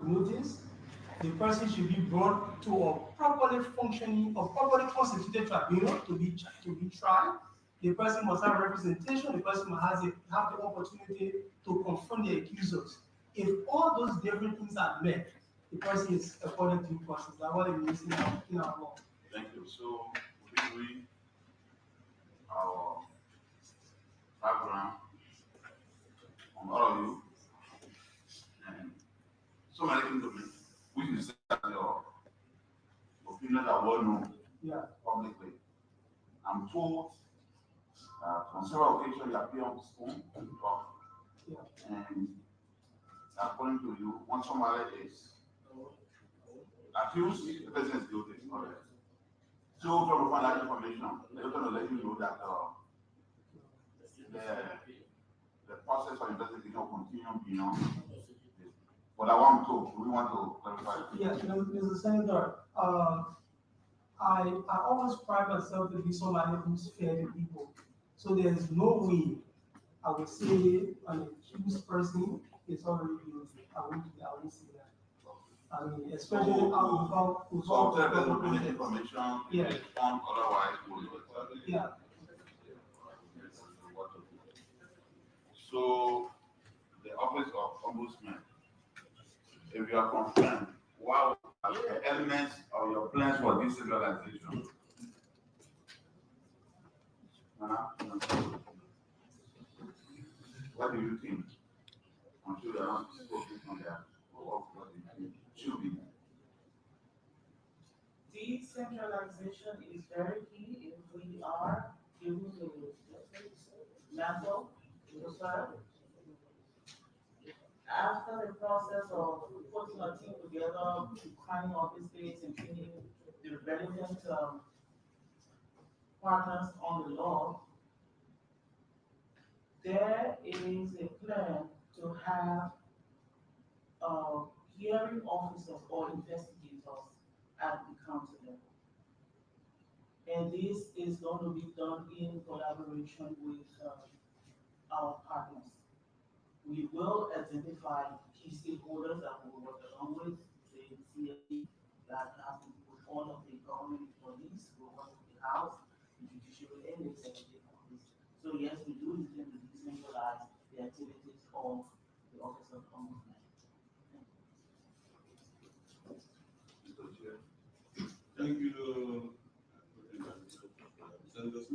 notice, the person should be brought to a properly functioning or properly constituted tribunal to be tried. The person must have representation. The person must have the opportunity to confront the accusers. If all those different things are met, the person is according due process. That's what it means in our law. Thank you. So we read our background on all of you, and so many things to me, which is that your opinions are well known publicly. I'm told on several occasions you appear on the phone to talk, and according to you, once somebody is accused, the person is guilty. So from financial information, they're going to let you know that the process of investigation will continue beyond this. But I want we want to clarify. Yeah, Mr. Senator, I always pride myself to be somebody who's fair to people. So there's no way I would say an accused person is already guilty. I wouldn't say that. I mean, especially without information. Yeah. Otherwise, we'll do it. Yeah. So, the Office of Ombudsman, if you are concerned, what are the elements of your plans for decentralization? What do you think? I'm sure you're not focused on that. What do you think should be? Decentralization is very key if we are able to level after the process of putting a team together, finding office space and training the relevant partners on the law, there is a plan to have hearing officers or investigators at the county level. And this is going to be done in collaboration with our partners. We will identify key stakeholders that we will work along with, the CFP that has to do with all of the government bodies, we will work with the House, the Judiciary, and the Executive Office. So yes, we do intend to decentralize the activities of the Office of Ombudsman. Thank you.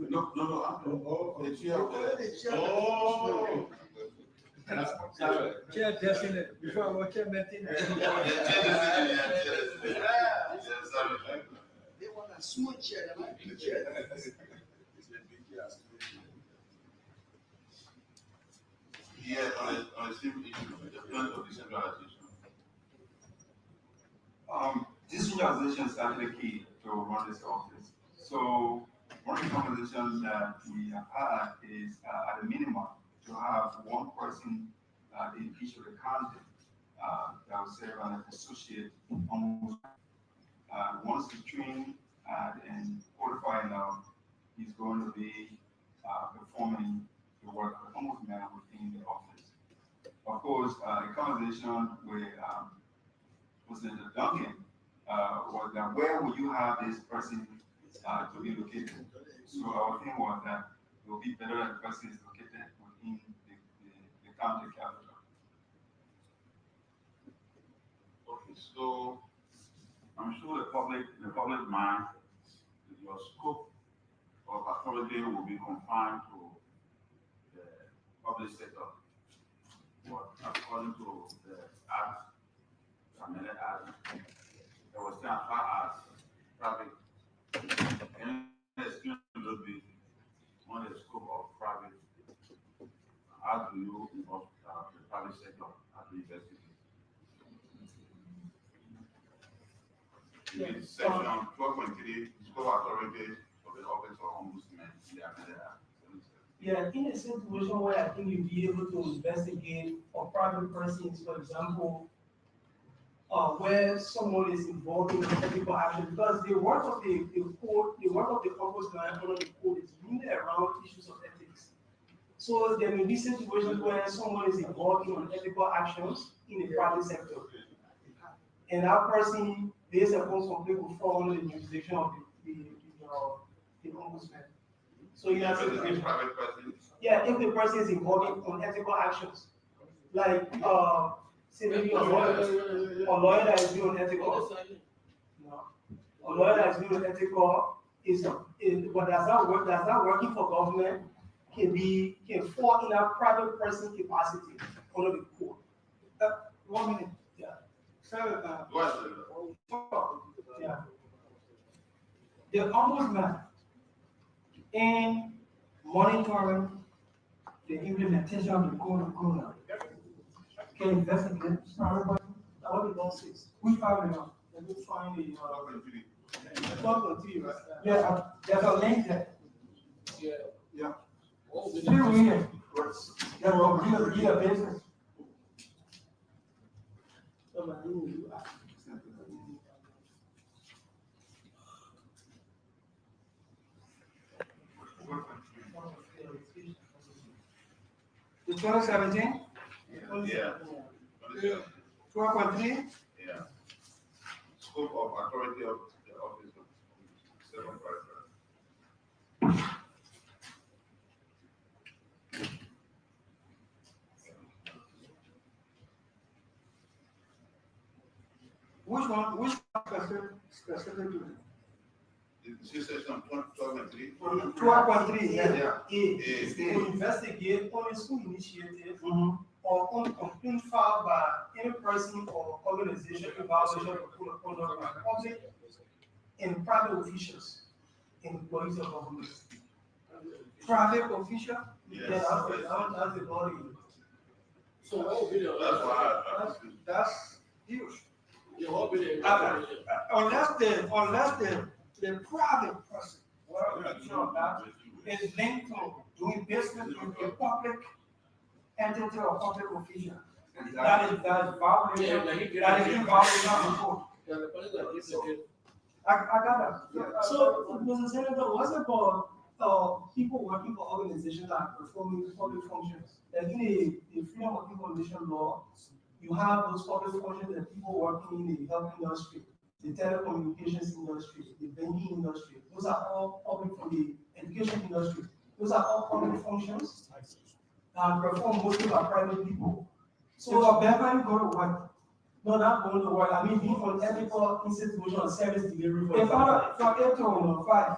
No. The chair. Chair designated before our chair meeting. They want a smooth chair, like big chair. Yeah, on the same issue, the plan of decentralization. Decentralization is actually key to run this office. So one of the conversations that we have had is at a minimum to have one person in each of the counties that will serve as an associate ombudsman. Once he's trained and qualified now, he's going to be performing the work of the ombudsman within the office. Of course, the conversation with President Duncan was that where will you have this person to be located? So our thing was that it will be better that the person is located within the county capital. Okay, so I'm sure the public mind, your scope of authority will be confined to the public sector. But according to the Act, amended Act, there was still as far as private. Any experience will be on the scope of private. How do you involve the private sector at the university? Section 12.3, scope authority of the Office of Ombudsman in the amended Act. Yeah, in a situation where I think you'll be able to investigate for private persons, for example, where someone is involved in ethical action, because the work of the ombudsman under the code is mainly around issues of ethics. So there may be situations where someone is involved in unethical actions in the private sector. and that person, based upon complaint, will fall under the jurisdiction of the ombudsman. So you have Private person. yeah, if the person is involved in unethical actions, like say maybe a lawyer that is being unethical, a lawyer that is being unethical but that's not working for government, can fall in a private person capacity under the code. 1 minute. Yeah. Yeah. The ombudsman in monitoring the implementation of the code of conduct can investigate what the law says. Which part of the law? Let me find the yeah, there's a link there. Yeah. Still reading. There will be a business. The 2017? Yeah. 12.3? Yeah. Scope of authority of the office of second paragraph. Which one? Which specifically? Section 12.3. 12.3, yeah. Yeah. To investigate on a school initiative or on complaint filed by any person or organization in violation of the code of conduct by public and private officials and employees of government. Private official? Yes. Yeah, that's the body. So what will be the That's why That's huge. Yeah, what will be Unless the private person, is linked to doing business with a public entity or public official. That is violating the code. I got that. So, Mr. Senator, what's about people working for organizations that are performing public functions? Like in the Freedom of Information Law, you have those public functions that people working in the health industry, the telecommunications industry, the banking industry. Those are all public from the education industry. Those are all public functions that performed mostly by private people. So for Beverly go to work. No, not going to work. I mean, being on ethical institution or service delivery. For 8 to 5.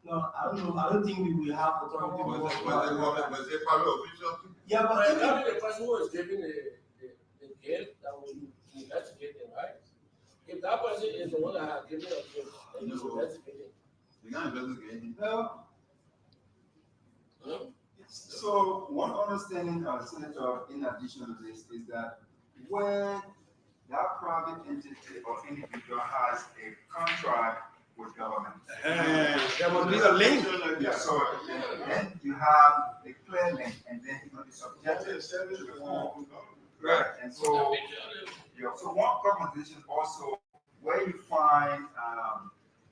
No, I don't know. I don't think we will have authority. Was it private official? Yeah, but that the person who is giving the gift that will investigate them, right? If that person is the one that has given a gift, then he's investigating. You're not investigating. So one understanding, Senator, in addition to this, is that when that private entity or individual has a contract with government, there must be a link. yeah, so then you have a clear link, and then you're going to be subjected to the form. Right. And so, yeah, so one organization also where you find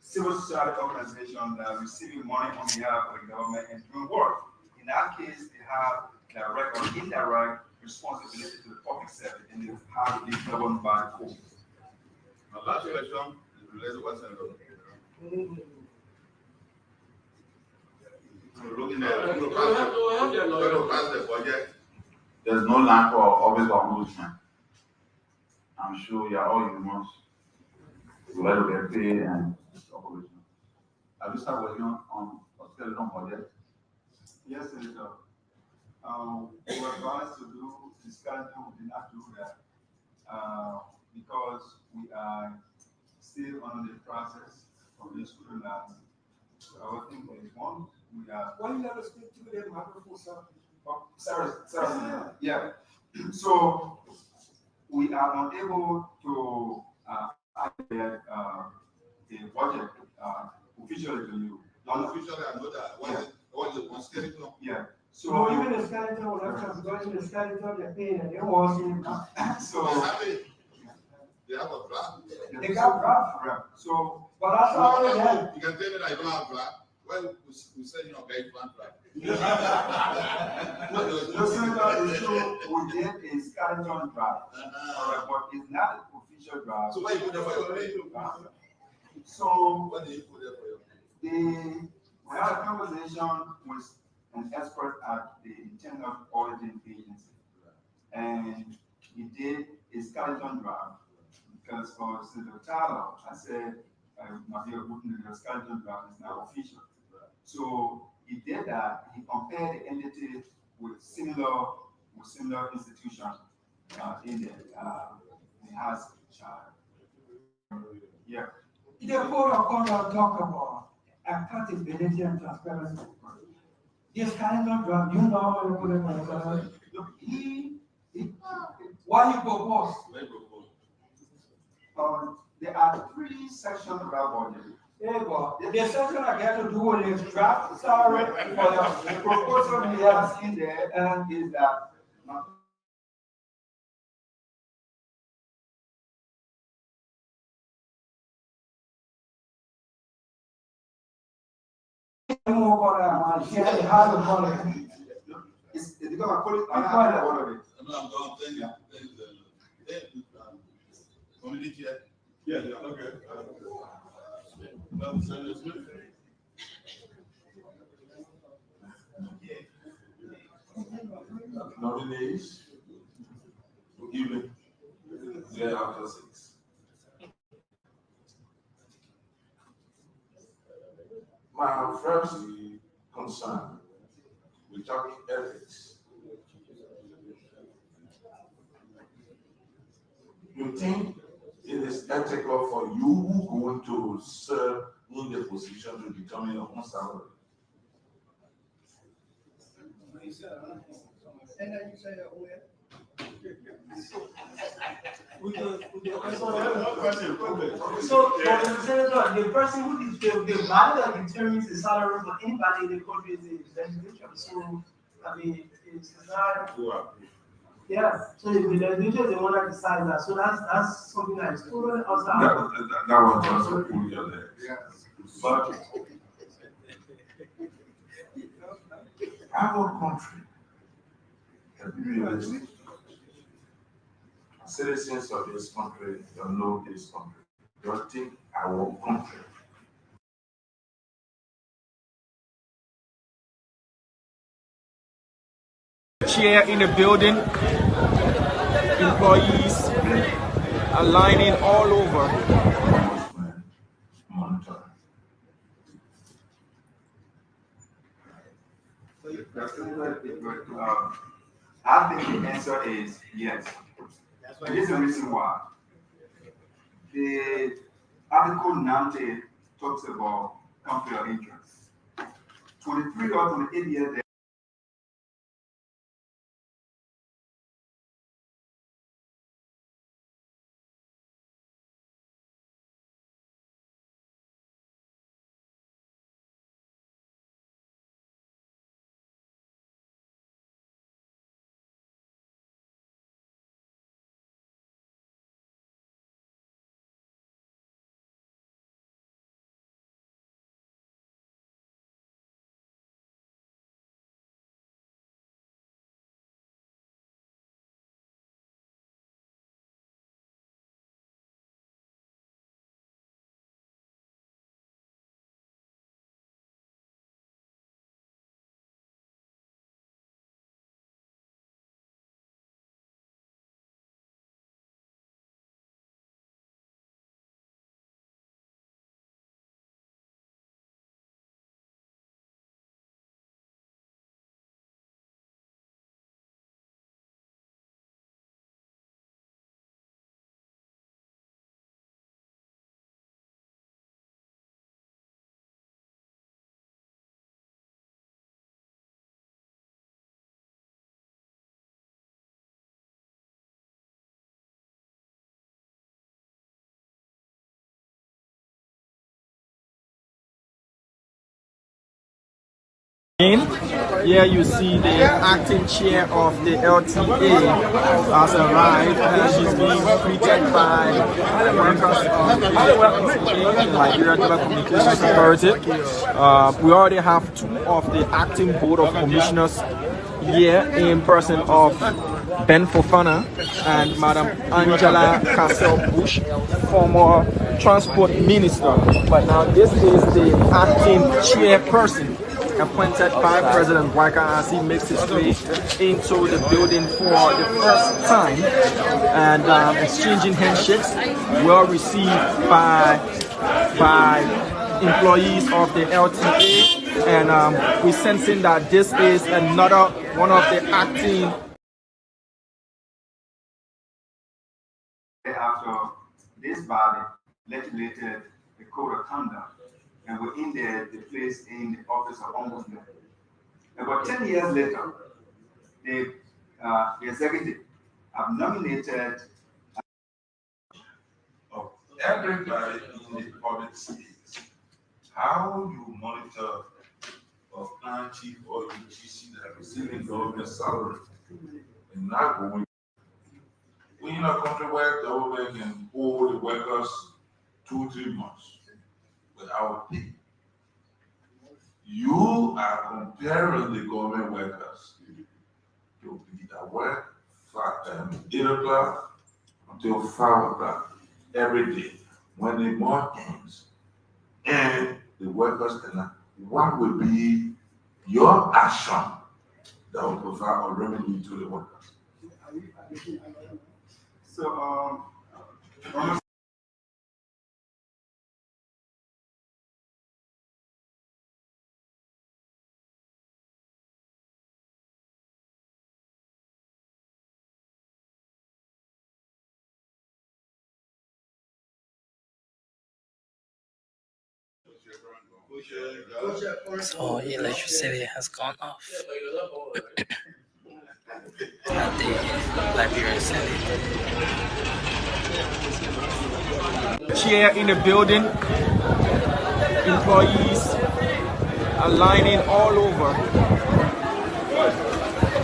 civil society organization receiving money on behalf of the government and doing work. In that case, they have direct or indirect responsibility to the public sector, and they have to be governed by the code. My last question is related to what's looking at the budget. There's no line for office of ombudsman. I'm sure you're all humans. You like to get paid and operation. Have you started working on a skeleton budget? Yes, Senator. We were advised to do this skeleton, we did not do that because we are still under the process of this scrutiny. So I think there is one. We are. Why you never speak to the microphone, sir? Sorry. Yeah. So we are unable to get the budget officially to you. Unofficially, I know that. What is it? One skeleton? Yeah. So even the skeleton will not transfer the skeleton, they're paying and they won't see it. So they have a draft. They got draft. So But that's already there. You can tell me that you don't have draft. Well, we send you a guide contract. The Senator is true, we did a skeleton draft, alright, but it's not an official draft. So why you put that for your So what do you put there for your we had a conversation with an expert at the Tenure Auditing Agency, and he did a skeleton draft because for Senator Tyler, I said, my dear, the skeleton draft is not official. So he did that. He compared the entity with similar institutions in there. He has, yeah. The code of conduct talk about accountability and transparency. This kind of drug, you know how to put it on. Why you propose? There are 3 sections of that budget. There you go. The section I get to do with is draft salary for The proposal he has in there is that it's because I call it all of it. I'm done. Thank you. Community. Yeah, okay. Nominees, given, there after 6. My first concern, we're talking ethics. You think it is ethical for you who going to serve in the position to determine your own salary? So, the person who is the value that determines the salary for anybody in the country is the legislature. So, I mean, it's not. Yeah. So the legislature is the one that decides that. So that's something that is totally outside. That was just to pull your leg. But our country, citizens of this country don't know this country. Don't think our country. Chair in the building, employees are lining all over. I think the answer is yes. And this is the reason why. The Article 90 talks about conflict of interest. 23 or 28 years there. Here you see the acting chair of the LTA has arrived, and she's being greeted by workers of the Liberia Telecommunications Authority. We already have two of the acting board of commissioners here in person of Ben Fofana and Madam Angela Cassell-Bush, former transport minister. But now this is the acting chairperson appointed by President Waika as he makes his way into the building for the first time, and exchanging handshakes, well received by employees of the LTA, and we're sensing that this is another one of the acting. After this body legislated the code of conduct, and within there, they placed in the office of Ombudsman. About 10 years later, the executive have nominated of everybody in the public space. How you monitor a plant chief or UGC that are receiving government salary and not going. We in a country where government can hold the workers 2-3 months without pay. You are comparing the government workers to be at work 8 o'clock until 5 o'clock every day when the month ends and the workers cannot. What will be your action that will provide a remedy to the workers? So, So electricity has gone off at the Liberia Senate. Chair in the building, employees are lining all over,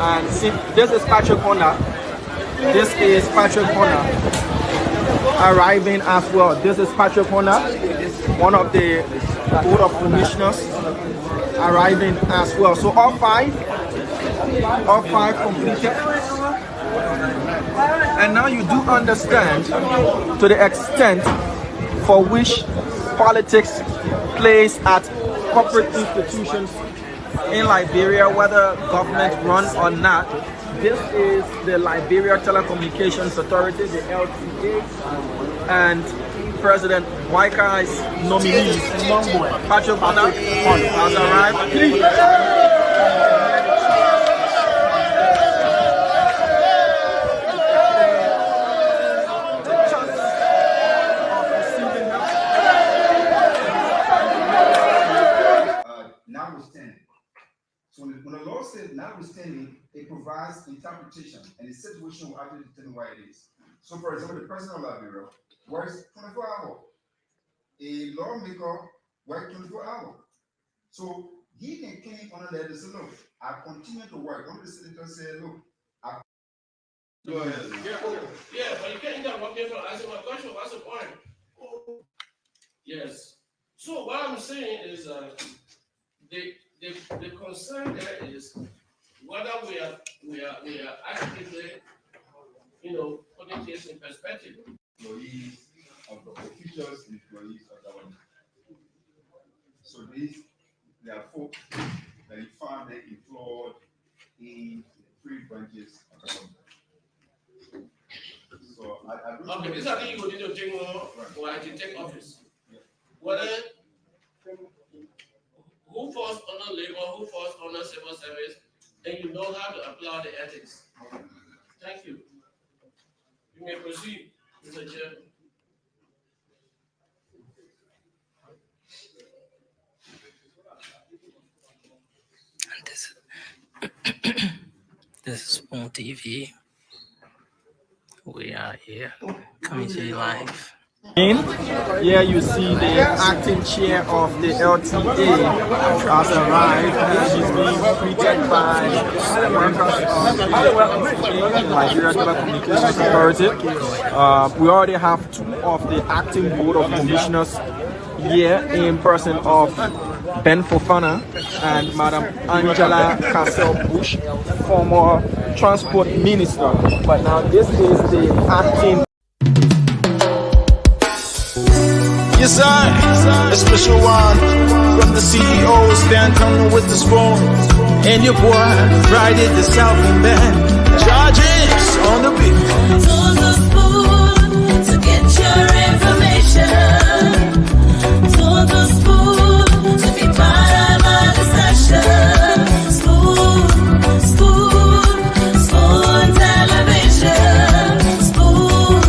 and see, this is Patrick Honor. This is Patrick Honor arriving as well. This is Patrick Honor, one of the board of commissioners, arriving as well. So all five completed. And now you do understand to the extent for which politics plays at corporate institutions in Liberia, whether government run or not. This is the Liberia Telecommunications Authority, the LTA, and President Waika's nominee, Patrick Honor, has arrived. Please. Notwithstanding. So when the law says notwithstanding, it provides interpretation, and the situation will actually determine why it is. So, for example, the president of Liberia works 24 hours. A lawmaker works 24 hours. So he can claim on the letter and say, look, I continue to work. One of the senators said, look, I go ahead. Yeah, but you can't interrupt me from asking my question. What's the point? Yes. So what I'm saying is the concern there is whether we are actively, putting this in perspective. Employees of the officials and employees of government. So they are folks that you find they employed in 3 branches of government. So I don't. Okay, this I think you need to take more, or I can take office. Yeah. Whether who falls under labor, who falls under civil service, and you know how to apply the ethics. Thank you. You may proceed, Mr. Chair. This is Spoon TV. We are here coming to you live Here you see the acting chair of the LTA has arrived, and she's being greeted by workers of the Nigeria Telecommunications Authority. We already have two of the acting board of commissioners here in person of Ben Fofana and Madam Angela Cassell-Bush, former transport minister. But now this is the acting. Yes, sir. A special one from the CEO, Stan coming with the spoon. And your boy, Friday the Southern Band. Charges on the beat. Tools of spoon to get your information. Tools of spoon to be part of our discussion. Spoon, spoon, spoon television. Spoon,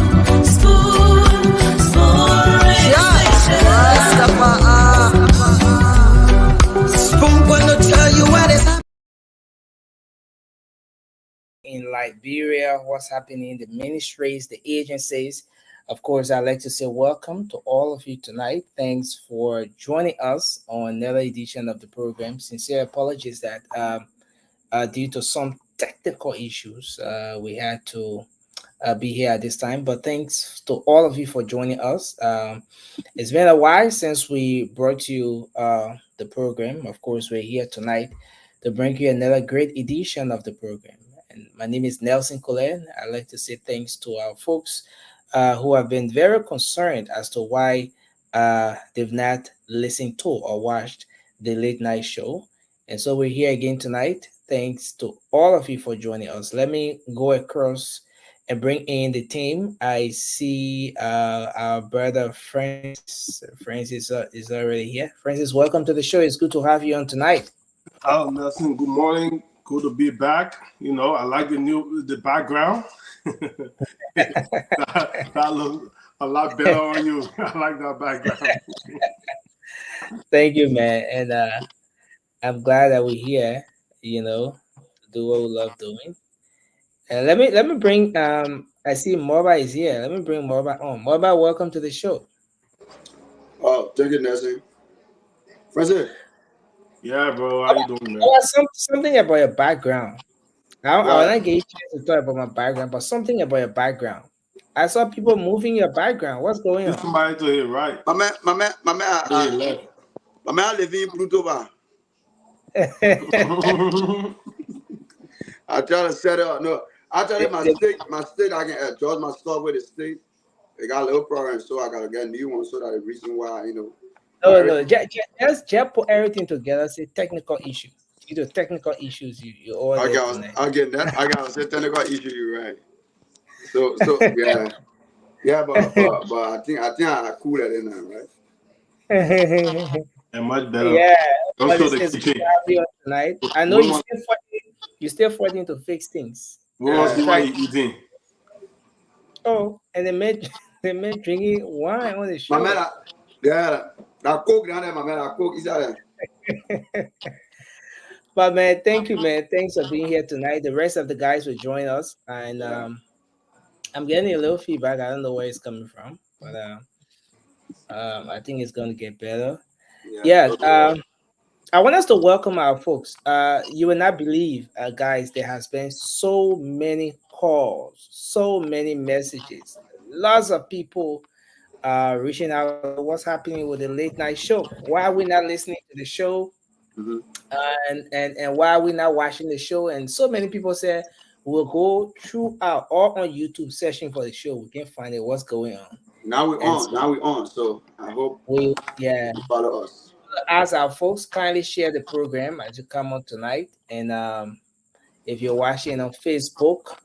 spoon, spoon radio station. Spoon gonna tell you what is happening in Liberia, what's happening in the ministries, the agencies. Of course, I'd like to say welcome to all of you tonight. Thanks for joining us on another edition of the program. Sincere apologies that due to some technical issues, we had to be here at this time. But thanks to all of you for joining us. It's been a while since we brought you the program. Of course, we're here tonight to bring you another great edition of the program. And my name is Nelson Colen. I'd like to say thanks to our folks who have been very concerned as to why they've not listened to or watched the late night show. And so we're here again tonight. Thanks to all of you for joining us. Let me go across and bring in the team. I see our brother Francis. Francis is already here. Francis, welcome to the show. It's good to have you on tonight. Oh, Nelson, good morning. Good to be back. You know, I like the background. that looks a lot better on you. I like that background. Thank you, man. And I'm glad that we're here, you know, to do what we love doing. And let me bring I see Morba is here. Let me bring Morba on. Morba, welcome to the show. Oh, thank you, Nelson. Francis. Yeah, bro. How you doing, man? Something about your background. I want to get you to talk about my background, but something about your background. I saw people moving your background. What's going on? Somebody to hit right. My man, living in Pluto. I try to set it up. No, I tell you my state, I can adjust my stuff with the state. They got a little problem, so I gotta get a new one. So that the reason why, you know. No, just put everything together. It's a technical issue. Due to technical issues, you all. I get that. I got a technical issue. You're right. So yeah, but I think I cool that in now, right? And much better. Yeah. Also it's good to have you on tonight. I know you're still fighting to fix things. What else do you eating? Oh, and they made drinking wine on the show. My man, that coke down there, my man, that coke is out there. But man, thank you, man. Thanks for being here tonight. The rest of the guys will join us, and I'm getting a little feedback. I don't know where it's coming from, but I think it's going to get better. I want us to welcome our folks. You will not believe, guys, there has been so many calls, so many messages, lots of people reaching out. What's happening with the late night show? Why are we not listening to the show? Mm-hmm. And why are we not watching the show? And so many people say we'll go throughout all on YouTube searching for the show. We can't find it. What's going on? Now we're on. So I hope you follow us. As our folks, kindly share the program as you come on tonight. And if you're watching on Facebook,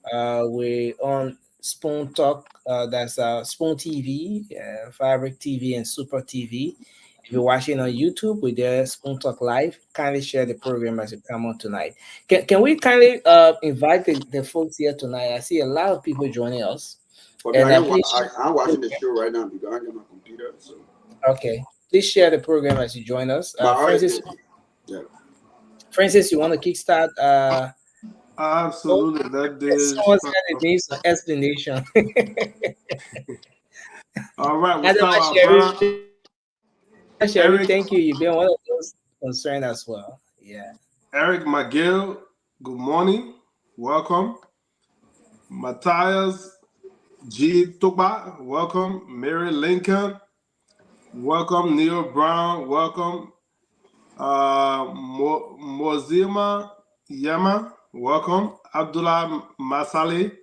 we're on Spoon Talk. That's Spoon TV, Fabric TV, and Super TV. If you're watching on YouTube, we're there, Spoon Talk Live. Kindly share the program as you come on tonight. Can we kindly invite the folks here tonight? I see a lot of people joining us. But I'm watching the show right now because I got my computer. So okay, please share the program as you join us. Francis, you want to kickstart? Absolutely. That is someone said it needs an explanation. All right, we'll Adama start Sherry, Eric. thank you. You've been one of those concerned as well. Yeah. Eric McGill, good morning. Welcome. Matthias G. Tuba, welcome. Mary Lincoln, welcome. Neil Brown, welcome. Mozima Yama, welcome. Abdullah Masali,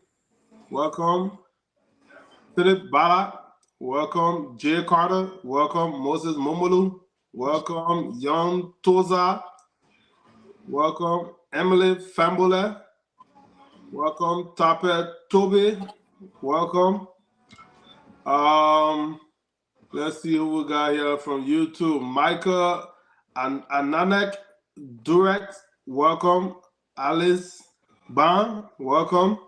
welcome. Philip Bala, welcome. Jay Carter, welcome. Moses Momolu, welcome. Young Toza, welcome. Emily Fambule, welcome. Tapet Toby, welcome. Let's see who we got here from YouTube. Micah and Ananek Durek, welcome. Alice Ban, welcome.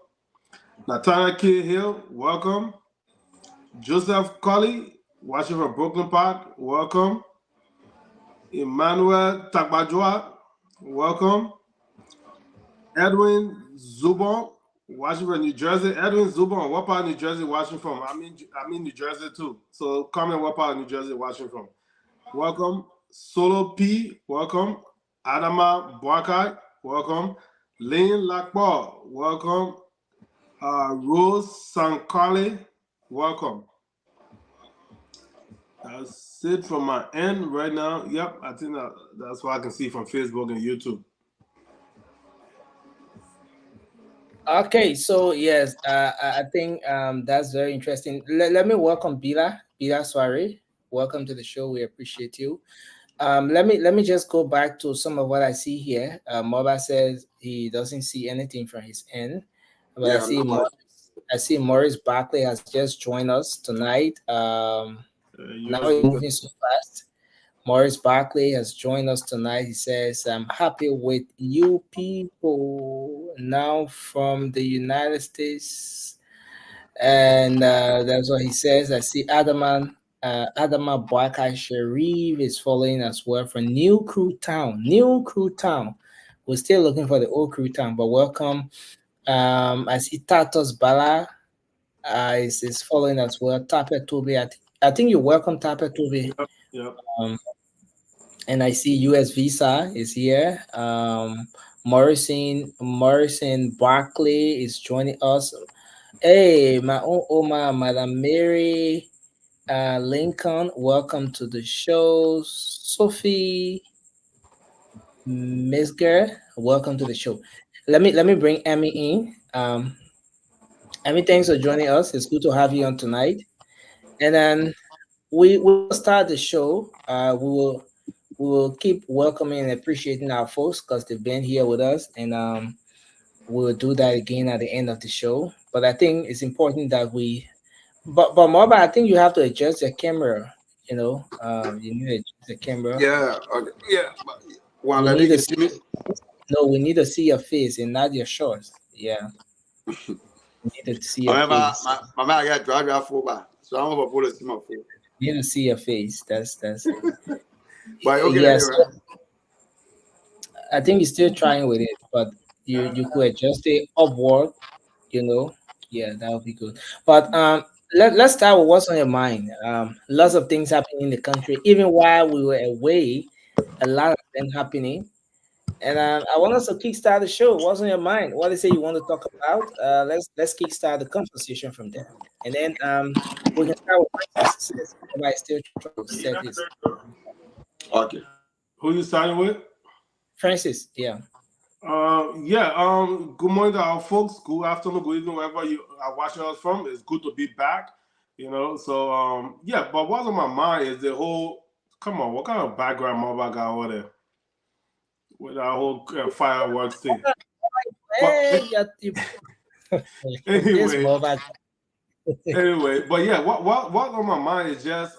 Nathaniel K. Hill, welcome. Joseph Colley, watching from Brooklyn Park, welcome. Emmanuel Tagbajwa, welcome. Edwin Zubon, watching from New Jersey. Edwin Zubon, what part of New Jersey watching from? I'm in New Jersey too. So comment what part of New Jersey watching from. Welcome. Solo P, welcome. Adama Boakai, welcome. Lane Lakbar, welcome. Rose Sankale, welcome. That's it from my end right now. Yep, I think that's what I can see from Facebook and YouTube. Okay, so yes, I think that's very interesting. Let me welcome Bila Swari. Welcome to the show. We appreciate you. Let me just go back to some of what I see here. Moba says he doesn't see anything from his end, but Yeah, I see Maurice Barkley has just joined us tonight. Now he's moving so fast. Maurice Barkley has joined us tonight. He says, I'm happy with you people now from the United States. And that's what he says. I see Adama Boakai Sharif is following as well from New Crew Town. We're still looking for the old Crew Town, but welcome. I see Tatos Bala is following as well. Tape Toby, I think you're welcome, Tape Toby. Yep. And I see US Visa is here. Morrison Barkley is joining us. Hey, my own Oma, Madam Mary Lincoln, welcome to the show. Sophie Misger, welcome to the show. Let me bring Emmy in. Emmy, thanks for joining us. It's good to have you on tonight. And then we will start the show. We will keep welcoming and appreciating our folks because they've been here with us, and we'll do that again at the end of the show. But I think it's important that but Moba, I think you have to adjust your camera. You know, you need to adjust the camera. Yeah, okay. Yeah. We need to see your face and not your shorts. Yeah. We need to see your face. My man got drive full, so I'm gonna pull it my phone. You need to see your face. That's it. But okay, yes. I think you're still trying with it, but you could adjust it upward, you know. Yeah, that would be good. But let's start with what's on your mind. Lots of things happening in the country. Even while we were away, a lot of them happening. And I want us to kickstart the show. What's on your mind? What is it you want to talk about? Let's kickstart the conversation from there. And then we can start with Francis. Somebody still trying to set this. Okay. Who you starting with? Francis, yeah. Good morning to our folks. Good afternoon, good evening, wherever you are watching us from. It's good to be back, you know. So but what's on my mind is the whole. Come on, what kind of background Mobile got over there with our whole fireworks thing? Anyway, but yeah, what on my mind is just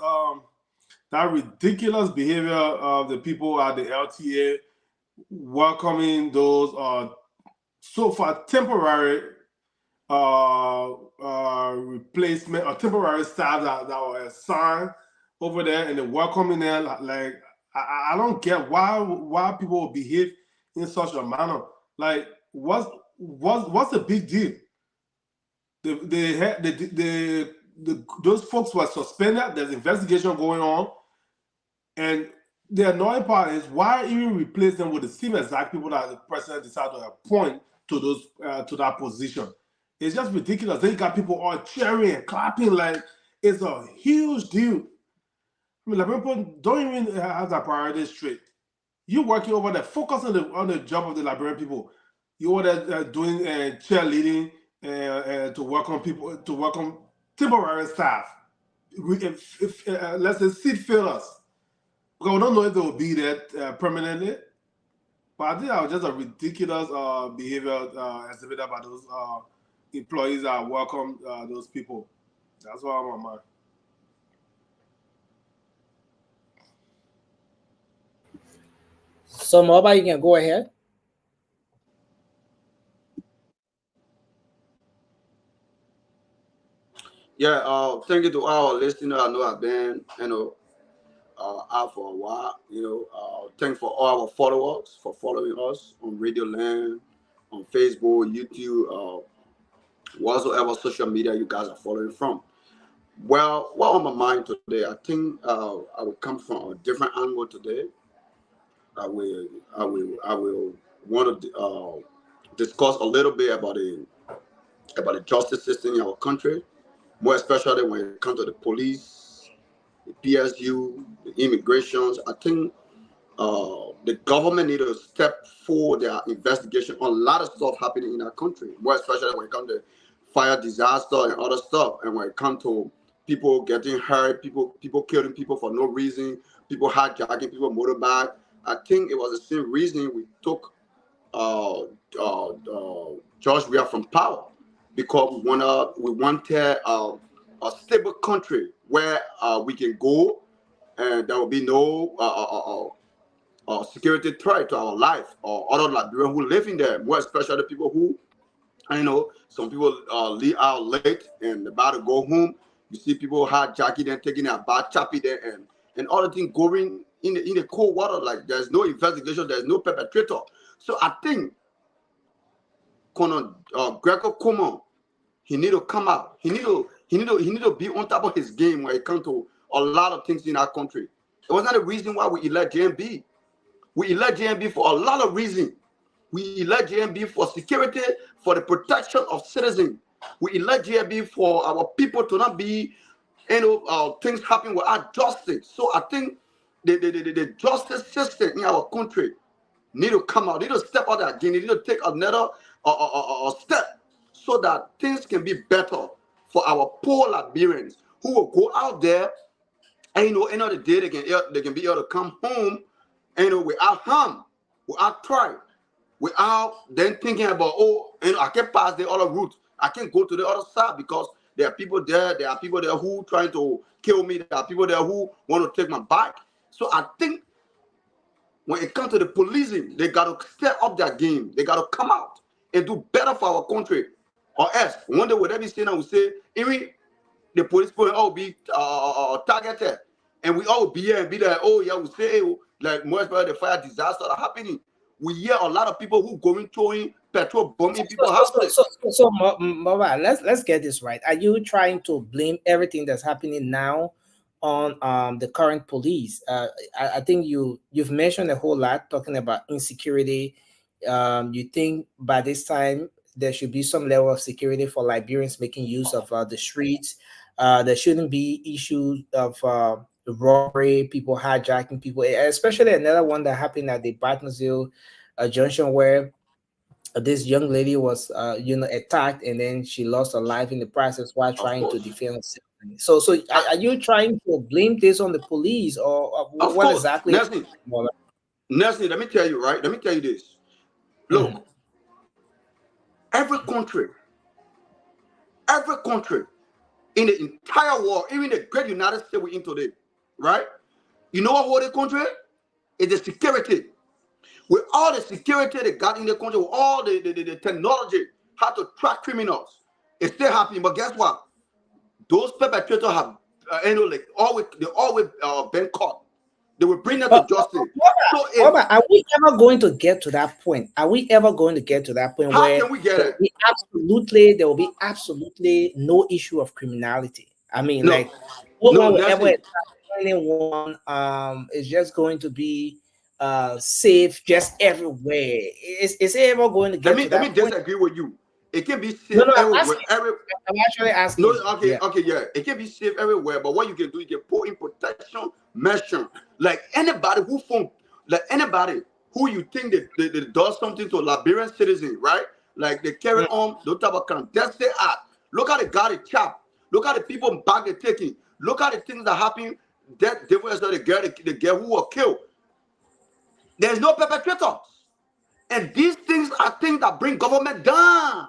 that ridiculous behavior of the people at the LTA welcoming those so far temporary replacement or temporary staff that were assigned over there, and they're welcoming them. Like I don't get why people will behave in such a manner. Like what's the big deal? The those folks were suspended. There's investigation going on, and the annoying part is why even replace them with the same exact people that the president decided to appoint to those to that position. It's just ridiculous. Then you got people all cheering and clapping like it's a huge deal. I mean, like people don't even have that priority straight. You're working over there, focus on the job of the Liberian people. You over there doing cheerleading to welcome people, to welcome temporary staff. If let's say seat fillers, because we don't know if they will be there permanently. But I think that was just a ridiculous behavior exhibited by those employees that welcome those people. That's what I'm on my mind. So, Moba, you can go ahead. Yeah, thank you to our listeners. I know I've been, out for a while. Thanks for all our followers for following us on Radio Land, on Facebook, YouTube, whatsoever social media you guys are following from. Well, what on my mind today? I think I will come from a different angle today. I will want to discuss a little bit about the justice system in our country, more especially when it comes to the police, the PSU, the immigrations. I think the government need to step forward their investigation on a lot of stuff happening in our country, more especially when it comes to fire disaster and other stuff, and when it comes to people getting hurt, people killing people for no reason, people hijacking people motorbike. I think it was the same reason we took George Weah from power, because we wanted a stable country where we can go and there will be no security threat to our life or other Liberians who live in there, more especially the people who, some people leave out late and about to go home. You see people hijacking and taking a bath, chopping there, and all the things going in the cold water. Like there's no investigation, there's no perpetrator. So I think Greco Como, he need to come out. He need to be on top of his game when it comes to a lot of things in our country. It was not the reason why we elect JMB. We elect JMB for a lot of reasons. We elect JMB for security, for the protection of citizens. We elect JMB for our people to not be, things happen without justice. So I think the justice system in our country need to come out, need to step out again, need to take another step so that things can be better for our poor Liberians who will go out there and end of the day they can be able to come home without harm, without trial, without then thinking about, I can't pass the other route, I can't go to the other side because there are people there who trying to kill me, there are people there who want to take my bike. So I think when it comes to the policing, they got to step up their game. They got to come out and do better for our country. Or else, one day, whatever saying, I will say, even the police will all be targeted. And we all be here and be like, we say, like, more especially the fire disaster that happening. We hear a lot of people who going throwing petrol, bombing people. So, Mama, let's get this right. Are you trying to blame everything that's happening now on the current police? I think you've mentioned a whole lot talking about insecurity. You think by this time there should be some level of security for Liberians making use of the streets. There shouldn't be issues of robbery, people hijacking people, especially another one that happened at the Bartonsville Junction where this young lady was attacked and then she lost her life in the process while trying to defend herself. So are you trying to blame this on the police or what exactly? Nestle, let me tell you, right? Let me tell you this. Look, every country in the entire world, even the great United States we're in today, right? You know what whole the country is? The security. With all the security they got in the country, with all the technology, how to track criminals, it's still happening. But guess what? Those perpetrators have, they always been caught. They will bring them to justice. Are we ever going to get to that point? Are we ever going to get to that point how where can we get it? There will be absolutely no issue of criminality? I mean, No. like, no one will that's ever it. attack anyone. It's just going to be safe just everywhere. Is it ever going to get to Let me that point? disagree with you. It can be safe No, I'm everywhere. asking. I'm actually asking. No, okay, yeah. It can be safe everywhere, but what you can do, you can put in protection measure. Like anybody who you think that does something to Liberian citizens, right? Like they carry on those type of crime. That's the act. Look at the guy they chop. Look at the people back they taking. Look at the things that happen. That difference of the girl who were killed. There's no perpetrators. And these things are things that bring government down.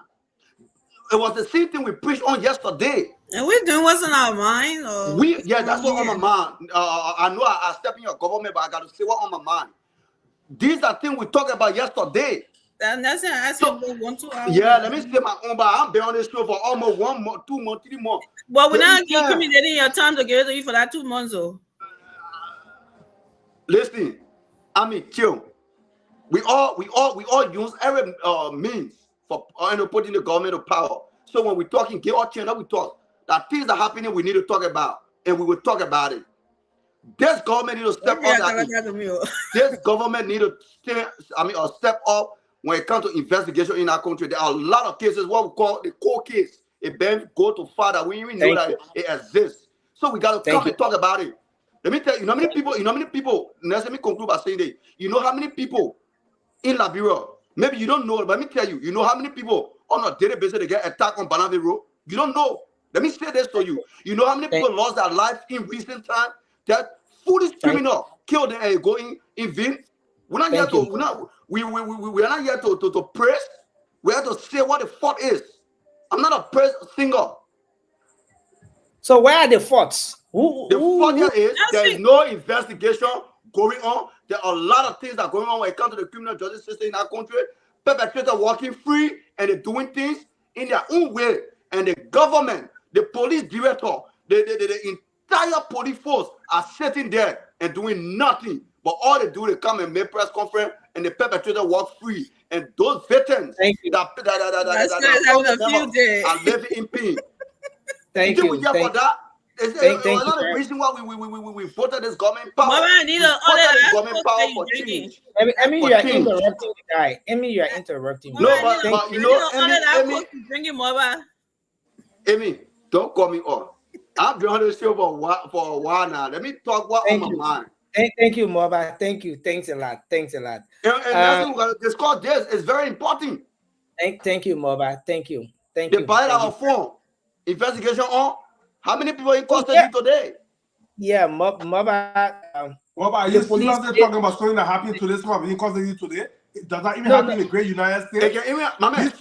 It was the same thing we preached on yesterday. And we're doing what's in our mind? Or That's what on my mind. I know I step in your government, but I got to say what on my mind. These are things we talked about yesterday. That's it. I asked you for 1 2 hours. Yeah, let me say my own, but I've been on this show for almost 1 month, 2 months, 3 months. Well, we're not accumulating your time to give it to you for that 2 months, though. Listen, I mean, chill. We all use every means for putting the government of power. So when we're talking, get our channel, we talk. That things are happening, we need to talk about, and we will talk about it. This government need to step up. This government need to step up when it comes to investigation in our country. There are a lot of cases, what we call the cold case. It then go to far that we even know that it exists. So we got to come and talk about it. Let me tell you, how many people, let me conclude by saying that, you know how many people in Liberia, maybe you don't know, but let me tell you, you know how many people on a daily basis they get attacked on Banana Road? You don't know. Let me say this to you. You know how many people lost their life in recent time? That foolish criminal killed them and going in vain. We're not here to we are not here to praise. We have to say what the fault is. I'm not a praise singer. So where are the faults? The fault here is there is no investigation going on. There are a lot of things that are going on when it comes to the criminal justice system in our country. Perpetrators walking free and they're doing things in their own way. And the government, the police director, the entire police force are sitting there and doing nothing. But all they do, they come and make press conference and the perpetrator walk free. And those veterans that are living in pain. Thank you. For that? It's not the reason why we voted this government power. Government power for change. I mean, you are interrupting the guy. You are interrupting. No, but you know, Amy, don't call me on. I've been on this show for a while now. Let me talk what on my mind. Thank you, Moba. Thank you. Thanks a lot. And that's what we're going to discuss. This is very important. Thank you, Moba. Thank you. They buy our phone. Investigation on. How many people in custody today? Yeah, Moba. Moba, you still talking about something that happened to this one in custody today? Does that even happen in the great United States?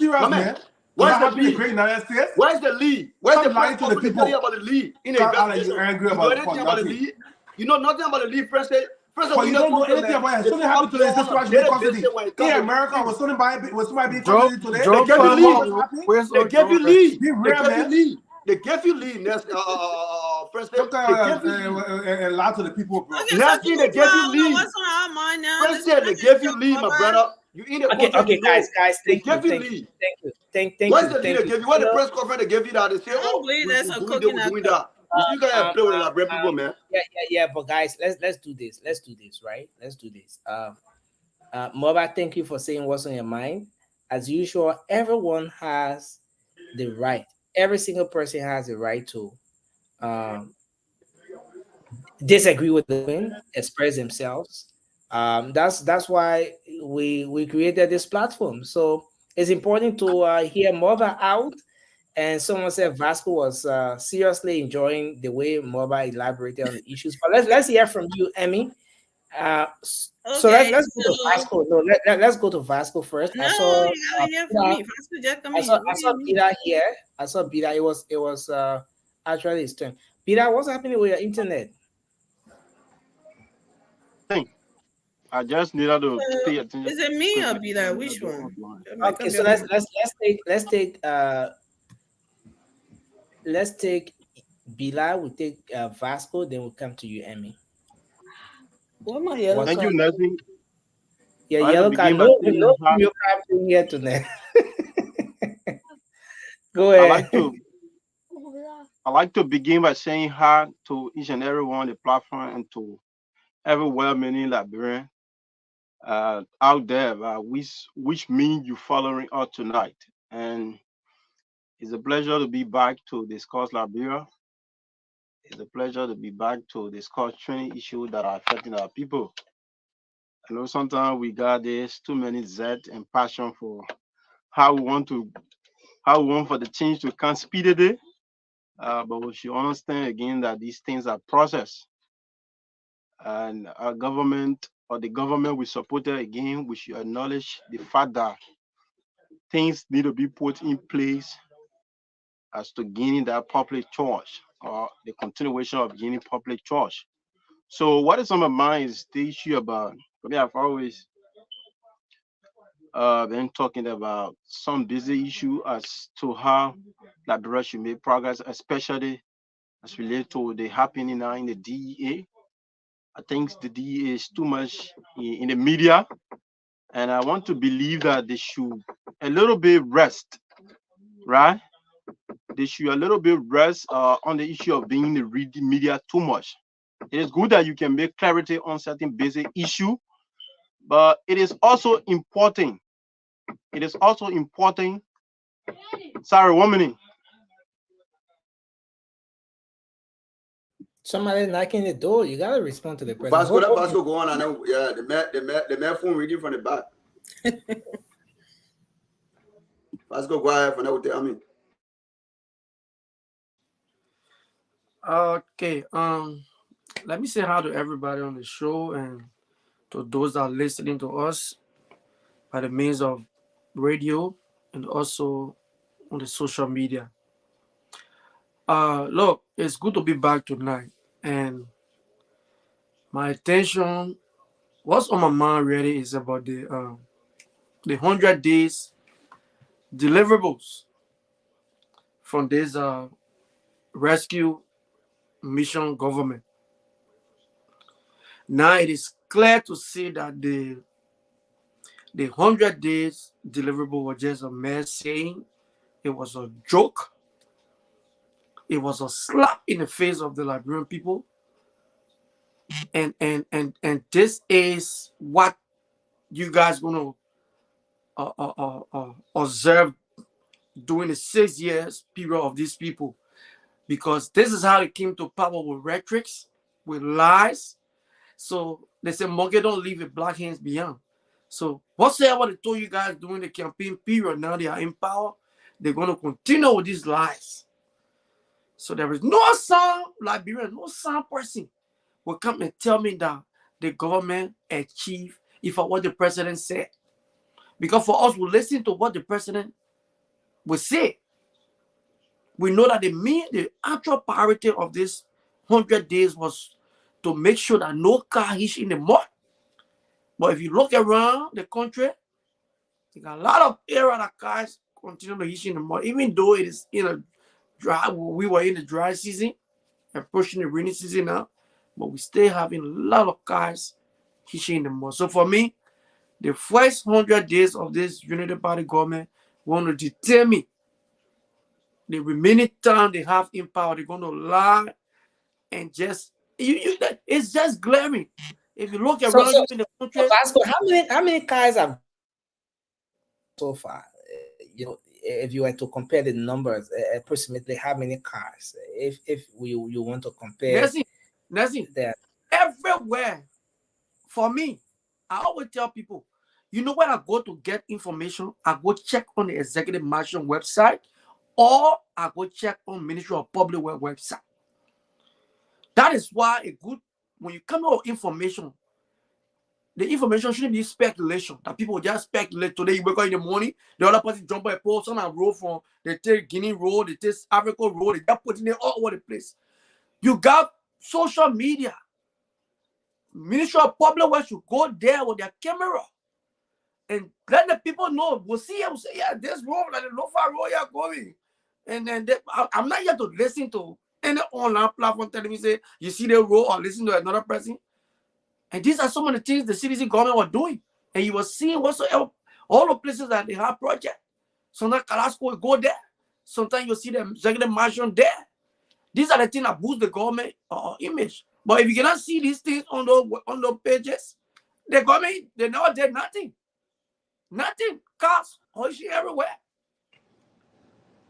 Man. Where's the lead? Great United States? Where's the lead? Where's the lying to the people? About the lead in the investigation? Angry about the lead? You know nothing about the lead, President. But you don't know anything about it. Something happened today. This why should custody. In America, was somebody being custody today? They gave you lead. They gave you lead. Be real, man. They gave you lead, President. A lot of the people, bro. Nothing. They gave you lead. What's on our mind now? President, they gave you lead, my brother. You in the okay, guys. Thank you. Thank What's you. the lead they gave you? What the press conference they gave you that they say, oh, that's a cooking that. You guys play with the brave people, man. Yeah. But guys, let's do this. Right? Let's do this. Moba, thank you for saying what's on your mind. As usual, everyone has the right. Every single person has the right to disagree with them, express themselves. That's why we created this platform. So it's important to hear Moba out. And someone said Vasco was seriously enjoying the way Moba elaborated on the issues. But let's hear from you, Emmy. So let's go to Vasco. No, let's go to Vasco first. No, I saw Peter here. I saw Peter. It was actually his turn. Peter, what's happening with your internet? I just needed to pay attention. Is it me or Peter? Which one? Okay, so let's take Bila. We'll take Vasco. Then we'll come to you, Emmy. What my yellow Thank you, Nessie. Yeah, yellow card. No, you can't bring here tonight. Go ahead. I'd like to begin by saying hi to each and every one on the platform and to every well-meaning Liberian out there, which means you following us tonight. And it's a pleasure to be back to discuss Liberia. It's a pleasure to be back to discuss training issues that are affecting our people. I know sometimes we got this too many zest and passion for how we want for the change to come speedily. But we should understand again that these things are process. And our government or the government we supported again, we should acknowledge the fact that things need to be put in place as to gaining that public trust or the continuation of gaining public trust. So what is on my mind is the issue about, for me, I've always been talking about some busy issue as to how Liberia should make progress, especially as related to the happening now in the DEA. I think the DEA is too much in the media, and I want to believe that they should a little bit rest, right? They should a little bit rest on the issue of being in the media too much. It is good that you can make clarity on certain basic issue, but it is also important. It is also important. Sorry, 1 minute. Somebody knocking the door. You gotta respond to the question. Vasco, go on. I know. Yeah, the man phone reading from the back. Vasco, go ahead for now. Tell me. Okay. Let me say hi to everybody on the show and to those that are listening to us by the means of radio and also on the social media. Look, it's good to be back tonight, and my attention, what's on my mind really is about the 100 days deliverables from this rescue mission government. Now it is clear to see that the 100 days deliverable was just a mere saying. It was a joke. It was a slap in the face of the Liberian people. And this is what you guys gonna observe during the 6 years period of these people, because this is how they came to power, with rhetorics, with lies. So they say monkey don't leave with black hands behind. So whatsoever they told you guys during the campaign period, now they are in power, they're going to continue with these lies. So there is no sound Liberian, no sound person will come and tell me that the government achieved if what the president said. Because for us, we listen to what the president will say. We know that the actual priority of this 100 days was to make sure that no car hits in the mud. But if you look around the country, you got a lot of area that cars continue to hit in the mud, even though it is in a dry. We were in the dry season, approaching the rainy season now, but we still having a lot of cars hitting in the mud. So for me, the first 100 days of this Unity Party government want to determine the remaining time they have in power. They're going to lie and just it's just glaring. If you look around you in the country, how many cars have so far? You know, if you were to compare the numbers, approximately how many cars? If you want to compare, nothing. That everywhere. For me, I always tell people, you know, when I go to get information, I go check on the Executive Mansion website, or I go check on Ministry of Public Works website. That is why when you come out with information, the information shouldn't be speculation. That people just speculate. Today you wake up in the morning, the other person jump on a pole, some road from, they take Guinea Road, they take Africa Road, they just put it all over the place. You got social media. Ministry of Public Works should go there with their camera and let the people know. We'll see, we'll say, yeah, this road, like the low-far road you're going. And then I'm not here to listen to any online platform telling me, say, you see the road, or listen to another person. And these are some of the things the citizen government were doing. And you were seeing whatsoever, all the places that they have project. Sometimes Carrasco will go there. Sometimes you see the executive mansion there. These are the things that boost the government image. But if you cannot see these things on the pages, the government, they never did nothing. Nothing. Cops, horsey everywhere.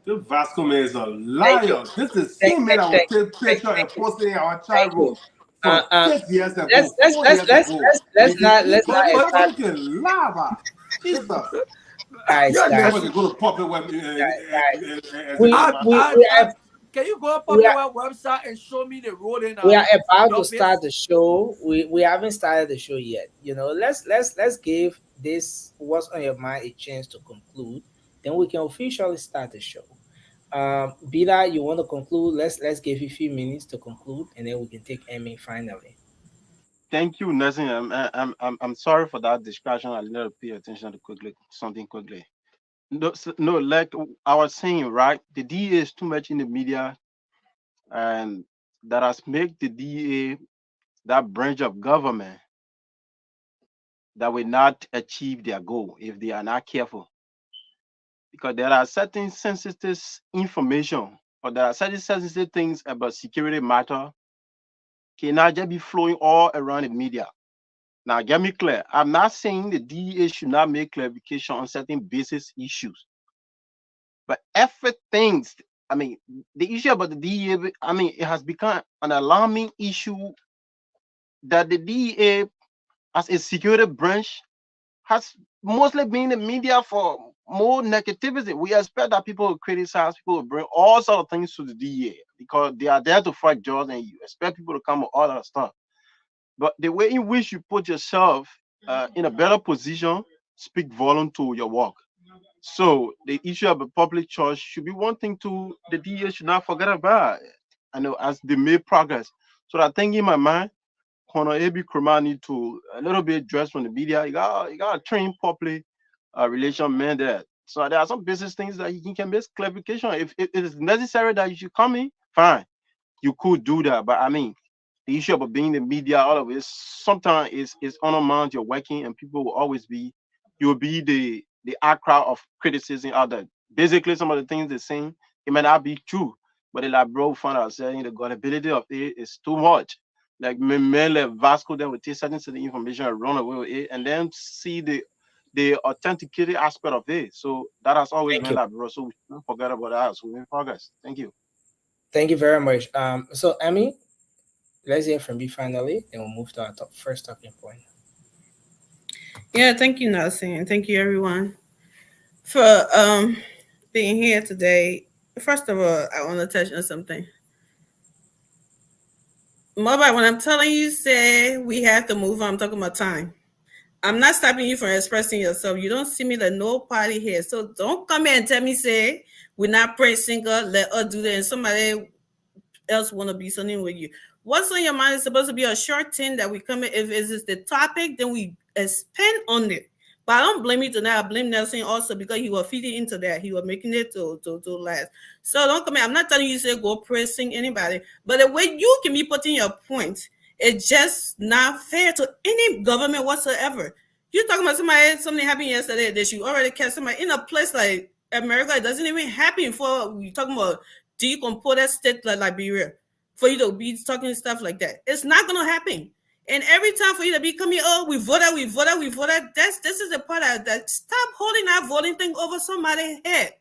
The Vasco man is a liar. This is the same man that will take picture and post it in our chat room from 6 years ago, 4 years ago. Let's not Vasco can lie about. Jesus. Guys, go to public web. Can you go to public website and show me the road in? We are about to start the show. We haven't started the show yet. You know, let's give this what's on your mind a chance to conclude. Then we can officially start the show. Bida, you want to conclude? Let's give you a few minutes to conclude, and then we can take Emmy finally. Thank you, Nelson. I'm sorry for that distraction. I did not pay attention to something quickly. No, like I was saying, right? The DA is too much in the media, and that has made the DA that branch of government that will not achieve their goal if they are not careful. Because there are certain sensitive information, or there are certain sensitive things about security matter cannot just be flowing all around the media. Now, get me clear. I'm not saying the DEA should not make clarification on certain basis issues. But everything, I mean, the issue about the DEA, I mean, it has become an alarming issue that the DEA, as a security branch, has mostly been in the media for more negativity. We expect that people will criticize, people will bring all sorts of things to the DEA because they are there to fight jobs, and you expect people to come with all that stuff. But the way in which you put yourself in a better position speak volume to your work. So the issue of a public trust should be one thing to the DEA should not forget about. I know as they make progress. So I think in my mind, Colonel A.B. Krumah need to a little bit dress from the media. You got to train public relation man there. So there are some business things that he can make clarification. If it is necessary that you should come in, fine, you could do that. But I mean, the issue about being in the media, all of it, sometimes is undermines your working, and people will always be, you'll be the crowd of criticism out there. Basically, some of the things they're saying, it may not be true, but like bro found out saying the gullibility of it is too much. Like men like Vasco, then will take certain information and run away with it, and then see the authenticated aspect of it. So that has always been like bro. So we don't forget about that. So we make progress. Thank you. Thank you very much. So Emmy, let's hear from you finally, then we'll move to our first talking point. Yeah, thank you, Nelson, and thank you everyone for being here today. First of all, I want to touch on something. Mobile, when I'm telling you, say we have to move on, I'm talking about time. I'm not stopping you from expressing yourself. You don't see me like no party here. So don't come here and tell me, say, we're not pressing God, let us do that, and somebody else want to be something with you. What's on your mind is supposed to be a short thing that we come in. If it's the topic, then we expand on it. But I don't blame you tonight. I blame Nelson also because he was feeding into that. He was making it to last. So don't come in. I'm not telling you to say go pressing anybody. But the way you can be putting your point, it's just not fair to any government whatsoever. You're talking about something happened yesterday that you already catch somebody in a place like America. It doesn't even happen for you talking about decomposed state like Liberia for you to be talking stuff like that. It's not going to happen. And every time for you to be coming, oh, we voted. This is the part that stop holding that voting thing over somebody's head.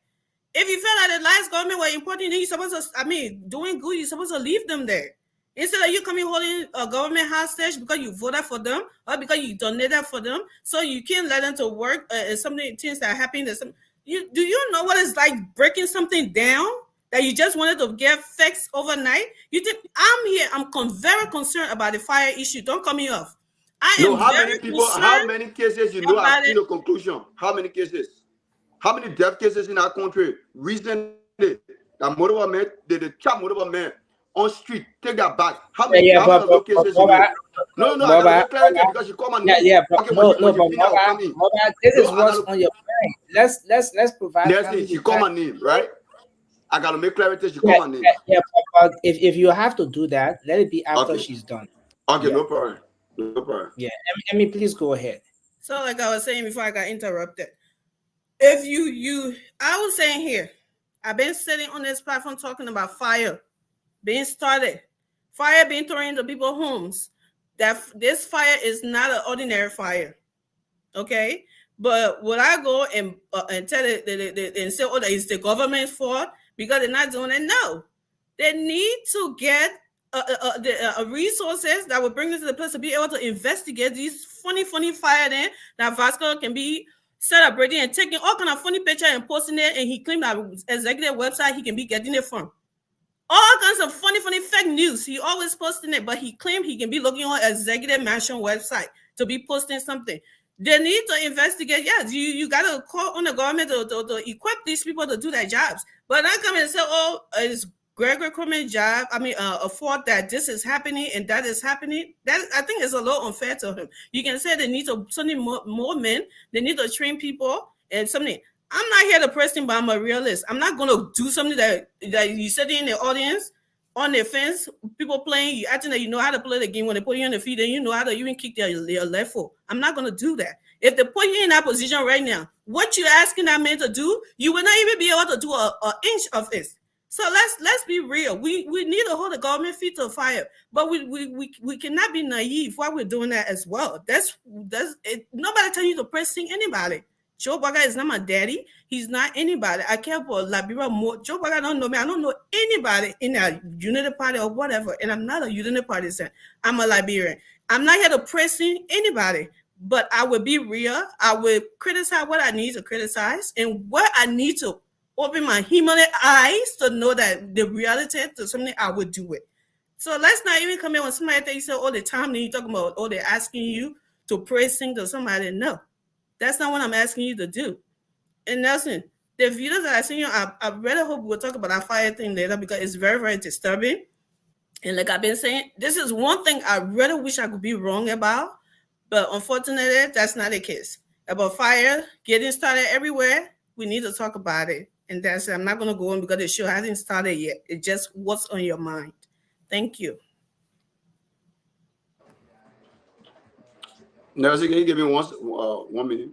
If you feel like the last government were important, then you're supposed to, doing good, you're supposed to leave them there. Instead of you coming holding a government hostage because you voted for them or because you donated for them, so you can't let them to work. Something things that are happening. Do you know what it's like breaking something down that you just wanted to get fixed overnight? You think I'm here? I'm very concerned about the fire issue. Don't cut me off. How many cases you know have seen a conclusion? How many cases? How many death cases in our country recently? That motorable man, the chap motorable man on street, take that back. How many cases you know? No, I got clarity because you come and this is what's on your mind. Let's provide. Yes, she come and name, right? I gotta make clarity. She come and name. But if you have to do that, let it be after she's done. Okay, no problem. No problem. Yeah, Emmy, please go ahead. So, like I was saying before I got interrupted, if I was saying here, I've been sitting on this platform talking about fire. being started, fire being thrown into people's homes. That this fire is not an ordinary fire, okay? But would I go and tell it and say, oh, that it's the government's fault because they're not doing it? No, they need to get resources that will bring them to the place to be able to investigate these funny fire then that Vasco can be celebrating and taking all kind of funny picture and posting it, and he claimed that executive website he can be getting it from. All kinds of funny fake news. He always posting it, but he claimed he can be looking on executive mansion website to be posting something. They need to investigate. Yes, you got to call on the government to equip these people to do their jobs. But not come and say, oh, it's Gregory Coleman's job. I mean, a fault that this is happening and that is happening. That I think is a little unfair to him. You can say they need to something more men. They need to train people and something. I'm not here to press him, but I'm a realist. I'm not going to do something that you sitting in the audience on the fence, people playing, you acting that you know how to play the game when they put you on the field and you know how to even kick their left foot. I'm not going to do that. If they put you in that position right now, what you're asking that man to do, you will not even be able to do an inch of it. So let's be real. We need to hold the government feet to the fire, but we cannot be naive while we're doing that as well. That's it. Nobody tell you to pressing anybody. Joe Bugger is not my daddy. He's not anybody. I care for Liberia more. Joe Bugger don't know me. I don't know anybody in a Unity Party or whatever. And I'm not a Unity partisan. I'm a Liberian. I'm not here to pressing anybody, but I will be real. I will criticize what I need to criticize and what I need to open my human eyes to know that the reality to something I would do it. So let's not even come in when somebody thinks so all the time. Then you talking about, oh, they're asking you to pressing to somebody. No. That's not what I'm asking you to do. And Nelson, the videos that I seen you, I really hope we'll talk about that fire thing later because it's very, very disturbing. And like I've been saying, this is one thing I really wish I could be wrong about, but unfortunately, that's not the case. About fire getting started everywhere, we need to talk about it. And that's it. I'm not going to go on because the show hasn't started yet. It's just what's on your mind. Thank you. Nelson, can you give me 1 minute?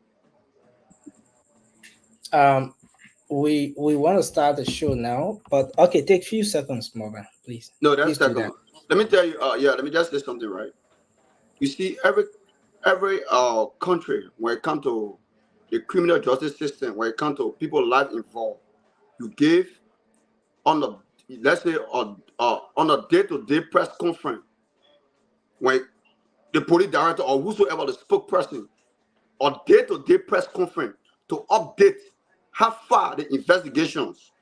We want to start the show now, but okay, take a few seconds, Morgan, please. No, that's please second. Let me tell you. Let me just say something, right? You see, every country when it comes to the criminal justice system, when it comes to people's life involved, you give on the let's say on a day-to-day press conference when the police director or whosoever the spokesperson on day-to-day press conference to update how far the investigations,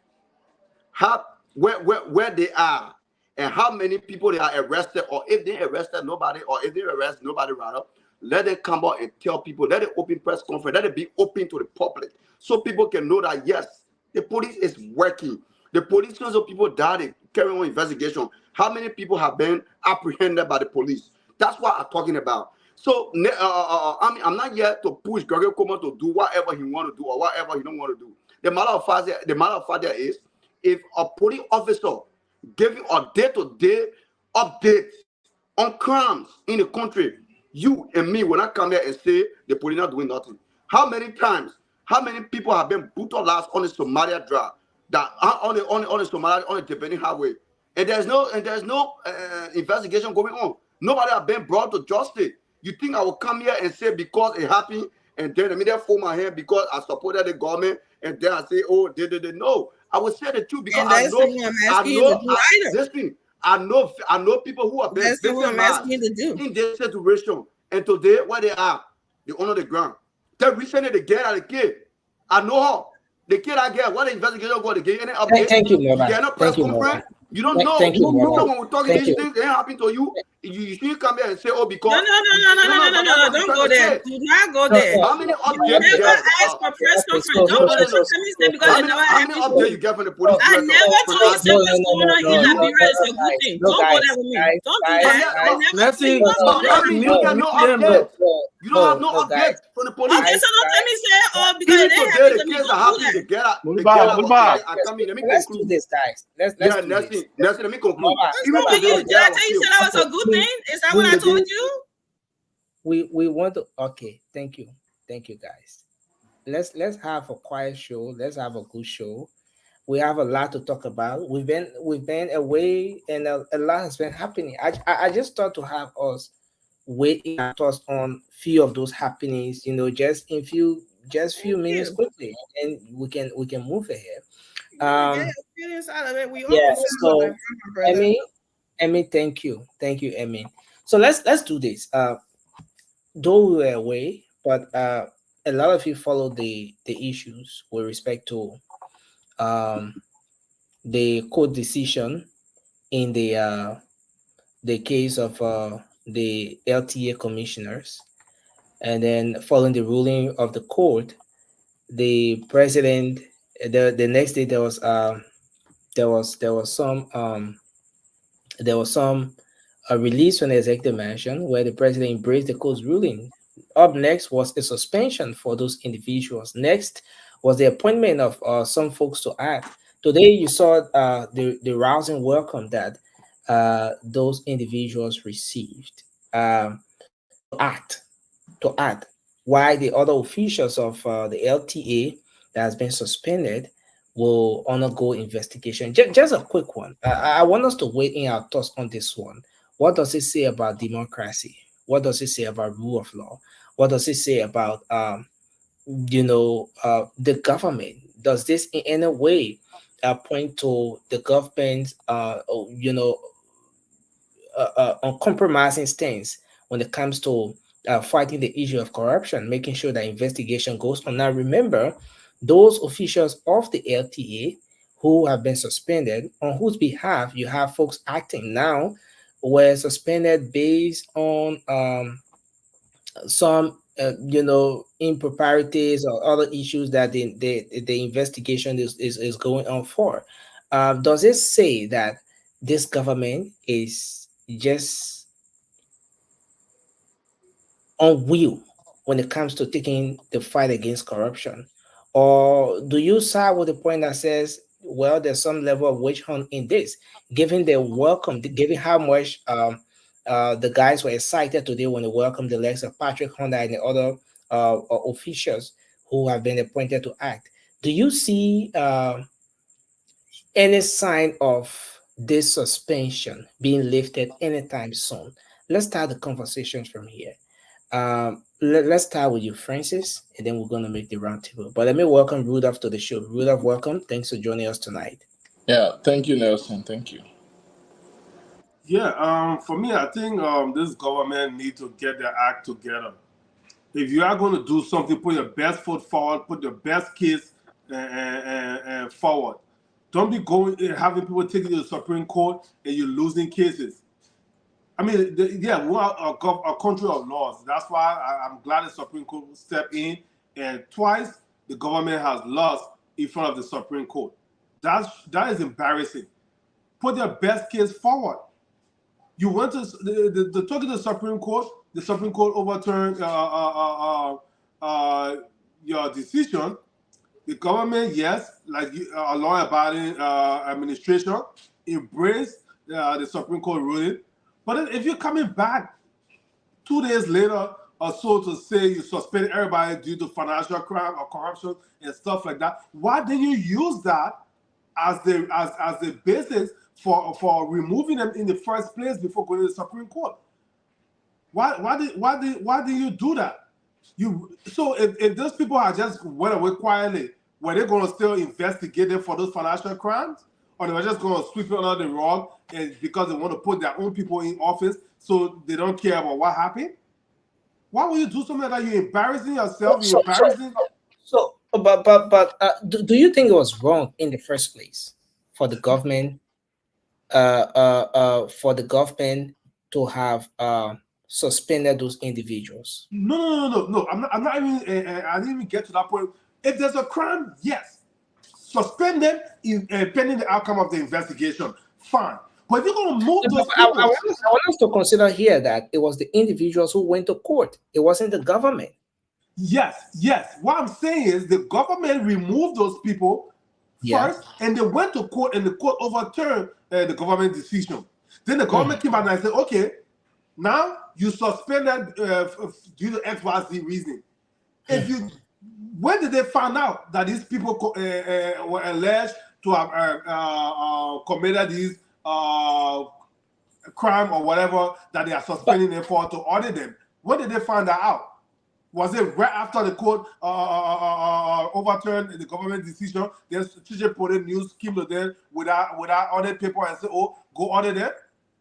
where they are, and how many people they are arrested, or if they arrested nobody, or if they arrest nobody, rather, let them come out and tell people, let it open press conference, let it be open to the public, so people can know that yes, the police is working. The police knows of people died, carry on investigation. How many people have been apprehended by the police? That's what I'm talking about. So I'm not here to push Gregory Coleman to do whatever he want to do or whatever he don't want to do. The matter of fact there is, if a police officer give you a day-to-day update on crimes in the country, you and me will not come here and say the police not doing nothing. How many times, how many people have been brutalized on the Somalia drive, that on the Somalia, on the Depending Highway, and there's no investigation going on. Nobody have been brought to justice. You think I will come here and say because it happened, and then the media fold my hand because I supported the government, and then I say, oh, they no. I will say the truth because I know people who have been victimized in this situation, and today where they are, they honor the ground. That recently they get out of the kid. I know her. The kid I get, what the investigation go to get any update? Thank you, Morgan. Thank you, Morgan. You don't know. Thank you, Morgan. When we're talking these things, they happen to you. You shouldn't come here and say, oh, because no, don't go there. Do not go there. How many updates you never asked for press conference? Don't go there. Don't tell me say because you never how many updates you get from the police? I never told you say what's going on in Liberia is a good thing. Don't go there with me. Don't do that. Let's see. You don't have no updates. You don't have no updates from the police. Okay, so don't tell me say, oh, because they have to be good. Let me conclude this, guys. Let's do this. Let me conclude. Did I tell you that was a good thing? Is that what I told you? We want to. Okay, thank you, guys. Let's have a quiet show. Let's have a good show. We have a lot to talk about. We've been away, and a lot has been happening. I just thought to have us weigh in our thoughts on few of those happenings. Just in few minutes quickly, and we can move ahead. Get Um, your feelings out of it. We all yeah. concerned about So, that, brother. Emmy, thank you, Emmy. So let's do this. Though we were away, but a lot of you followed the issues with respect to um the court decision in the case of the LTA commissioners, and then following the ruling of the court, the president, the next day there was some a release from the executive mansion where the president embraced the court's ruling. Up next was a suspension for those individuals. Next was the appointment of some folks to act. Today, you saw the rousing welcome that those individuals received to act, why the other officials of the LTA that has been suspended will undergo investigation. Just a quick one. I want us to weigh in our thoughts on this one. What does it say about democracy? What does it say about rule of law? What does it say about the government? Does this in any way point to the government's uncompromising stance when it comes to fighting the issue of corruption, making sure that investigation goes on? Now, remember, those officials of the LTA who have been suspended, on whose behalf you have folks acting now, were suspended based on some improprieties or other issues that the investigation is going on for. Does it say that this government is just on will when it comes to taking the fight against corruption? Or do you side with the point that says, well, there's some level of witch hunt in this, given the welcome, given how much the guys were excited today when they welcomed the likes of Patrick Honda and the other officials who have been appointed to act? Do you see any sign of this suspension being lifted anytime soon? Let's start the conversations from here. Let's start with you, Francis, and then we're going to make the roundtable. But let me welcome Rudolph to the show. Rudolph, welcome. Thanks for joining us tonight. Yeah, thank you, Nelson. Thank you. Yeah, for me, I think this government need to get their act together. If you are going to do something, put your best foot forward, put your best case forward. Don't be having people taking you to the Supreme Court and you're losing cases. I mean, we're a country of laws. That's why I'm glad the Supreme Court stepped in, and twice the government has lost in front of the Supreme Court. That is embarrassing. Put your best case forward. You went to talking to the Supreme Court overturned your decision. The government, yes, like a law-abiding administration, embraced the Supreme Court ruling. But if you're coming back 2 days later or so to say you suspend everybody due to financial crime or corruption and stuff like that, why didn't you use that as the basis for removing them in the first place before going to the Supreme Court? Why did you do that? So if those people had just went away quietly, were they going to still investigate them for those financial crimes? Or they were just going to sweep it under the rug and because they want to put their own people in office so they don't care about what happened? Why would you do something like that? You're embarrassing yourself. But do you think it was wrong in the first place for the government to have suspended those individuals? No. I'm not even. I didn't even get to that point. If there's a crime, yes, suspend them pending the outcome of the investigation. Fine, but if you're going to move those people, I want us to consider here that it was the individuals who went to court. It wasn't the government. Yes. What I'm saying is the government removed those people first, and they went to court, and the court overturned the government decision. Then the government came out and said, okay, now you suspended due to XYZ reasoning. When did they find out that these people were alleged to have committed these crime or whatever that they are suspending them for to audit them. When did they find that out? Was it right after the court overturned the government decision? Then teacher put in news came to them without audit paper and said, "Oh, go audit them."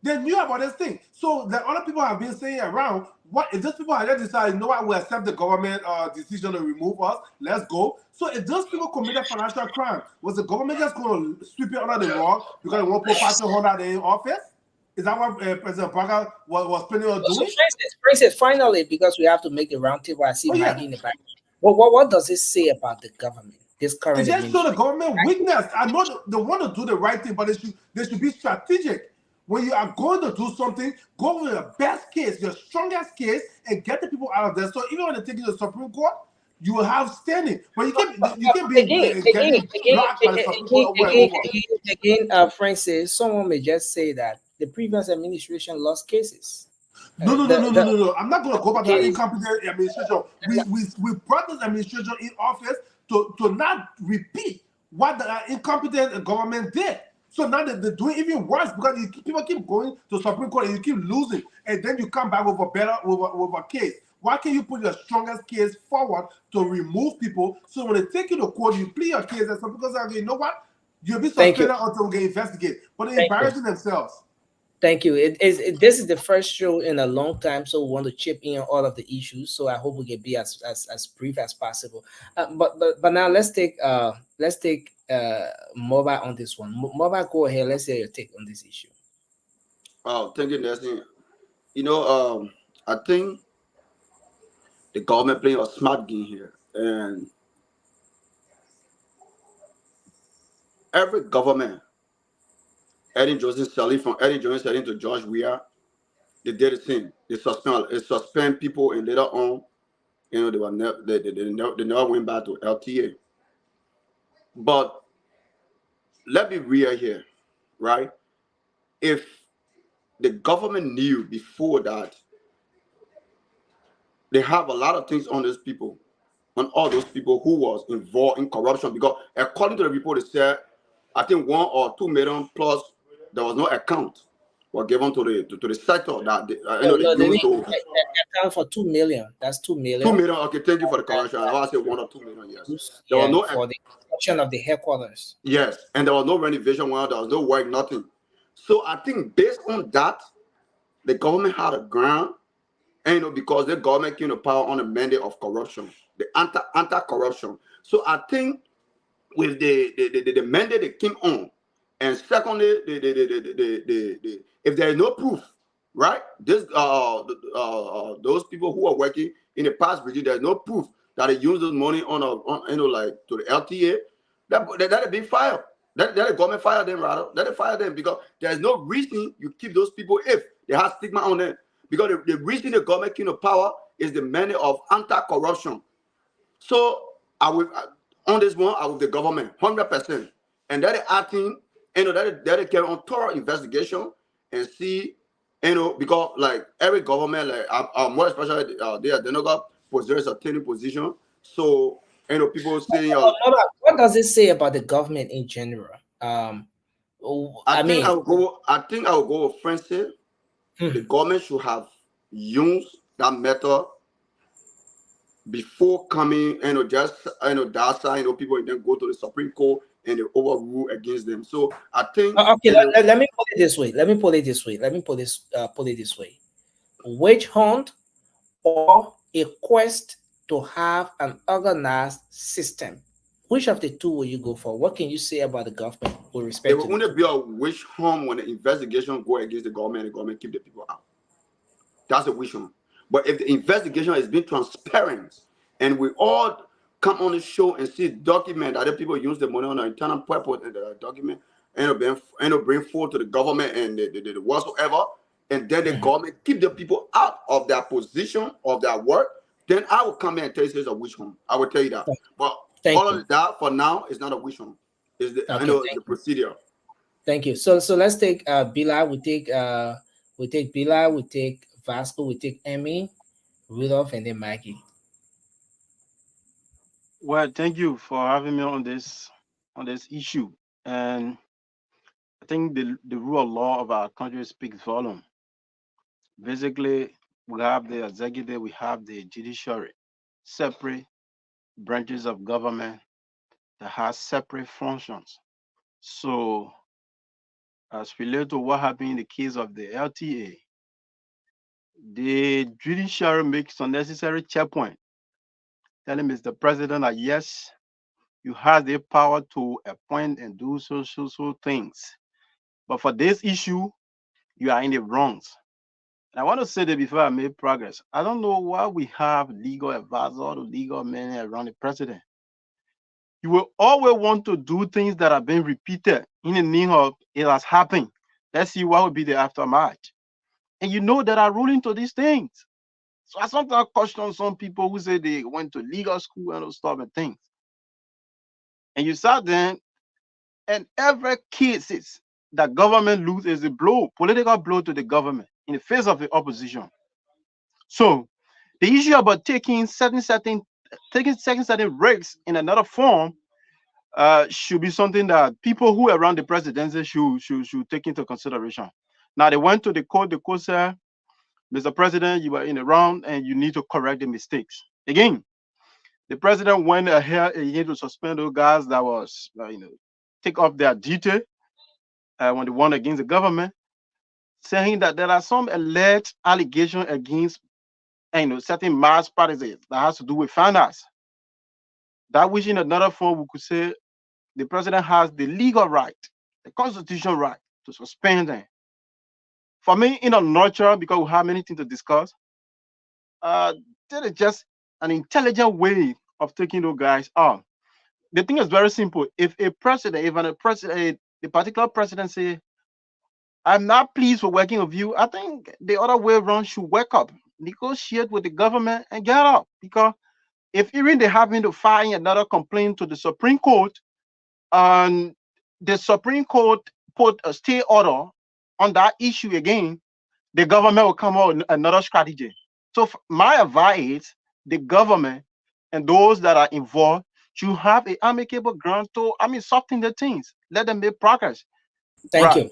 They knew about this thing. So the other people have been saying around, what if those people had decided, you know what, we accept the government decision to remove us, let's go. So if those people committed financial crime, was the government just going to sweep it under the rug because they won't put Pastor Honda in office? Is that what President Braga was planning on doing? Francis, finally, because we have to make a roundtable, I see Maggie in the back. What does it say about the government? This current It just show the government weakness. I know they want to do the right thing, but they should be strategic. When you are going to do something, go with your best case, your strongest case, and get the people out of there. So even when they take you to the Supreme Court, you will have standing. But you can't be getting blocked by the Supreme Court over and over. Again, Francis, someone may just say that the previous administration lost cases. No. I'm not going to go back to the incompetent administration. We brought this administration in office to not repeat what the incompetent government did. So now they're doing even worse because people keep going to Supreme Court and you keep losing, and then you come back with a case. Why can't you put your strongest case forward to remove people? So when they take you to court, you plead your case, and some people say, you know what, you'll be suspended until we get investigated. But they're embarrassing themselves. Thank you. This is the first show in a long time, so we want to chip in on all of the issues. So I hope we can be as brief as possible. But now let's take Mobile on this one. Mobile, go ahead. Let's hear your take on this issue. Oh, thank you, Nelson. You know, I think the government playing a smart game here, and every government, Eddie Johnson selling to George Weah, they did the same. They suspend people, and later on, you know, they never went back to LTA. But let's be real here, right? If the government knew before that they have a lot of things on those people, on all those people who was involved in corruption, because according to the report, it said, I think 1 or 2 million plus, there was no account were given to the sector that they used to account for 2 million. That's 2 million. 2 million. Okay, thank you for the correction. I was say 1 or 2 million. Yes, there was no for the construction of the headquarters. Yes, and there was no renovation. There was no work, nothing. So I think based on that, the government had a ground, and you know, because the government came to power on the mandate of corruption, the anti-corruption. So I think with the mandate they came on, and secondly, if there is no proof, right? This those people who are working in the past regime, there's no proof that they use this money on like to the LTA. That be fired. That the government fire them, rather. Let it fire them, because there's no reason you keep those people if they have stigma on them. Because the reason the government came to power is the mandate of anti-corruption. So I will on this one, I will the government 100%, and that is acting. You know, that they carry on thorough investigation and see, you know, because like every government, like more especially they not got possess a training position. So you know, people saying what does it say about the government in general? I think I will go with Francis. The government should have used that method before coming, you know, just that side, you know, people then go to the Supreme Court and they overrule against them. So I think okay, let me put it this way. Let me put it this way. Witch hunt or a quest to have an organized system. Which of the two will you go for? What can you say about the government with respect to? It will only be a witch hunt when the investigation go against the government keep the people out. That's a witch hunt. But if the investigation has been transparent and we all come on the show and see document that other people use the money on an internal purpose and the document and bring forward to the government and the whatsoever, and then the government keep the people out of their position of their work, then I will come in and tell you it's a witch hunt. I will tell you that. But all of that for now is not a witch hunt. It's the procedure. Thank you. So let's take Bila. We take Bila. We take Vasco. We take Emmy, Rudolph, and then Maggie. Well, thank you for having me on this issue. And I think the rule of law of our country speaks volume. Basically, we have the executive, we have the judiciary, separate branches of government that has separate functions. So, as related to what happened in the case of the LTA, the judiciary makes some necessary checkpoint, telling Mr. President that yes, you have the power to appoint and do so things. But for this issue, you are in the wrongs. And I want to say that before I make progress, I don't know why we have legal advisors or legal men around the president. You will always want to do things that have been repeated in the name of it has happened. Let's see what will be the aftermath. And you know that are ruling to these things. So I sometimes question some people who say they went to legal school and those stuff and things. And you sat there, and every case that government lose is a blow, political blow to the government in the face of the opposition. So the issue about taking certain risks in another form should be something that people who are around the presidency should take into consideration. Now they went to the court said, Mr. President, you were in the wrong and you need to correct the mistakes. Again, the president went ahead and he had to suspend those guys that was, take off their duty when they won against the government, saying that there are some alleged allegations against certain mass partisans that has to do with finance. That which in another form we could say the president has the legal right, the constitutional right to suspend them. For me, in a nutshell, because we have many things to discuss, that is just an intelligent way of taking those guys out. The thing is very simple. If a particular president say, I'm not pleased with working with you, I think the other way around should wake up, negotiate with the government and get out. Because if even they having to file another complaint to the Supreme Court, and the Supreme Court put a stay order on that issue again, the government will come out with another strategy. So my advice is the government and those that are involved should have an amicable ground to, soften the things, let them make progress. Thank you.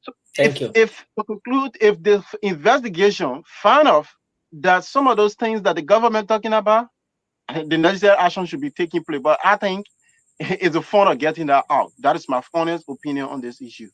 So Thank you. If to conclude, if the investigation found out that some of those things that the government talking about, the necessary action should be taking place. But I think it's a fun of getting that out. That is my honest opinion on this issue.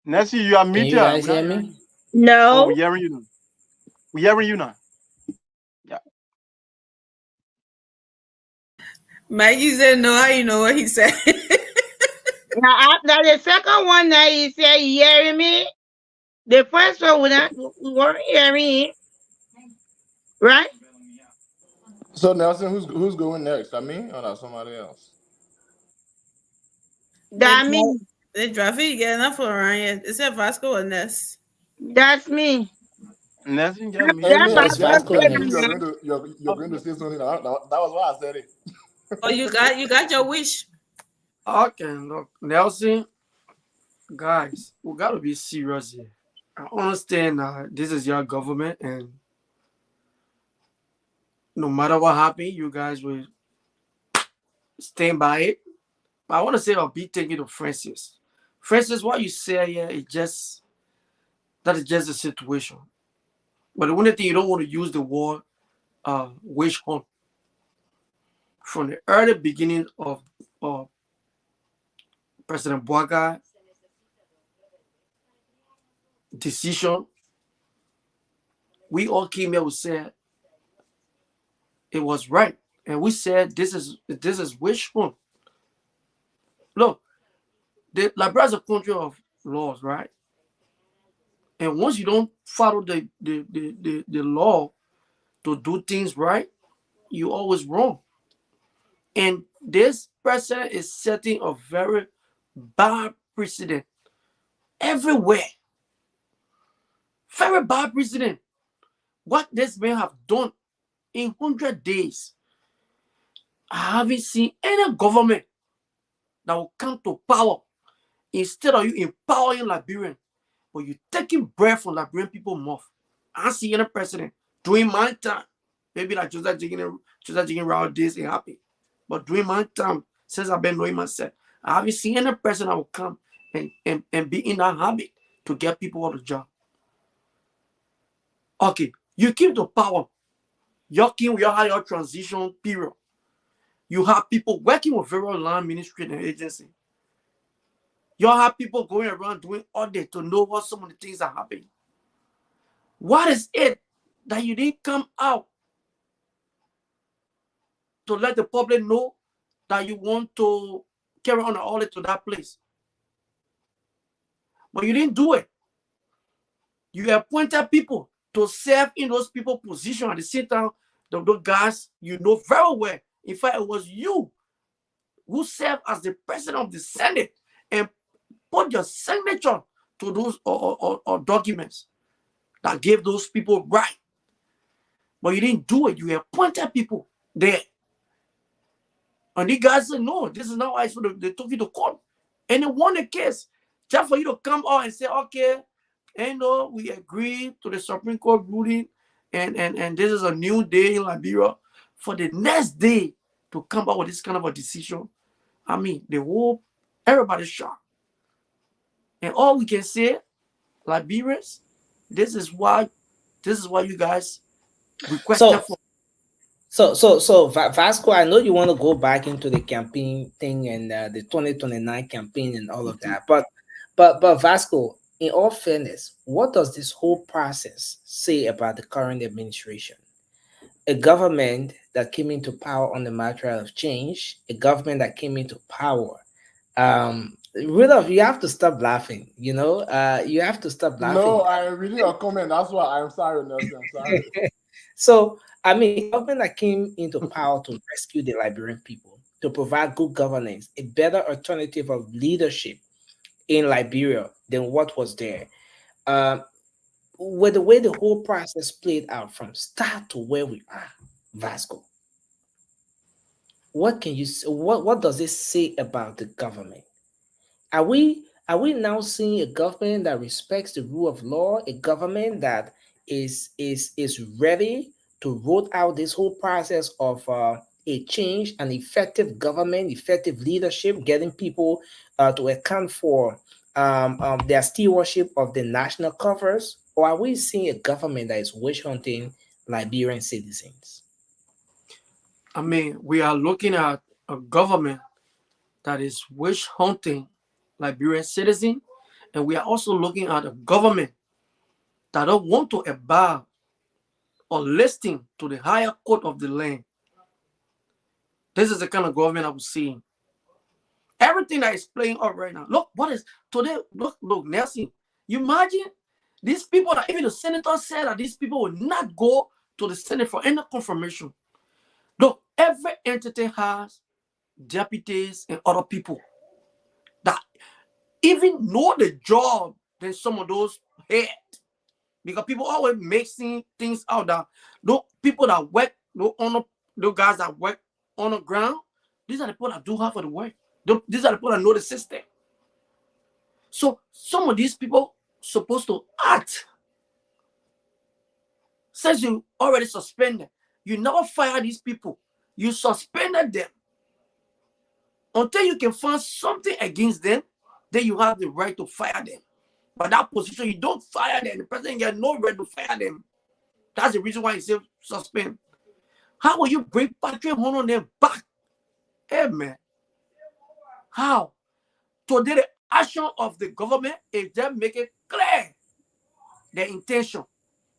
Nancy, you are muted. Can you guys hear me? No. Oh, we're hearing you now. We're hearing you now. Yeah. Maggie said no, how you know what he said? Now the second one that he said, you hearing me? The first one we weren't hearing it. Right? So Nelson, who's going next? I mean, or not somebody else? That me. The traffic get enough around here. Is it Vasco or Ness? That's me. Nelson, Hey, Ness, Vasco, you're going to say something. That was why I said it. Oh, you got your wish. Okay, look, Nelson, guys, we gotta be serious here. I understand this is your government, and no matter what happens, you guys will stand by it. But I want to say a big thank you to Francis. Francis, what you say here is that is just a situation. But the only thing you don't want to use the word witch hunt. From the early beginning of President Boaga decision, we all came here and said it was right, and we said this is witch hunt. Look, Liberia is a country of laws, right? And once you don't follow the law to do things right, you're always wrong. And this president is setting a very bad precedent everywhere. Very bad precedent. What this man have done in 100 days, I haven't seen any government that will come to power instead of you empowering Liberian, but you taking breath from Liberian people mouth. I see any president during my time, maybe like Joseph Jigging around this ain't happy. But during my time, since I've been knowing myself, I haven't seen any president that will come and be in that habit to get people out of the job. Okay, you came to power. You had your transition period. You have people working with various land ministry and agency. You have people going around doing audit to know what some of the things are happening. What is it that you didn't come out to let the public know that you want to carry on an audit to that place? But you didn't do it. You appointed people to serve in those people's position at the same time. Those guys you know very well. In fact, it was you who served as the president of the Senate and put your signature to those or documents that gave those people right. But you didn't do it. You appointed people there. And the guys said, no, this is not why they took you to court. And they won the case. Just for you to come out and say, okay, we agree to the Supreme Court ruling, and this is a new day in Liberia. For the next day to come out with this kind of a decision, I mean, everybody's shocked. And all we can say, Liberians, this is why you guys requested for. So Vasco, I know you want to go back into the campaign thing and the 2029 campaign and all of that, but Vasco, in all fairness, what does this whole process say about the current administration? A government that came into power on the matter of change, a government that came into power. Rudolph, you have to stop laughing. You have to stop laughing. No, I'm reading your comment. That's why I'm sorry, Nelson. I'm sorry. So, I mean, government that came into power to rescue the Liberian people, to provide good governance, a better alternative of leadership in Liberia than what was there. With the way the whole process played out from start to where we are, Vasco, what can you say? What does this say about the government? Are we now seeing a government that respects the rule of law, a government that is ready to roll out this whole process of a change, an effective government, effective leadership, getting people to account for their stewardship of the national covers? Or are we seeing a government that is witch hunting Liberian citizens? I mean, we are looking at a government that is witch hunting Liberian citizens, and we are also looking at a government that don't want to abide or listen to the higher court of the land. This is the kind of government I was seeing. Everything that is playing out right now. Look, what is today? Look, Nelson. You imagine these people that even the senator said that these people will not go to the Senate for any confirmation. Look, every entity has deputies and other people that even know the job than some of those head. Because people always mixing things out that those people that work, those guys that work on the ground, these are the people that do half of the work. These are the people that know the system. So some of these people supposed to act. Since you already suspended, you never fire these people. You suspended them. Until you can find something against them, then you have the right to fire them. But that position, you don't fire them. The president has no right to fire them. That's the reason why he said suspend. How will you bring Patrick on them back? Hey, man. How? Today, the action of the government is just make it clear their intention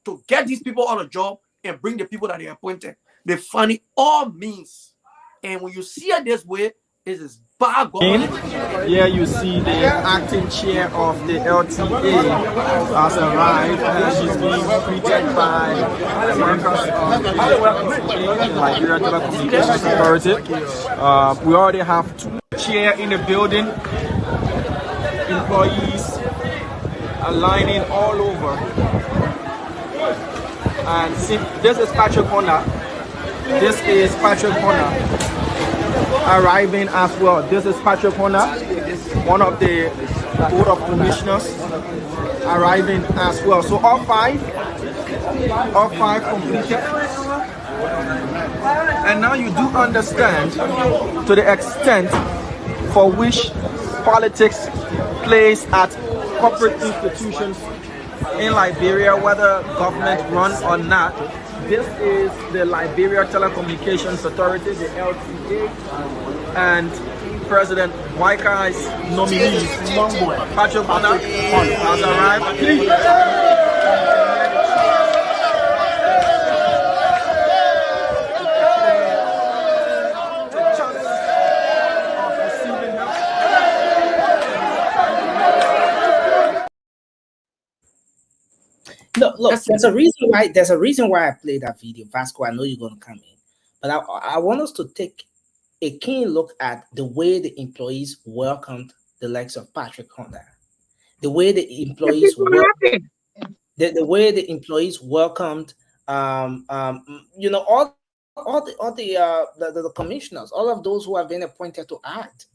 to get these people out of job and bring the people that they appointed. They find it all means. And when you see it this way, it is bad government. Here you see the acting chair of the LTA has arrived. She's being greeted by members of the Nigeria Telecommunications Authority. We already have 2 chairs in the building. Employees are lining all over. And see, this is Patrick Honor. This is Patrick Honor arriving as well. This is Patrick Honor, one of the Board of Commissioners arriving as well. So all five completed. And now you do understand to the extent for which politics plays at corporate institutions in Liberia, whether government run or not. This is the Liberia Telecommunications Authority, the LTA, and President Waikai's nominee, Patrick Honor, has arrived. Please. Look, there's a reason why I played that video. Vasco, I know you're going to come in, but I want us to take a keen look at the way the employees welcomed the likes of Patrick Honda, the way the employees welcomed all the commissioners, all of those who have been appointed to act.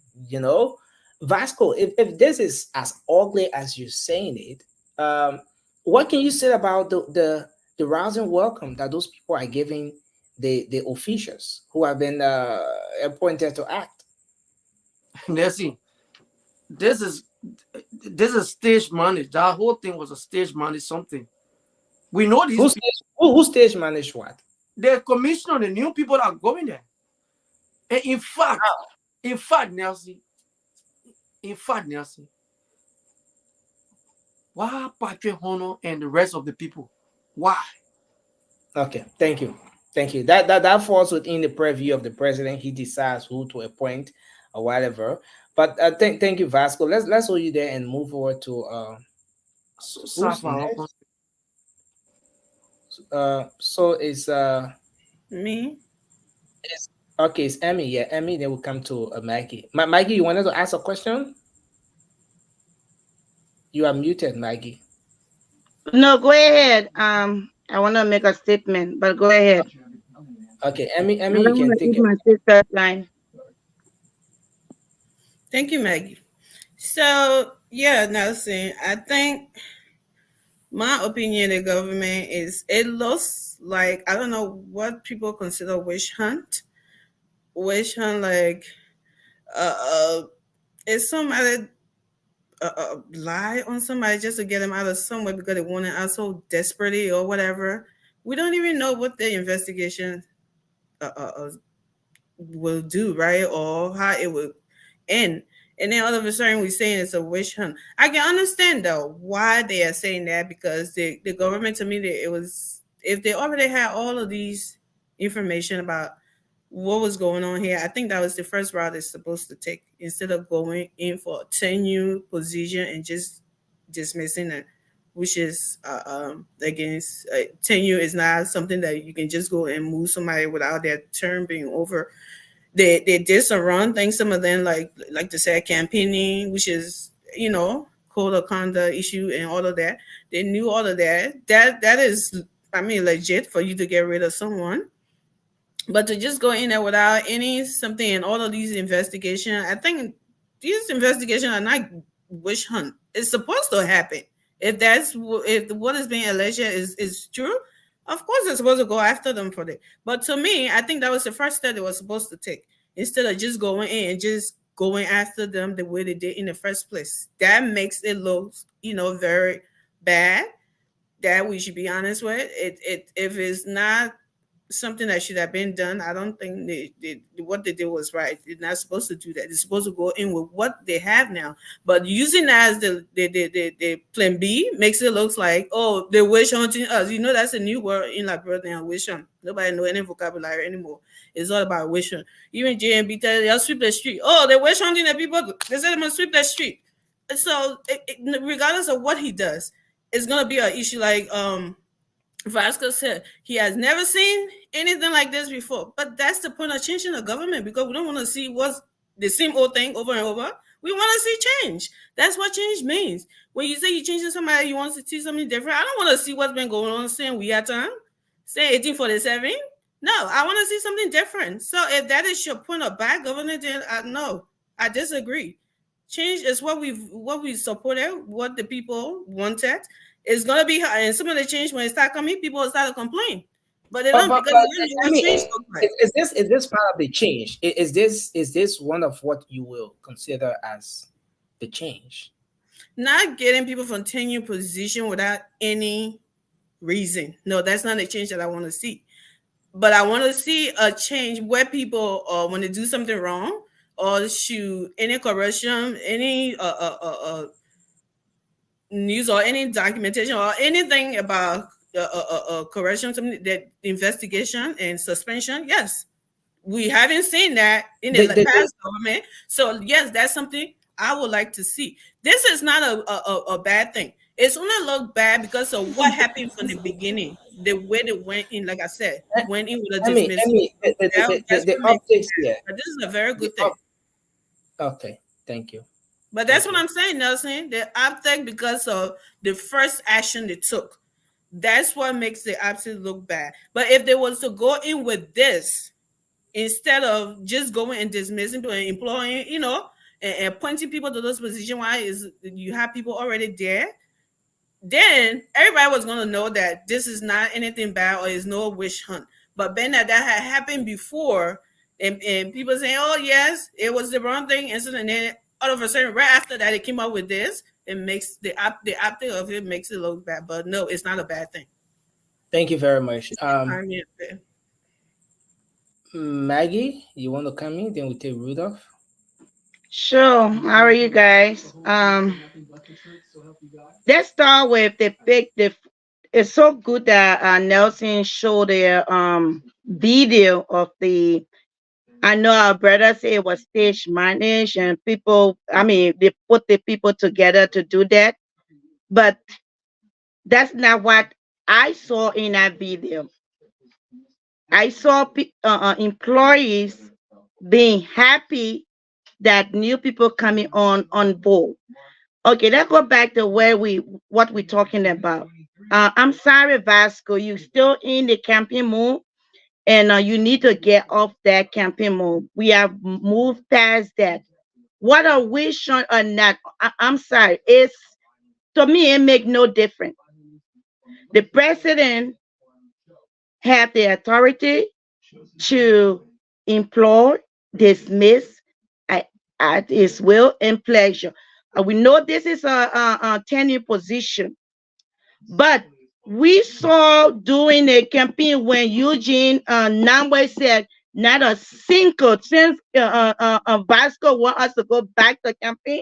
Vasco, if this is as ugly as you're saying it, what can you say about the rousing welcome that those people are giving the officials who have been appointed to act? Nancy, this is stage managed. That whole thing was a stage managed something. We know these who stage managed what? The commissioner, the new people that are going there. And in fact, Nancy, why Patrick Honor and the rest of the people? Why? Okay, thank you. That falls within the purview of the president. He decides who to appoint or whatever. But thank you, Vasco. Let's hold you there and move over to so it's me. Okay, it's Emmy. Yeah, Emmy. Then we'll come to Maggie. Maggie, you wanted to ask a question? You are muted, Maggie. No, go ahead. I want to make a statement, but go ahead. Okay, Emmy, you can take it. My sister's line. Thank you, Maggie. So, yeah, Nelson, I think my opinion of the government is it looks like, I don't know what people consider witch hunt. Witch hunt, like, is somebody lie on somebody just to get them out of somewhere because they want it out so desperately or whatever. We don't even know what the investigation will do, right? Or how it will end. And then all of a sudden we're saying it's a witch hunt. I can understand though why they are saying that, because the government, to me, it was, if they already had all of these information about what was going on here, I think that was the first route they're supposed to take, instead of going in for a tenure position and just dismissing it, which is against tenure is not something that you can just go and move somebody without their term being over. They did some wrong things. Some of them, like they said, campaigning, which is, code of conduct issue and all of that. They knew all of that. That is, legit for you to get rid of someone. But to just go in there without something and all of these investigations, I think these investigations are not witch hunt. It's supposed to happen. If what is being alleged is true, of course they're supposed to go after them for that. But to me, I think that was the first step they were supposed to take, instead of just going in and just going after them the way they did in the first place. That makes it look, very bad. That we should be honest with. If it's not something that should have been done, I don't think what they did was right. They're not supposed to do that. They're supposed to go in with what they have now. But using that as the plan B makes it look like, oh, they're witch hunting us. That's a new word in Liberia now, witch hunt. Nobody know any vocabulary anymore. It's all about witch hunt. Even JMB tell you, they'll sweep the street. Oh, they're witch hunting the people. They said they're going to sweep the street. So regardless of what he does, it's going to be an issue like Vasco said. He has never seen anything like this before. But that's the point of changing the government, because we don't want to see what's the same old thing over and over. We want to see change. That's what change means. When you say you're changing somebody, you want to see something different. I don't want to see what's been going on since we had time, say 1847. No, I want to see something different. So if that is your point of bad governance, then no, I disagree. Change is what we supported, what the people wanted. It's gonna be hard, and some of the change when it start coming, people will start to complain. But they don't, because they don't know I what mean, change looks like. is this part of the change? Is this one of what you will consider as the change? Not getting people from tenure position without any reason. No, that's not a change that I want to see. But I want to see a change where people, when they do something wrong or shoot any correction, any news or any documentation or anything about correction, something that investigation and suspension. Yes, we haven't seen that in the past government. So yes, that's something I would like to see. This is not a bad thing. It's only look bad because of what happened from the beginning. The way they went in, like I said, went in with a dismissal. The optics here. But this is a very good thing. Okay, thank you. But that's what I'm saying, Nelson. The optic, because of the first action they took, that's what makes the optic look bad. But if they was to go in with this, instead of just going and dismissing people and employing, and appointing people to those positions, why is you have people already there, then everybody was going to know that this is not anything bad or is no witch hunt. But being that had happened before, and people saying, oh yes, it was the wrong thing, and then all of a sudden, right after that, it came up with this, it makes the optic of it makes it look bad. But no, it's not a bad thing. Thank you very much. Maggie, you want to come in? Then we take Rudolph. Sure. How are you guys? Let's start with it's so good that Nelson showed their video of the. I know our brother said it was stage managed and people. I mean, they put the people together to do that, but that's not what I saw in that video. I saw employees being happy that new people coming on board. Okay, let's go back to what we're talking about. I'm sorry, Vasco, you still in the campaign mode, and you need to get off that campaign mode. We have moved past that. What are we showing or not? I'm sorry. To me, it make no difference. The president have the authority to employ, dismiss at his will and pleasure. We know this is a tenure position, but we saw during the campaign when Eugene Nambwe said not a single, since Vasco want us to go back to campaign,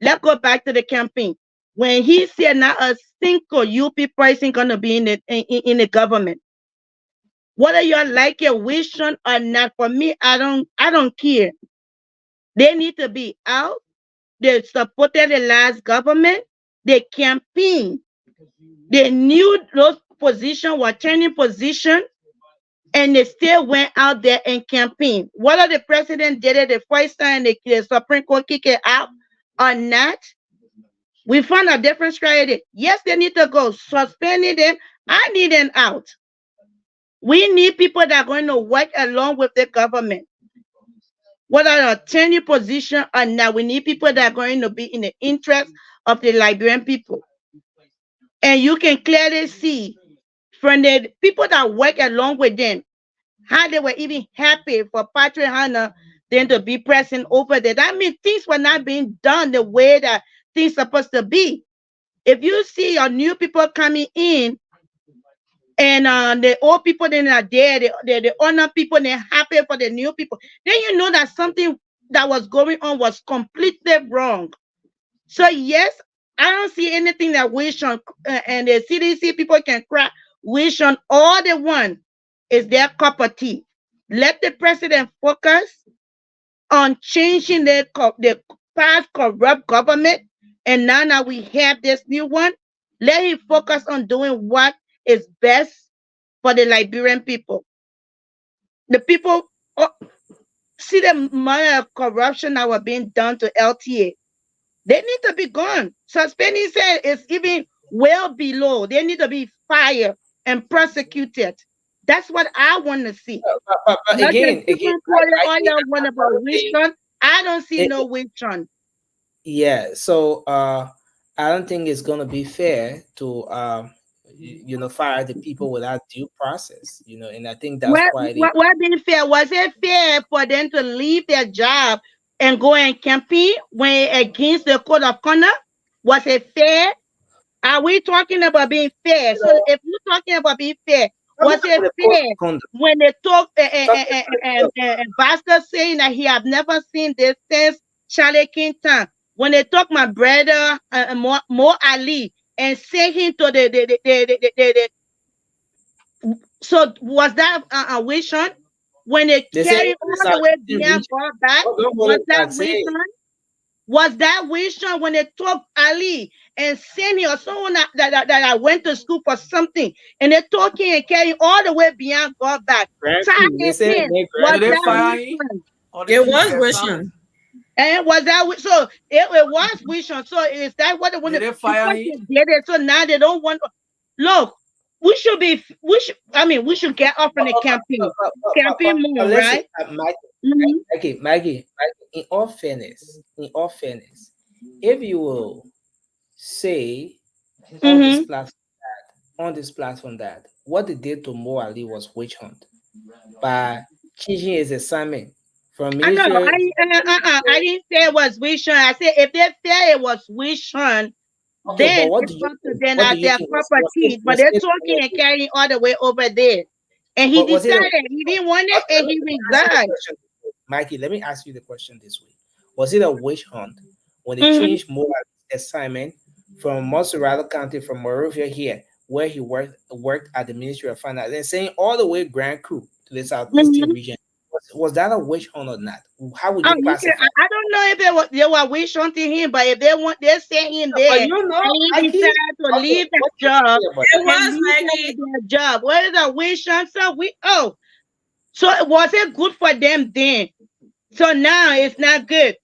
let's go back to the campaign. When he said not a single UP person gonna be in the government. Whether you like it, vision or not, for me, I don't care. They need to be out. They supported the last government. They campaigned. They knew those positions were turning position, and they still went out there and campaigned. Whether the president did it the first time the Supreme Court kicked it out or not, we found a different strategy. Yes, they need to go. Suspending them, I need them out. We need people that are going to work along with the government. Whether a tenure position or not, we need people that are going to be in the interest of the Liberian people. And you can clearly see from the people that work along with them, how they were even happy for Patrick Hanna then to be present over there. That means things were not being done the way that things are supposed to be. If you see your new people coming in, and the old people then are there, the honor people, they're happy for the new people, then you know that something that was going on was completely wrong. So yes, I don't see anything that Vision and the CDC people can cry. Vision, all they want is their cup of tea. Let the president focus on changing the past corrupt government, and now that we have this new one, let him focus on doing what is best for the Liberian people. The people see the amount of corruption that was being done to LTA. They need to be gone. Suspending said is even well below. They need to be fired and prosecuted. That's what I want to see. But again, I don't see no vision. Yeah, so I don't think it's gonna be fair to fire the people without due process, and I think that's why they What being fair? Was it fair for them to leave their job and go and campaign when against the code of conduct? Was it fair? Are we talking about being fair? So if we're talking about being fair, was it fair when they talk Pastor saying that he have never seen this since Charlie Kingston? When they talk my brother Mo Ali and send him to the so was that a wish hunt? When they carry all the way beyond God back, was that wish hunt? Was that wish hunt when they took Ali and sent him or someone that I went to school for something and they took him and carry all the way beyond God back? Was that wish hunt? It was wish hunt. And was that so? It was wish hunt. So is that what they want to fire him? So now they don't want. Look, we should get off from the campaign more, right? Maggie, in all fairness, if you will say on this platform that what they did to Mo Ali was witch hunt by changing his assignment from ministry. I didn't say it was witch hunt. I said if they say it was witch hunt, then it's up to them as their property, but they're talking and carrying all the way over there. And he decided he didn't want it and he resigned. Mikey, let me ask you the question this way. Was it a witch hunt when they changed Mo Ali's assignment from Montserrat County, from Monrovia here, where he worked at the Ministry of Finance, and saying all the way Grand Coup to the Southeastern region? Was that a witch hunt or not? How would you classify? I don't know if they were witch hunting him, but if they sent him there, and he decided to leave that job, it was their job. What is a witch hunt? So was it good for them then? So now it's not good.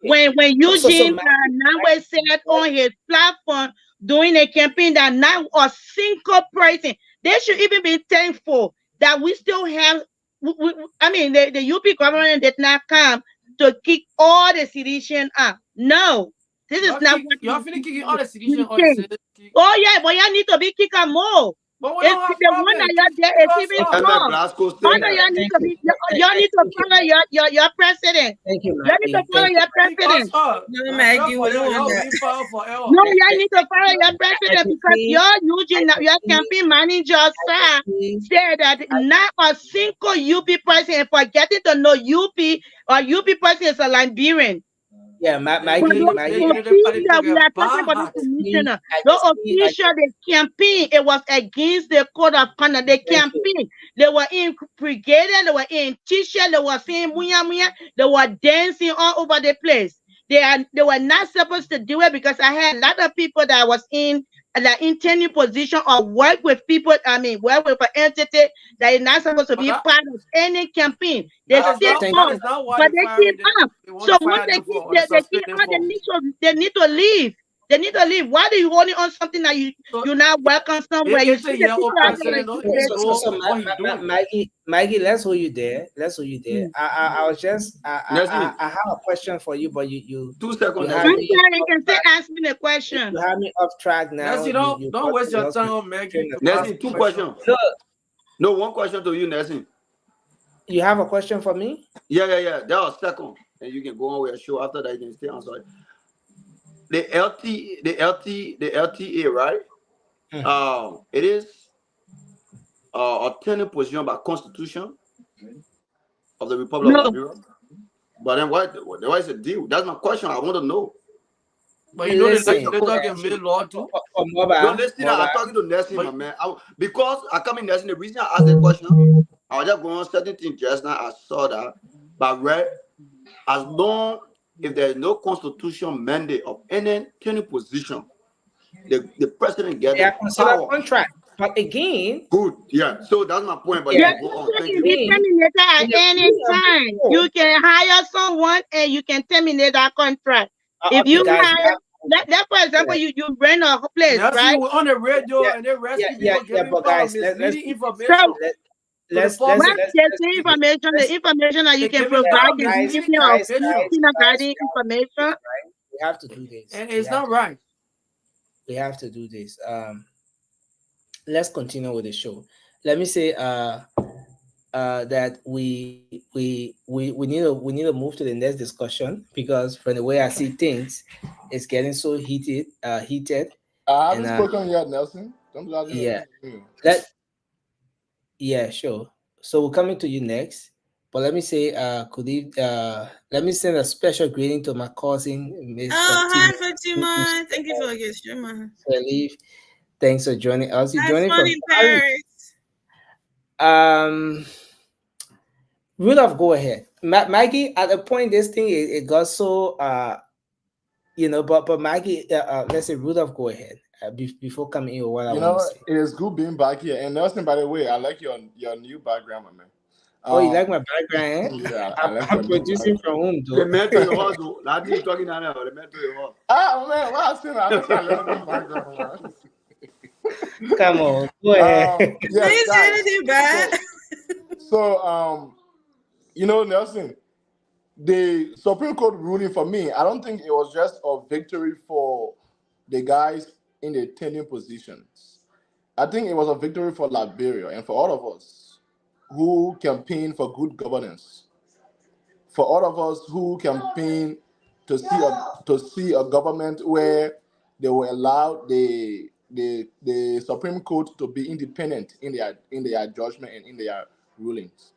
When Eugene now said on his platform doing a campaign that not a single person, they should even be thankful that we still have. The UP government did not come to kick all the sedition up. No, this is not what you're kicking all the sedition. Oh yeah, but you need to be kicking more. But it's the one that you're there is even strong. You need to follow your president. Thank you, Maggie. You need to follow your president. No, Maggie, we don't want that. No, you need to follow your president because your campaign manager said that not a single UP person, forgetting to know UP or UP person is a Liberian. Yeah, Maggie. We are talking about the commissioner. The official, the campaign, it was against the code of conduct. The campaign, they were in brigade, they were in t-shirt, they were saying muya muya, they were dancing all over the place. They were not supposed to do it because I had a lot of people that was in the tenure position or work with people, work with an entity that is not supposed to be part of any campaign. They stay on, but they keep up. So once they keep on, they need to leave. They need to leave. Why do you hold on something that you're not welcome somewhere? You see Maggie, let's hold you there. I was just I have a question for you, but you 2 seconds. You can still ask me the question. You have me off track now. Don't waste your time, Maggie. Nessie, 2 questions. No, 1 question to you, Nessie. You have a question for me? Yeah. That was second, and you can go on with your show after that. You can stay on. Sorry. The LTA, right? It is a tenure position by Constitution of the Republic of Liberia. But then why is it deal? That's my question. I want to know. But you know they're talking middle law too. No, listen, I'm talking to Nessie, my man. Because I come in Nessie, the reason I asked the question, I was just going on certain things just now. I saw that, but right, as long if there is no constitution mandate of any tenure position, the president gets the power. Contract. But again, good, yeah. So that's my point. But yeah, you can be terminated at any time. You can hire someone and you can terminate that contract. If you hire, for example, you rent a place, right? You on the radio and they arrest people but guys, information. Let's the information that you can provide is information. we have to do this. And We it's have not to- right. We have to do this. Let's continue with the show. Let me say that we need to move to the next discussion, because from the way I see things, it's getting so heated. I And haven't spoken yet, Nelson. Don't judge yeah, me. yeah, sure. So we're coming to you next. But let me say, let me send a special greeting to my cousin, Miss Oh, Fatima. hi, Fatima. Thank you for your streamer. Thanks for joining us. You're Have joining fun from in Paris. Rule of go ahead. Maggie, at the point this thing it got so but Maggie, let's say rule of go ahead before coming in with what I You want know, to say. it is good being back here. And Nelson, by the way, I like your new background, my man. Oh, you like my background? Yeah, I like I'm your new producing background. from home, The though. mentor in horse, that thing talking down there, the mentor in horse. Ah, man, what I saying? I just got a new background, man. Come on, go ahead. Yes, Please guys. anything bad. So, Nelson, the Supreme Court ruling for me, I don't think it was just a victory for the guys in the tenure positions. I think it was a victory for Liberia and for all of us who campaign for good governance. For all of us who campaign to see a government where they will allow the Supreme Court to be independent in their judgment and in their rulings.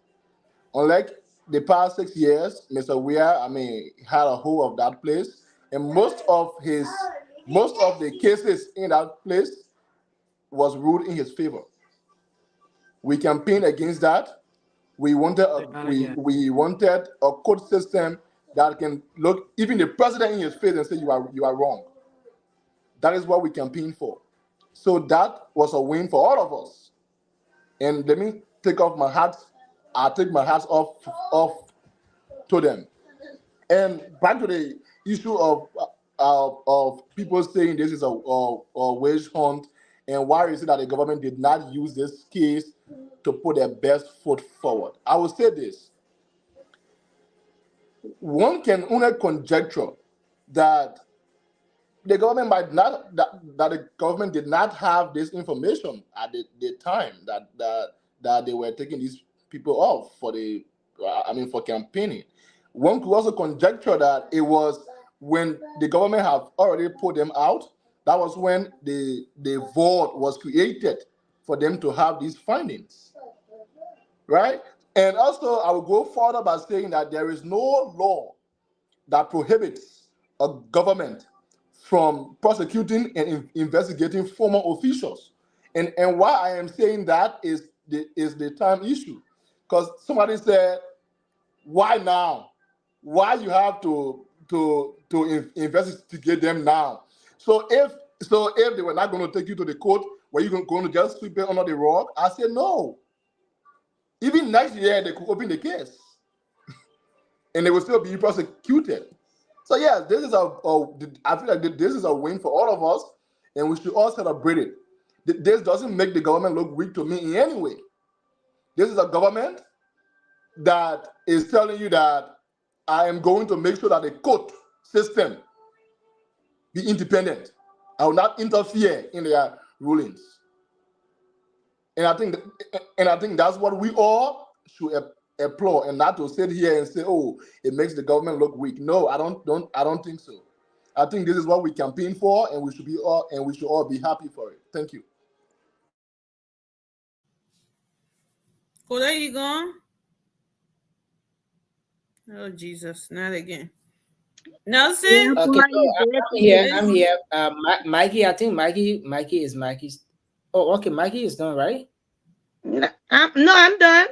Unlike the past 6 years, Mr. Weir, had a hold of that place, and most of the cases in that place was ruled in his favor. We campaigned against that. We wanted we wanted a court system that can look even the president in his face and say you are wrong. That is what we campaigned for. So that was a win for all of us. And let me take off my hat. I take my hats off to them. And back to the issue of people saying this is a wage hunt, and why is it that the government did not use this case to put their best foot forward? I will say this. One can only conjecture that the government that the government did not have this information at the time that they were taking these people off for campaigning. One could also conjecture that it was when the government have already put them out, that was when the vote was created for them to have these findings, right? And also, I will go further by saying that there is no law that prohibits a government from prosecuting and investigating former officials. And why I am saying that is the time issue. Because somebody said, why now? Why you have to investigate them now? So if they were not going to take you to the court, were you going to just sweep it under the rug? I said no. Even next year they could open the case, and they will still be prosecuted. So yes, I feel like this is a win for all of us, and we should all celebrate it. This doesn't make the government look weak to me in any way. This is a government that is telling you that I am going to make sure that the court system be independent. I will not interfere in their rulings. And I think that's what we all should applaud, and not to sit here and say, "Oh, it makes the government look weak." No, I don't think so. I think this is what we campaign for, and we should all be happy for it. Thank you. Oh, there you go. Oh, Jesus, not again. Nelson? Okay, so I'm here. Mikey, I think Mikey's. Oh, okay, Mikey is done, right? No, I'm done.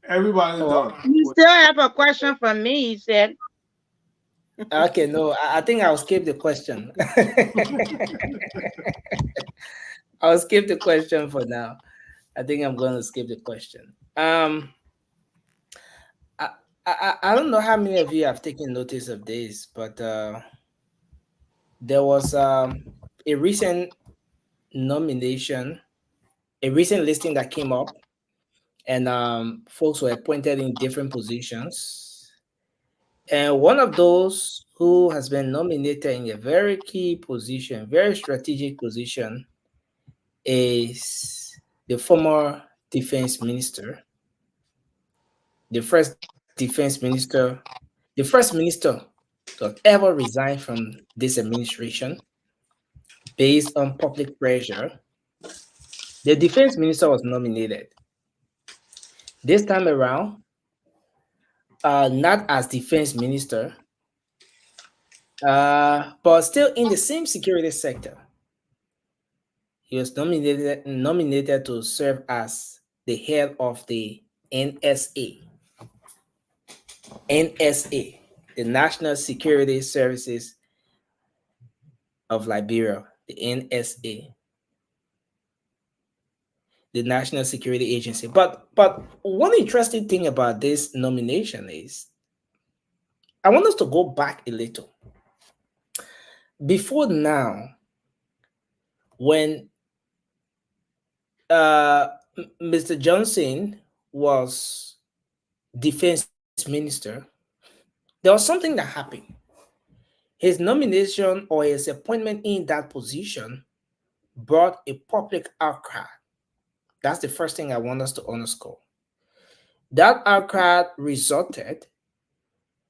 Everybody's done. You still have a question from me, he said. Okay, no, I think I'll skip the question. I'll skip the question for now. I think I'm going to skip the question. I don't know how many of you have taken notice of this, but there was a recent nomination, a recent listing that came up, and folks were appointed in different positions. And one of those who has been nominated in a very key position, very strategic position, is the former defense minister, the first defense minister, the first minister to have ever resigned from this administration based on public pressure. The defense minister was nominated. This time around, not as defense minister, but still in the same security sector. He was nominated to serve as the head of the NSA. NSA, the National Security Services of Liberia, the NSA, the National Security Agency. But one interesting thing about this nomination is, I want us to go back a little. Before now, when Mr. Johnson was defense minister, there was something that happened. His nomination or his appointment in that position brought a public outcry. That's the first thing I want us to underscore. That outcry resulted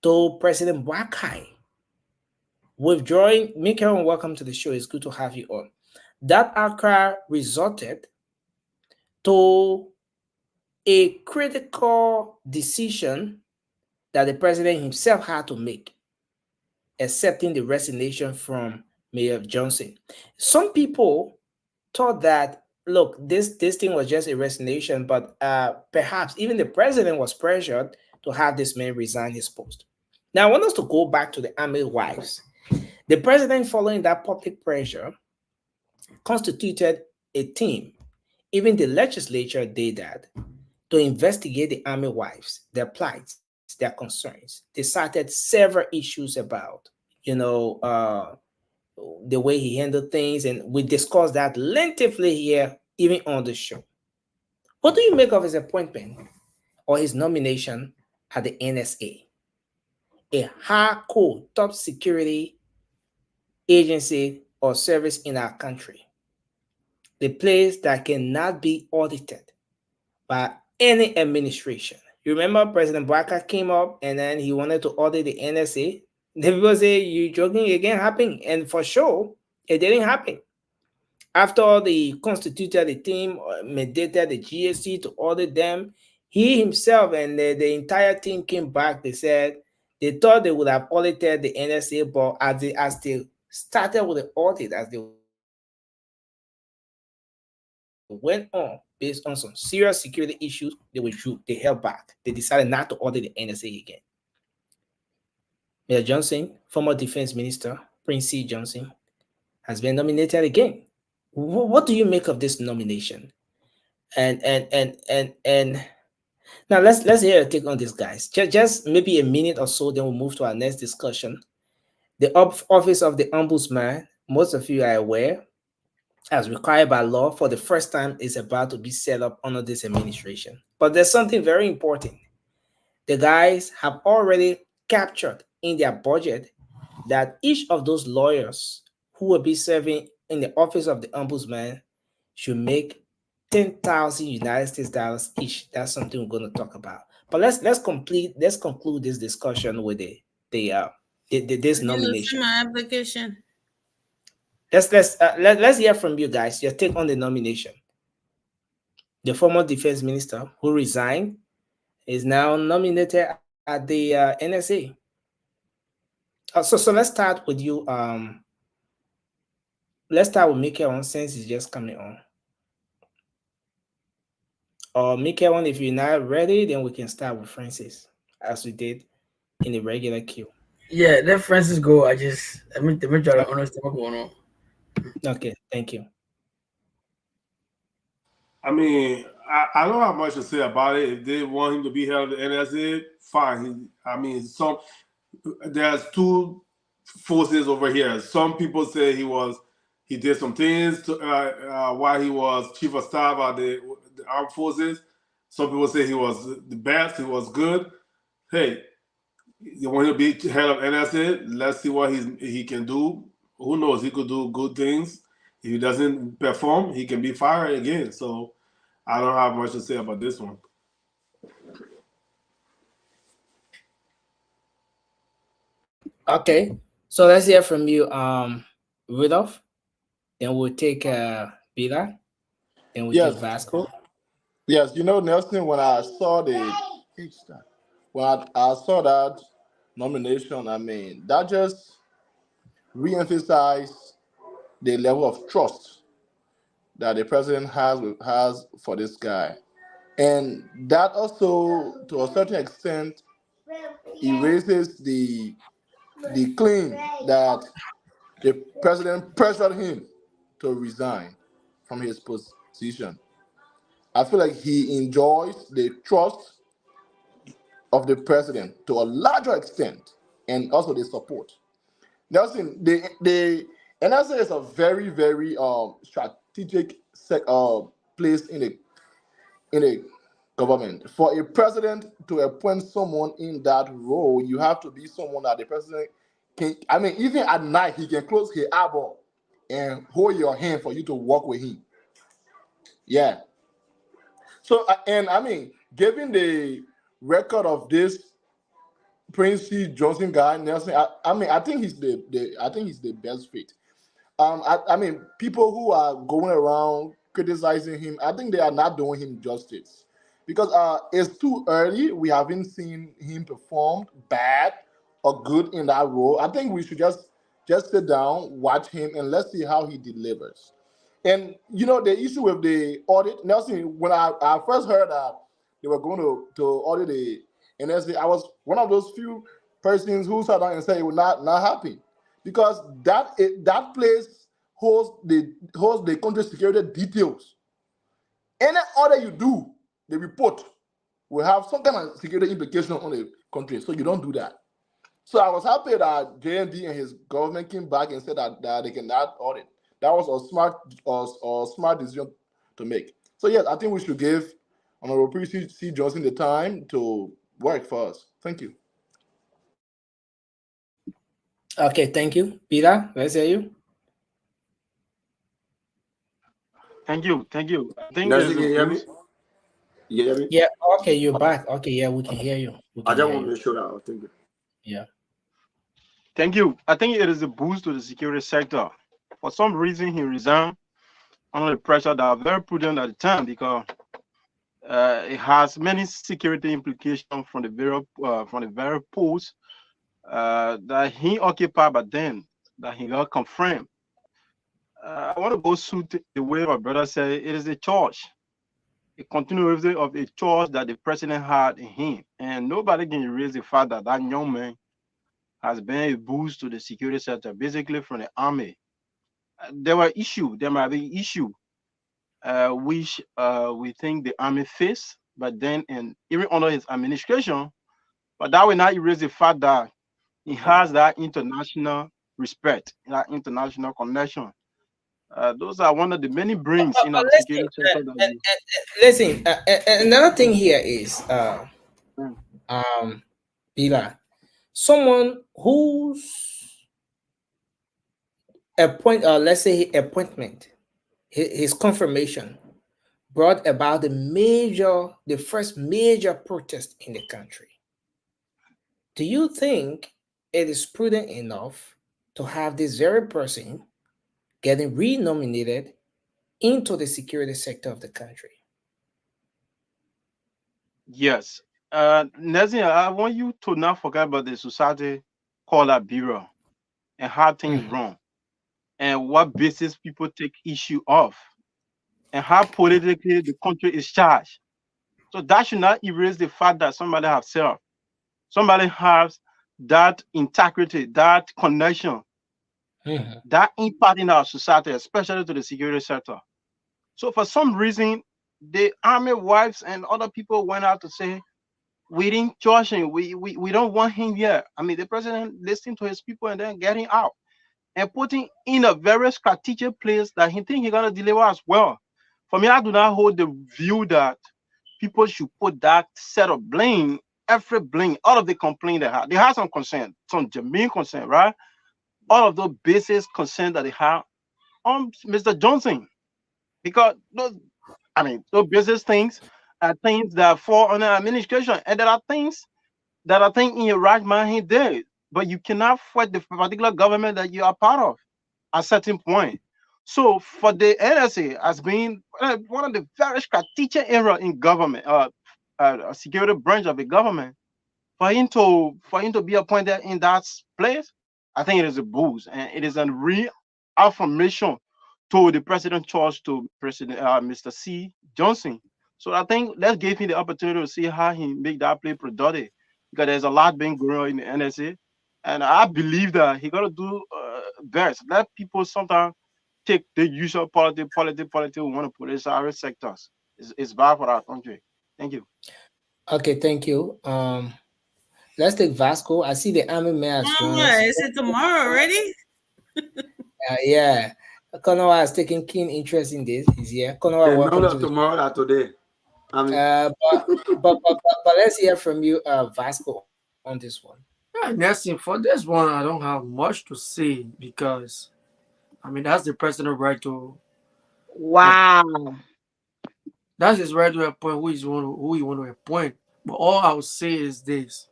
to President Wakai withdrawing. Mikael, welcome to the show. It's good to have you on. That outcry resulted to a critical decision that the president himself had to make, accepting the resignation from Mayor Johnson. Some people thought that, look, this thing was just a resignation, but perhaps even the president was pressured to have this man resign his post. Now, I want us to go back to the army wives. The president, following that public pressure, constituted a team. Even the legislature did that, to investigate the army wives, their plights, their concerns. They cited several issues about, the way he handled things, and we discussed that lengthily here, even on the show. What do you make of his appointment or his nomination at the NSA, a hardcore top security agency or service in our country, the place that cannot be audited by any administration? You remember President Barker came up and then he wanted to audit the NSA. The people say, you joking again happened? And for sure, it didn't happen. After they constituted the team, mandated the GSC to audit them, he himself and the entire team came back. They said they thought they would have audited the NSA, but as they started with the audit, as they went on based on some serious security issues, they withdrew, they held back. They decided not to audit the NSA again. Mayor Johnson, former defense minister, Prince C. Johnson, has been nominated again. What do you make of this nomination? And now let's hear a take on this, guys. Just maybe a minute or so, then we'll move to our next discussion. The office of the Ombudsman, most of you are aware, as required by law, for the first time is about to be set up under this administration. But there's something very important. The guys have already captured in their budget that each of those lawyers who will be serving in the office of the Ombudsman should make 10,000 United States dollars each. That's something we're going to talk about. But let's conclude this discussion with this nomination. My application. Let's hear from you guys. Your take on the nomination. The former defense minister who resigned is now nominated at the NSA. So let's start with you. Let's start with Mikael, since he's just coming on. Or Mikael, if you're not ready, then we can start with Francis, as we did in the regular queue. Yeah, let Francis go. Let me try to understand what's going on. Okay, thank you. I mean, I don't have much to say about it. If they want him to be held at the NSA, fine. There's two forces over here. Some people say he did some things while he was chief of staff at the armed forces. Some people say he was the best, he was good. Hey, When he'll be head of NSA, let's see what he can do. Who knows? He could do good things. If he doesn't perform, he can be fired again. So I don't have much to say about this one. Okay, so let's hear from you, Rudolph. Then we'll take Bila. Then we'll Yes, take Vasco. yes. You know, Nelson, when I saw the Kickstart, when I saw that nomination, I mean, that just re-emphasized the level of trust that the president has for this guy, and that also, to a certain extent, erases the claim that the president pressured him to resign from his position. I feel like he enjoys the trust of the president to a larger extent, and also the support. Nelson, the NSA is a very, very strategic place in the government. For a president to appoint someone in that role, you have to be someone that the president can. I mean, even at night, he can close his eyeball and hold your hand for you to walk with him. Yeah. So, and I mean, given the record of this Prince C. Johnson guy, Nelson, I mean, I think he's the best fit. I mean, people who are going around criticizing him, I think they are not doing him justice because it's too early. We haven't seen him perform bad or good in that role. I think we should just sit down, watch him, and let's see how he delivers. And you know, the issue with the audit, Nelson, when I first heard that they were going to audit the NSA, I was one of those few persons who sat down and said it was not happy because that place holds the country security details. Any order you do, the report will have some kind of security implication on the country. So you don't do that. So I was happy that JMD and his government came back and said that they cannot audit. That was a smart decision to make. So yes, I think we should give Honorable P. C. Johnson the time to work for us. Thank you. Okay, thank you. Bila, let's hear you. Thank you. I think Nelson, there's can you a hear me? boost. You hear me? Yeah, okay, you're back. Okay, yeah, we can hear you. I just want to make sure that. Thank you. Yeah. Thank you. I think it is a boost to the security sector. For some reason, he resigned under the pressure that are very prudent at the time because it has many security implications from the very post that he occupied, but then that he got confirmed. I want to go suit the way my brother said it is a charge, a continuity of a charge that the president had in him, and nobody can erase the fact that that young man has been a boost to the security sector, basically from the army. There might be issue which we think the army faced, but then and even under his administration, but that will not erase the fact that he has that international respect, that international connection. Those are one of the many brings in our security sector. Listen, another thing here is, Bila, someone whose appointment, his confirmation brought about the first major protest in the country. Do you think it is prudent enough to have this very person getting renominated into the security sector of the country? Yes. Nelson, I want you to not forget about the society called a bureau and how things run and what basis people take issue of and how politically the country is charged. So that should not erase the fact that somebody has served. Somebody has that integrity, that connection, that impact in our society, especially to the security sector. So for some reason, the army wives and other people went out to say, we didn't charge him. We don't want him here. I mean, the president listened to his people and then getting out and putting in a very strategic place that he think he's gonna deliver as well. For me, I do not hold the view that people should put that set of blame every blame, all of the complaint they had some concern, some genuine concern, right? All of those basis concern that they have on Mr. Johnson, because those, I mean, those business things are things that fall under administration, and there are things that I think in your right mind he did, but you cannot fight the particular government that you are part of at a certain point. So for the NSA as being one of the very strategic area in government, a security branch of the government, for him to be appointed in that place, I think it is a boost and it is a real affirmation to the president charge to President Mr. C. Johnson. So I think that gave me the opportunity to see how he make that play productive, because there's a lot being going on in the NSA, and I believe that he got to do best. Let people sometimes take the usual politics we want to put in our sectors. It's bad for our country. Thank you. Okay, thank you. Let's take Vasco. I see the Army man has joined us. Is it tomorrow already? Yeah. Konowa is taking keen interest in this. He's here. Konowa, welcome to the tomorrow than today. I mean, but let's hear from you, Vasco, on this one. Yeah, Nelson, for this one, I don't have much to say because, I mean, that's the president right to. Wow. That's his right to appoint who you want to appoint. But all I would say is this: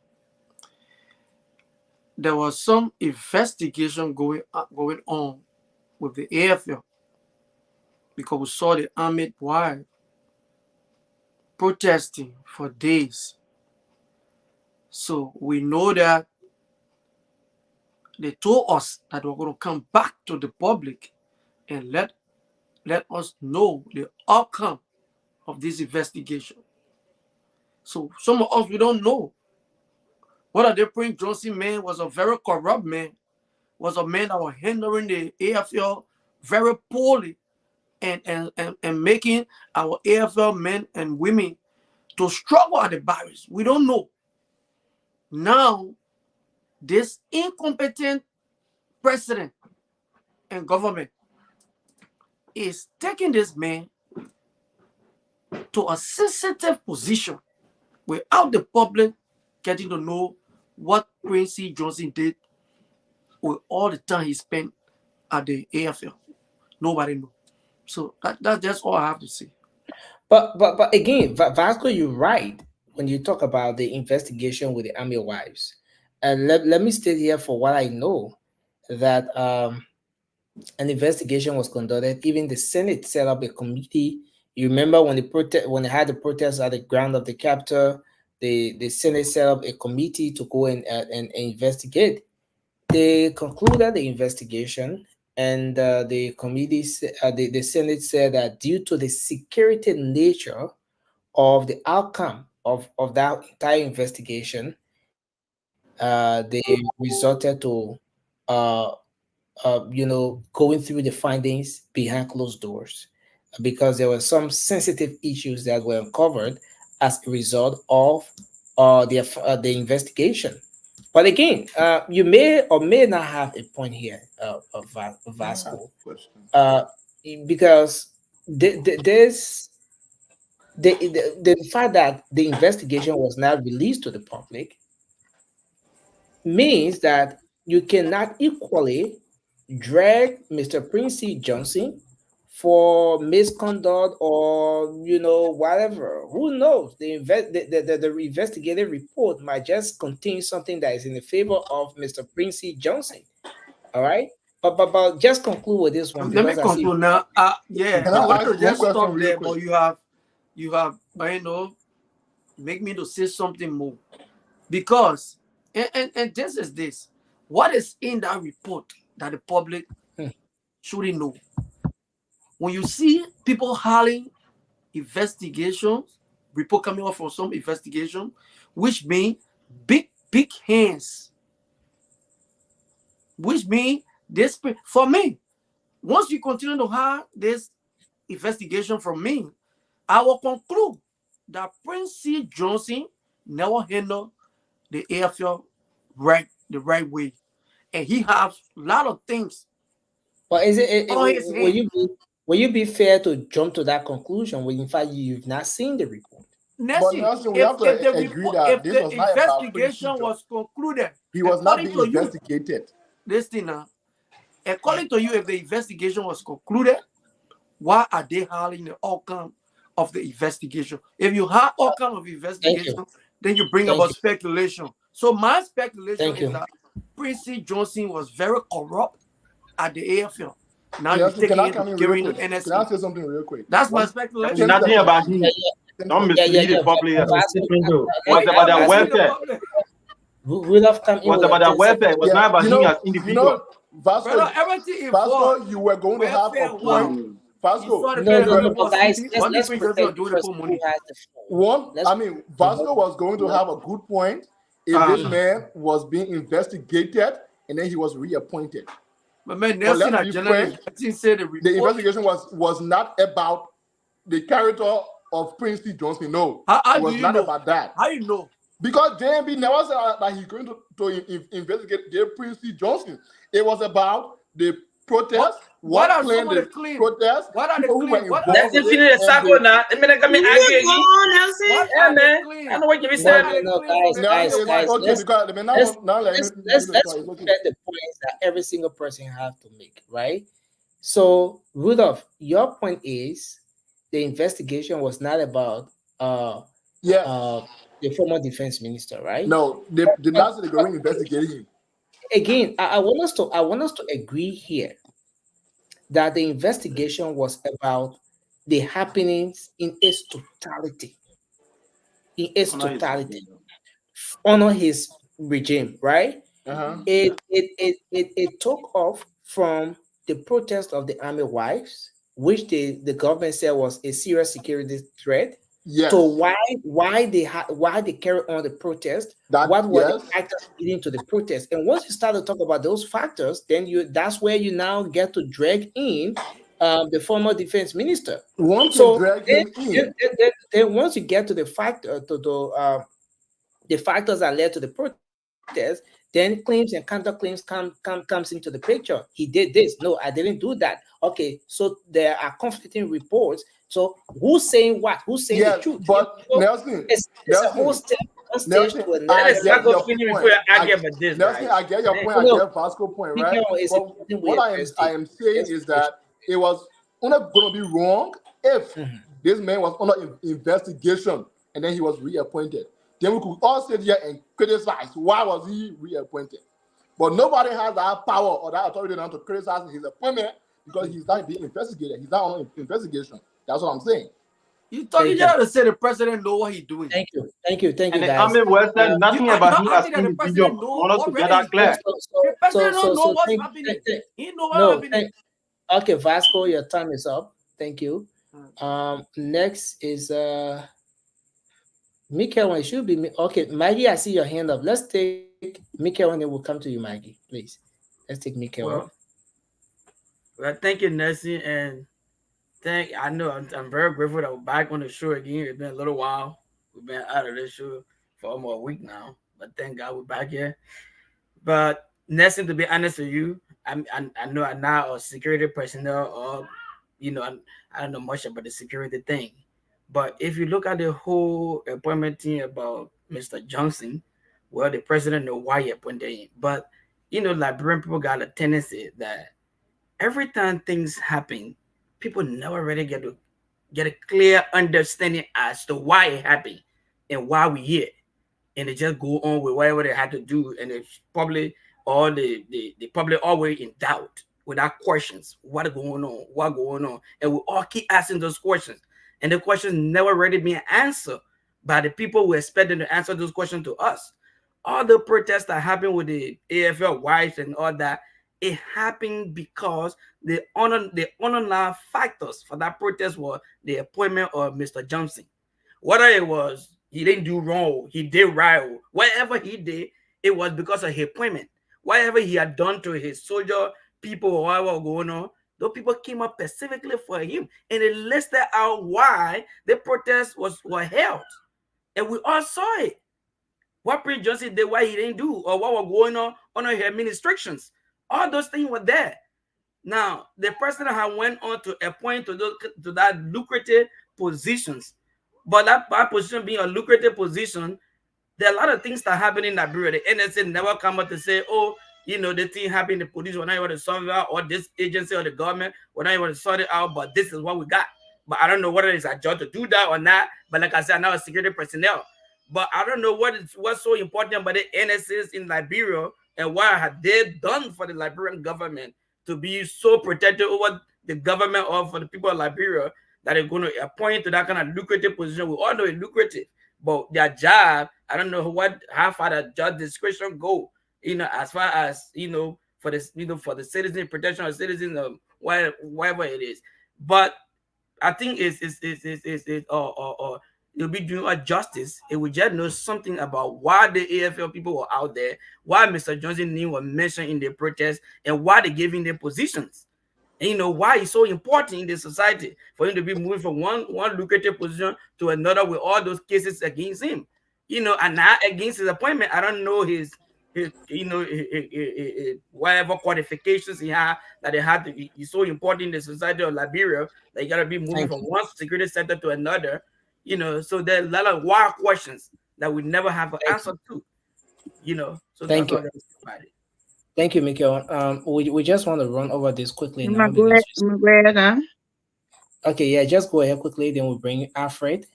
there was some investigation going on with the AFL because we saw the armed wife protesting for days. So we know that they told us that we're going to come back to the public and let us know the outcome of this investigation. So some of us, we don't know whether the Prince Johnson man was a very corrupt man, was a man that was handling the AFL very poorly and making our AFL men and women to struggle at the barriers. We don't know. Now, this incompetent president and government is taking this man to a sensitive position without the public getting to know what Prince C. Johnson did with all the time he spent at the AFL. Nobody knows. So that's just all I have to say. But again, Vasco, you're right when you talk about the investigation with the army wives. And let me state here for what I know that an investigation was conducted. Even the Senate set up a committee. You remember when they had the protests at the ground of the Capitol, the Senate set up a committee to go and investigate. They concluded the investigation, and the committee, the Senate said that due to the security nature of the outcome of that entire investigation, they resorted to going through the findings behind closed doors, because there were some sensitive issues that were uncovered as a result of the investigation. But again, you may or may not have a point here, Vasco, because the fact that the investigation was not released to the public means that you cannot equally drag Mr. Prince C. Johnson for misconduct or whatever. Who knows? The investigative report might just contain something that is in the favor of Mr. Prince C. Johnson. All right, but just conclude with this one. Let me conclude now. Yeah, I want to just stop there, but you have make me to say something more, because and this is this. What is in that report that the public shouldn't know? When you see people hauling investigations, report coming out from some investigation, which mean big hands, which mean this, for me, once you continue to have this investigation from me, I will conclude that Prince C. Johnson never handled the AFL the right way, and he has a lot of things. But will you be fair to jump to that conclusion when in fact you've not seen the report? Nelson, Nelson, we have to agree that this the was not about investigation was concluded, he was not being according to you, investigated. listen now, according to you, if the investigation was concluded, why are they hiring the outcome of the investigation? If you have outcome of investigation, then you bring about speculation. So my speculation is that Prince Johnson was very corrupt at the AFL. Now you're taking it to giving to NSA. Can I say something real quick? That's my speculation. Nothing about him. Don't mislead the public. What's about their welfare? What's about their welfare? It was not about him as individual. Vasco, you were going to have a point. Vasco, guys, let's protect the person who has the phone. Vasco was going to have a good point if this man was being investigated and then he was reappointed. But man, Nelson said the investigation was not about the character of Prince T. Johnson. No, it was not about that. How you know? Because JMB never said that he's going to investigate Prince T. Johnson. It was about the protest. What are some of the claims? Protests? What are the claims? Let's finish the circle now. Let me come in again. Yeah, man. I know what you said. Guys, let's get the points that every single person have to make, right? So, Rudolph, your point is the investigation was not about the former defense minister, right? No, the last they're going to investigate him. Again, I want us to agree here that the investigation was about the happenings in its totality. Honor his regime, right? It took off from the protest of the army wives, which the government said was a serious security threat. Yes. So why they carry on the protest? What were the factors leading to the protest? And once you start to talk about those factors, then that's where you now get to drag in the former defense minister. Then once you get to the the factors that led to the protest, then claims and counterclaims comes into the picture. He did this. No, I didn't do that. Okay, so there are conflicting reports. So who's saying what? Who's saying the truth? But Nelson, it's a whole stage Nelson, to I get your point. I get your point. I get Vasco's point, right? What I am saying is that it was not going to be wrong if this man was under investigation and then he was reappointed. Then we could all sit here and criticize why was he reappointed. But nobody has that power or that authority now to criticize his appointment because he's not being investigated. He's not on investigation. That's what I'm saying. You have to say the president know what he's doing. Thank you, and the army was said nothing about him as individual. Want us to get that clear. The president don't know what's happening. He know what's happening. Okay, Vasco, your time is up. Thank you. Next is Michael. It should be okay. Maggie, I see your hand up. Let's take Michael and then we'll come to you, Maggie. Please. Let's take Michael. Well, thank you, Nessie, and I know I'm very grateful that we're back on the show again. It's been a little while. We've been out of this show for almost a week now, but thank God we're back here. But Nessie, to be honest with you, I know I'm not a security personnel or I don't know much about the security thing. But if you look at the whole appointment thing about Mr. Johnson, well, the president knows why he appointed him. But Liberian people got a tendency that every time things happen, people never really get a clear understanding as to why it happened and why we here. And they just go on with whatever they had to do. And it's probably the public always in doubt without questions. What's going on? And we all keep asking those questions. And the questions never really being answered by the people who expect them to answer those questions to us. All the protests that happened with the AFL wives and all that, it happened because the underlying factors for that protest were the appointment of Mr. Johnson. Whether it was he didn't do wrong, he did right, whatever he did, it was because of his appointment. Whatever he had done to his soldier people or whatever was going on, those people came up specifically for him, and it listed out why the protest were held, and we all saw it. What Prince Johnson did, why he didn't do, or what was going on under his administrations. All those things were there. Now, the president had went on to appoint to that lucrative positions, But that position being a lucrative position, there are a lot of things that happen in Liberia. The NSA never come out to say, oh, the thing happened in the police, we're not able to solve it out, or this agency or the government, we're not able to sort it out, but this is what we got. But I don't know whether it's our job to do that or not. But like I said, I'm not a security personnel. But I don't know what's so important about the NSAs in Liberia and what have they done for the Liberian government to be so protective over the government or for the people of Liberia that they're going to appoint to that kind of lucrative position. We all know it's lucrative, but their job, I don't know how far the job description go. As far as for this, for the citizen protection of citizens, whatever it is. But I think it'll be doing a justice. It would just know something about why the AFL people were out there, why Mr. Johnson name was mentioned in the protest, and why they gave him their positions. And why it's so important in the society for him to be moving from one lucrative position to another with all those cases against him. And not against his appointment. I don't know his whatever qualifications he had that they had to. He's so important in the society of Liberia that you gotta be moving from one security center to another. So there are a lot of wild questions that we never have an answer to. So Thank that's you. what I think about it. Thank you, Mikhail. We just want to run over this quickly now. Okay, yeah, just go ahead quickly. Then we'll bring Alfred.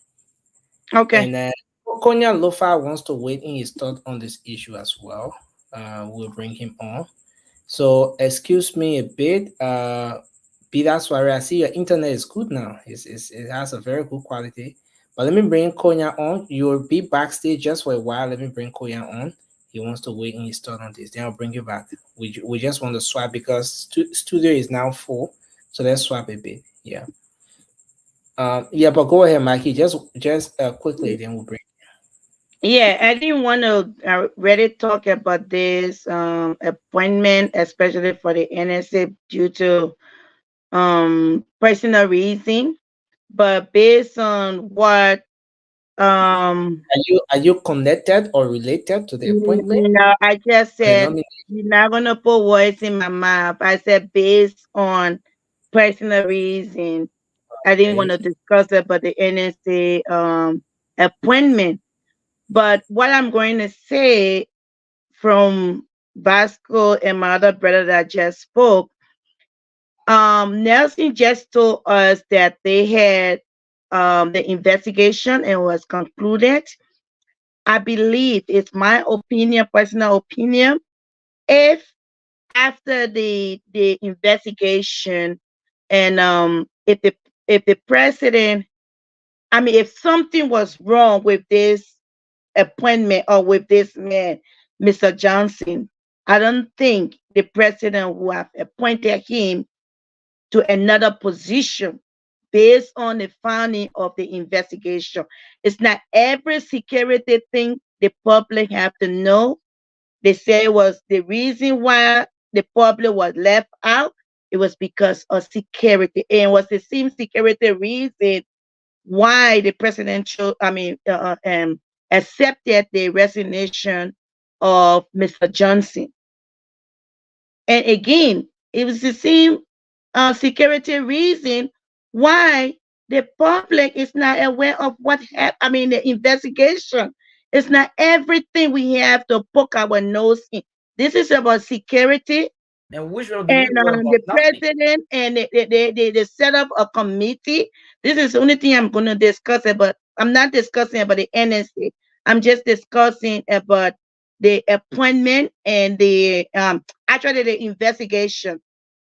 Okay. And then Konya Lofa wants to weigh in his thought on this issue as well. We'll bring him on. So excuse me a bit. Peter Suare, I see your internet is good now. It has a very good quality. But let me bring Konya on. You'll be backstage just for a while. Let me bring Konya on. He wants to weigh in his thought on this. Then I'll bring you back. We just want to swap because studio is now full. So let's swap a bit. Yeah. Yeah, but go ahead, Mikey. Just quickly, then we'll bring. Yeah, I didn't want to really talk about this appointment, especially for the NSA due to personal reason. But based on what Are you connected or related to the appointment? No, I just said you're not gonna put words in my mouth. I said based on personal reason. I didn't want to discuss about the NSA appointment. But what I'm going to say from Vasco and my other brother that just spoke, Nelson just told us that they had the investigation and was concluded. I believe it's my opinion, personal opinion. If after the investigation and if the president, I mean, if something was wrong with this appointment or with this man, Mr. Johnson, I don't think the president would have appointed him to another position based on the finding of the investigation. It's not every security thing the public have to know. They say it was the reason why the public was left out. It was because of security, and it was the same security reason why the presidential, accepted the resignation of Mr. Johnson. And again, it was the same security reason why the public is not aware of what happened. The investigation. It's not everything we have to poke our nose in. This is about security. And which one And the president and they set up a committee. This is the only thing I'm going to discuss about. I'm not discussing about the NSA. I'm just discussing about the appointment and the actually the investigation.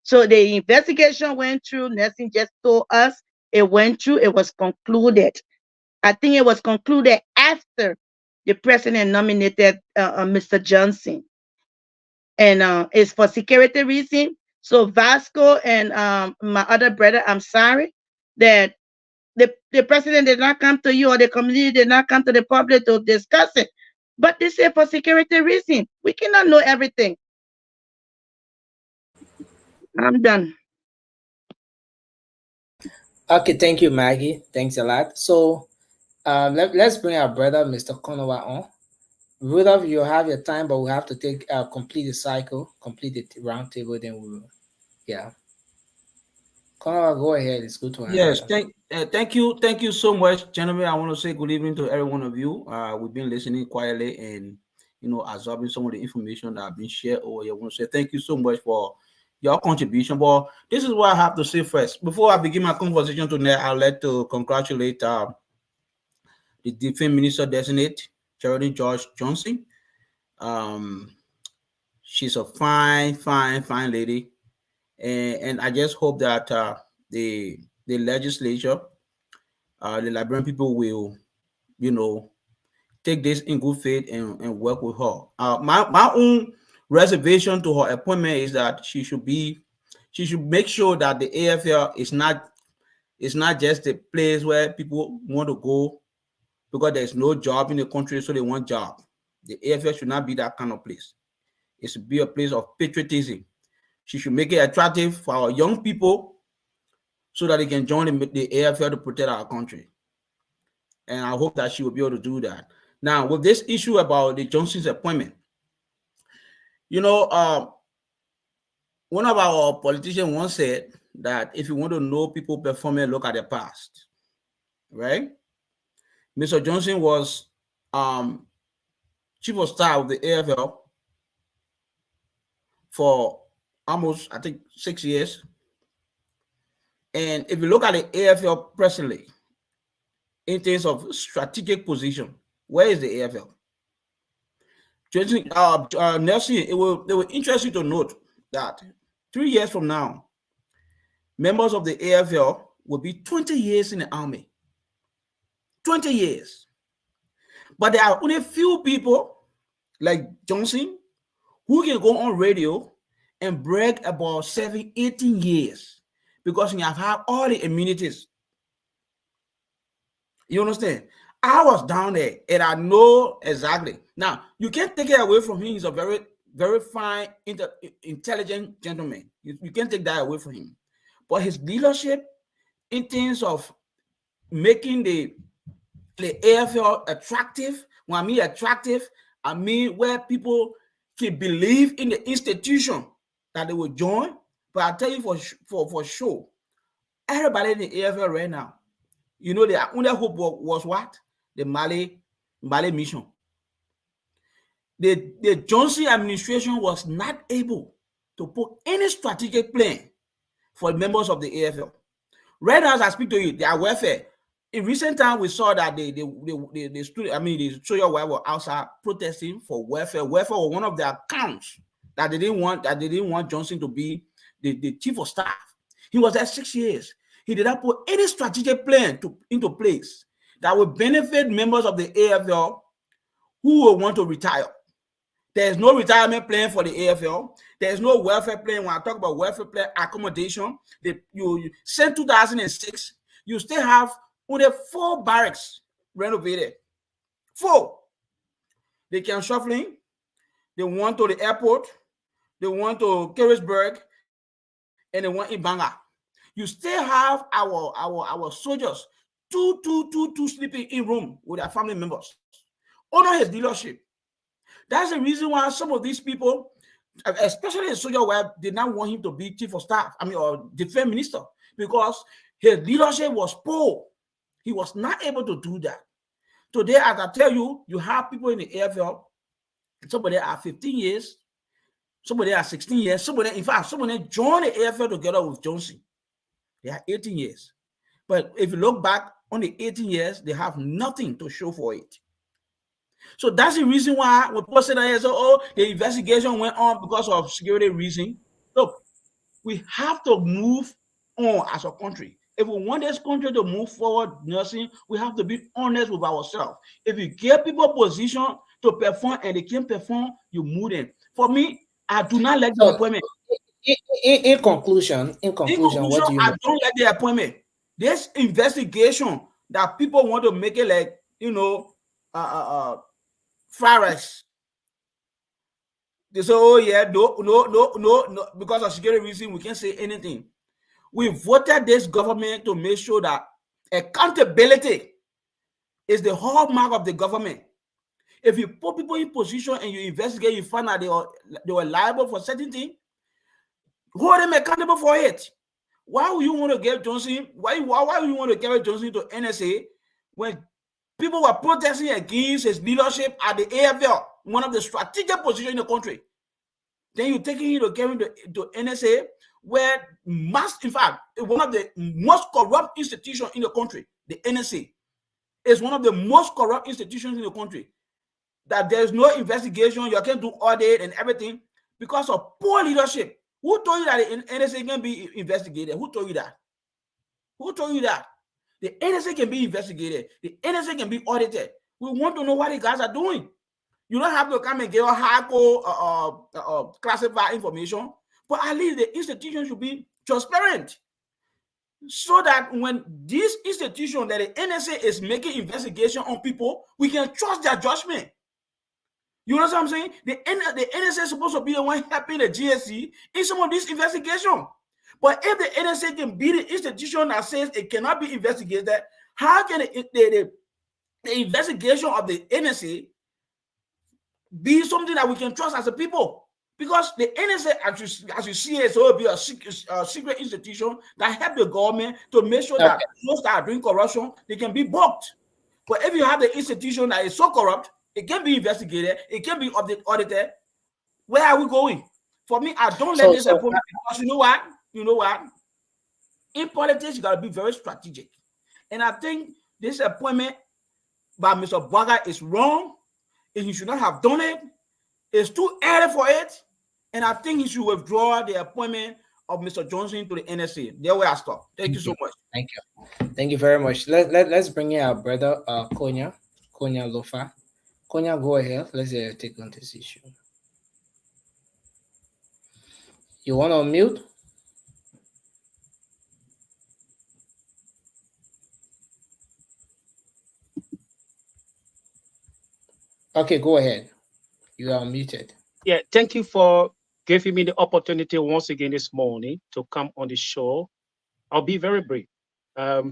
So the investigation went through. Nelson just told us it went through. It was concluded. I think it was concluded after the president nominated Mr. Johnson. And it's for security reason. So Vasco and my other brother, I'm sorry that the president did not come to you or the community did not come to the public to discuss it. But this is for security reason. We cannot know everything. I'm done. Okay, thank you, Maggie. Thanks a lot. So let's bring our brother, Mr. Konowa, on. Rudolph, you have your time, but we have to complete the cycle, complete the round table, then we will, yeah. Conrad, go ahead. It's good to Yes, answer. thank you so much, gentlemen. I want to say good evening to every one of you. We've been listening quietly and absorbing some of the information that have been shared over here. I want to say thank you so much for your contribution. But this is what I have to say first. Before I begin my conversation tonight, I'd like to congratulate the Defense Minister Designate, Geraldine George Johnson. She's a fine lady, and I just hope that the legislature, the Liberian people will, take this in good faith and work with her. My own reservation to her appointment is that she should make sure that the AFL is not just a place where people want to go because there's no job in the country, so they want job. The AFL should not be that kind of place. It should be a place of patriotism. She should make it attractive for our young people so that they can join the AFL to protect our country. And I hope that she will be able to do that. Now, with this issue about the Johnson's appointment, one of our politicians once said that if you want to know people performing, look at the past, right? Mr. Johnson was chief of staff of the AFL for almost, I think, 6 years. And if you look at the AFL presently, in terms of strategic position, where is the AFL? Nelson, it will interest you to note that 3 years from now, members of the AFL will be 20 years in the army. 20 years. But there are only few people like Johnson who can go on radio and brag about 18 years because he have had all the immunities. You understand? I was down there and I know exactly. Now, you can't take it away from him. He's a very, very fine, intelligent gentleman. You can't take that away from him. But his leadership in terms of making the AFL attractive, when I mean attractive, I mean where people can believe in the institution that they will join. But I tell you for sure, everybody in the AFL right now, their only hope was what? The Mali mission. The Johnson administration was not able to put any strategic plan for members of the AFL. Right now, as I speak to you, their welfare. In recent time, we saw that the soldier were outside protesting for welfare. Welfare was one of their accounts that they didn't want Johnson to be the chief of staff. He was there 6 years. He did not put any strategic plan into place that would benefit members of the AFL who will want to retire. There's no retirement plan for the AFL. There's no welfare plan. When I talk about welfare plan, accommodation, you since 2006, you still have only 4 barracks renovated. 4. They can shuffling. They want to the airport. They want to Carisburg, and they want in Banga. You still have our soldiers two sleeping in room with their family members. Honor his leadership. That's the reason why some of these people, especially the soldier wife, did not want him to be chief of staff, or defense minister, because his leadership was poor. He was not able to do that. Today, as I tell you, you have people in the AFL, some of them are 15 years, some of them are 16 years, some of them joined the AFL together with Johnson. They are 18 years. But if you look back on the 18 years, they have nothing to show for it. So that's the reason why when people say that, the investigation went on because of security reason. Look, we have to move on as a country. If we want this country to move forward, nursing, we have to be honest with ourselves. If you give people position to perform and they can't perform, you move them. For me, I do not like the appointment. In conclusion, what do you I don't like the appointment. This investigation that people want to make it like, fried rice. They say, oh yeah, no, because of security reason, we can't say anything. We voted this government to make sure that accountability is the hallmark of the government. If you put people in position and you investigate, you find out they were liable for certain things, hold them accountable for it. Why would you want to give Johnson? Why would you want to give Johnson to NSA when people were protesting against his leadership at the AFL, one of the strategic positions in the country? Then you're taking him to give him to NSA, where in fact, one of the most corrupt institutions in the country, the NSA, is one of the most corrupt institutions in the country. That there's no investigation, you can do audit and everything because of poor leadership. Who told you that the NSA can be investigated? Who told you that? Who told you that? The NSA can be investigated. The NSA can be audited. We want to know what the guys are doing. You don't have to come and give a hardcore classified information, but at least the institution should be transparent, so that when this institution that the NSA is making investigation on people, we can trust their judgment. You know what I'm saying? The NSA is supposed to be the one helping the GSC in some of this investigation. But if the NSA can be the institution that says it cannot be investigated, how can the investigation of the NSA be something that we can trust as a people? Because the NSA, as you see, it will be a secret institution that help the government to make sure that those that are doing corruption, they can be blocked. But if you have the institution that is so corrupt, it can be investigated, it can be audited. Where are we going? For me, I don't let this happen because you know what? You know what? In politics, you got to be very strategic. And I think this appointment by Mr. Bwaga is wrong. And he should not have done it. It's too early for it. And I think he should withdraw the appointment of Mr. Johnson to the NSA. There where I stop. Thank you so much. Thank you. Thank you very much. Let's bring in our brother Konya Lofa. Konya, go ahead. Let's take on this issue. You want to unmute? Okay, go ahead. You are unmuted. Yeah, thank you for giving me the opportunity once again this morning to come on the show. I'll be very brief. I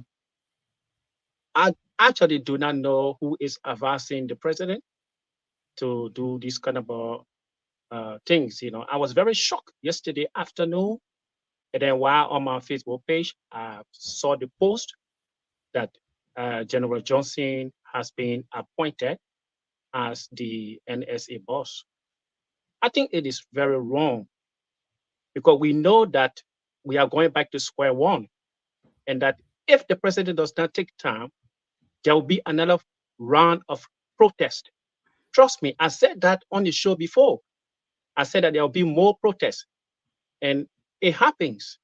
actually do not know who is advising the president to do this kind of things. You know, I was very shocked yesterday afternoon, and then while on my Facebook page, I saw the post that General Johnson has been appointed as the NSA boss. I think it is very wrong because we know that we are going back to square one, and that if the president does not take time, there will be another round of protest. Trust me, I said that on the show before. I said that there will be more protests, and it happens.